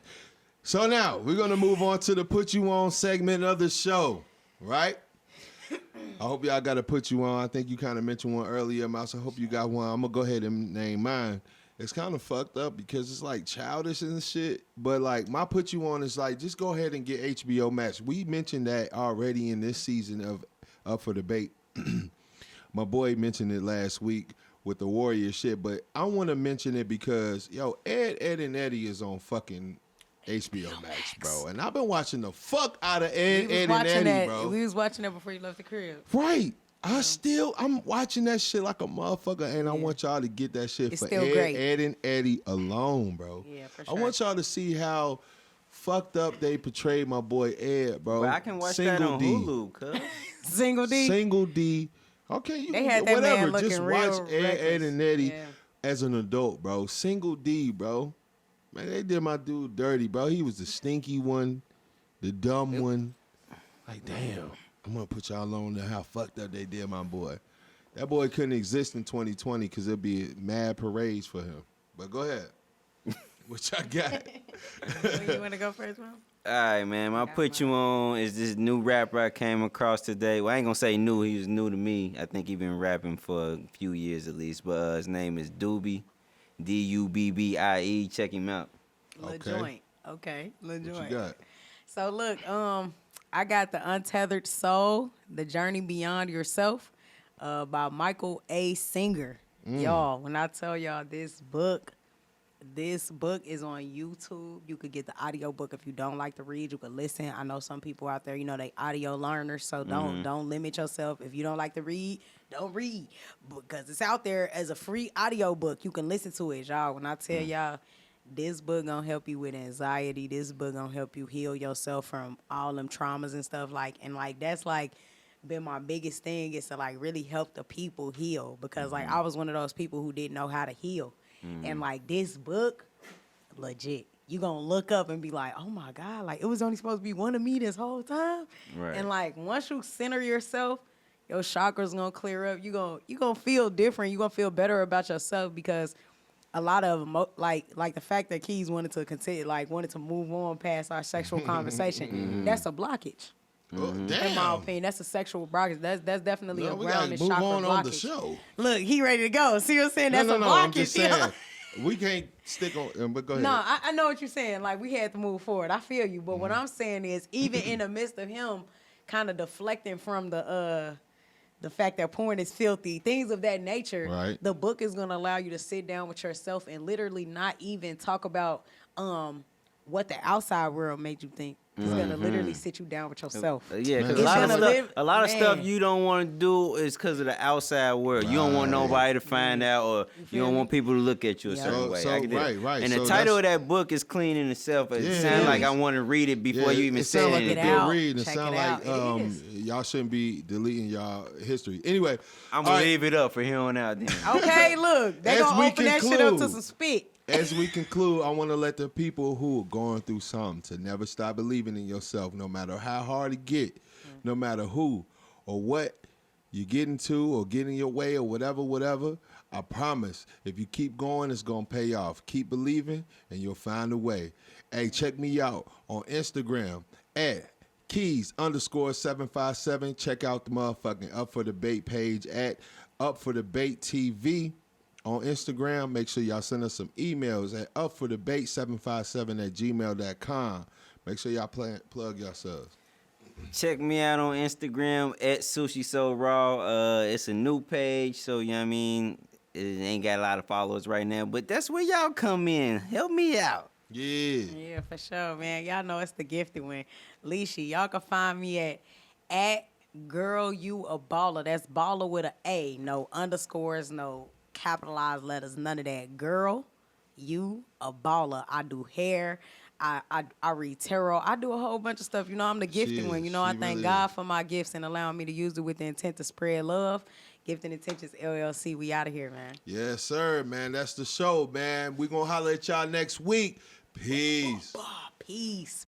So now we're gonna move on to the Put You On segment of the show, right? I hope y'all got to put you on. I think you kind of mentioned one earlier, Mouse. I hope you got one. I'm gonna go ahead and name mine. It's kind of fucked up because it's like childish and shit. But like my Put You On is like just go ahead and get HBO Max. We mentioned that already in this season of Up for Debate. My boy mentioned it last week with the Warrior shit, but I want to mention it because Ed, and Eddie is on fucking HBO Max, bro. And I've been watching the fuck out of Ed, and Eddie, bro. We was watching that before you left the crib. Right. I'm watching that shit like a motherfucker, and I want y'all to get that shit It's for still great. Ed and Eddie alone, bro. Yeah, for I sure. want y'all to see how fucked up they portrayed my boy Ed, bro. But I can watch that on Hulu, cuz. Single D. Single D. Okay, you They can had get that man whatever. Just looking real watch Ed, reckless. and Eddie Yeah. as an adult, bro. Single D, bro. Man, they did my dude dirty, bro. He was the stinky one, the dumb one. Like, damn. I'm gonna put y'all on to how fucked up they did my boy. That boy couldn't exist in 2020 because there'd be mad parades for him. But go ahead. What y'all got? You want to go first, man? All right, man. My Put You On is this new rapper I came across today. Well, I ain't gonna say new. He was new to me. I think he been rapping for a few years at least. But his name is Doobie, Dubbie. Check him out. Lil Okay. Joint. Okay, Lil What Joint. you got? So look, I got The Untethered Soul, The Journey Beyond Yourself, by Michael A. Singer. Y'all, when I tell y'all this book is on YouTube. You could get the audio book if you don't like to read. You could listen. I know some people out there, they audio learners, so don't limit yourself. If you don't like to read, don't read because it's out there as a free audio book. You can listen to it, y'all. When I tell y'all, this book gonna help you with anxiety. This book gonna help you heal yourself from all them traumas and stuff that's been my biggest thing is to really help the people heal because I was one of those people who didn't know how to heal. And this book, legit, you gonna look up and be like, oh my God, it was only supposed to be one of me this whole time. Right. And once you center yourself, your chakras gonna clear up. You gonna feel different. You gonna feel better about yourself because a lot of them, like the fact that Keys wanted to continue, wanted to move on past our sexual conversation, that's a blockage. Oh, In my damn. opinion, that's a sexual blockage. That's definitely No, a we ground gotta and move chakra on blockage. the show. Look, he ready to go. See what I'm saying? That's no, a no, blockage. I'm just you know? saying. We can't stick on, but go ahead. No, I know what you're saying. We had to move forward. I feel you. But what I'm saying is, even in the midst of him kind of deflecting from the fact that porn is filthy, things of that nature. Right. The book is gonna allow you to sit down with yourself and literally not even talk about what the outside world made you think. It's gonna literally sit you down with yourself. Yeah, because It's a gonna lot of stuff man. you don't want to do is because of the outside world. You don't want nobody to find out, or you don't want people to look at you a certain way. I get that. Right. And So the title of that's- that book is clean in itself. It Yeah, sounds it like is. I want to read it before you even it say sound like a anything. good out. read. And it Check sound it like out. It is. y'all shouldn't be deleting y'all history. Anyway, I'm all gonna right, leave it up for here on out. Then. Okay, look, they As gonna we open that shit up to conclude. some spit. as we conclude, I want to let the people who are going through something to never stop believing in yourself, no matter how hard it get, no matter who or what you get into or get in your way or whatever. I promise, if you keep going, it's going to pay off. Keep believing, and you'll find a way. Hey, check me out on Instagram at Keys_757. Check out the motherfucking Up for Debate page at Up for Debate TV on Instagram. Make sure y'all send us some emails at upfordebate757@gmail.com. Make sure y'all plug yourselves. Check me out on Instagram at Sushi So Raw. It's a new page, so you know what I mean. It ain't got a lot of followers right now, but that's where y'all come in. Help me out. Yeah. Yeah, for sure, man. Y'all know it's the gifted one. Leisha, y'all can find me at Girl You a Baller. That's baller with an A. No underscores, no capitalized letters, none of that. Girl You a Baller. I do hair. I read tarot. I do a whole bunch of stuff. You know, I'm the gifted one. You know, I thank God for my gifts and allowing me to use it with the intent to spread love. Gifted Intentions LLC. We out of here, man. Yes, sir, man. That's the show, man. We're going to holler at y'all next week. Peace. Peace.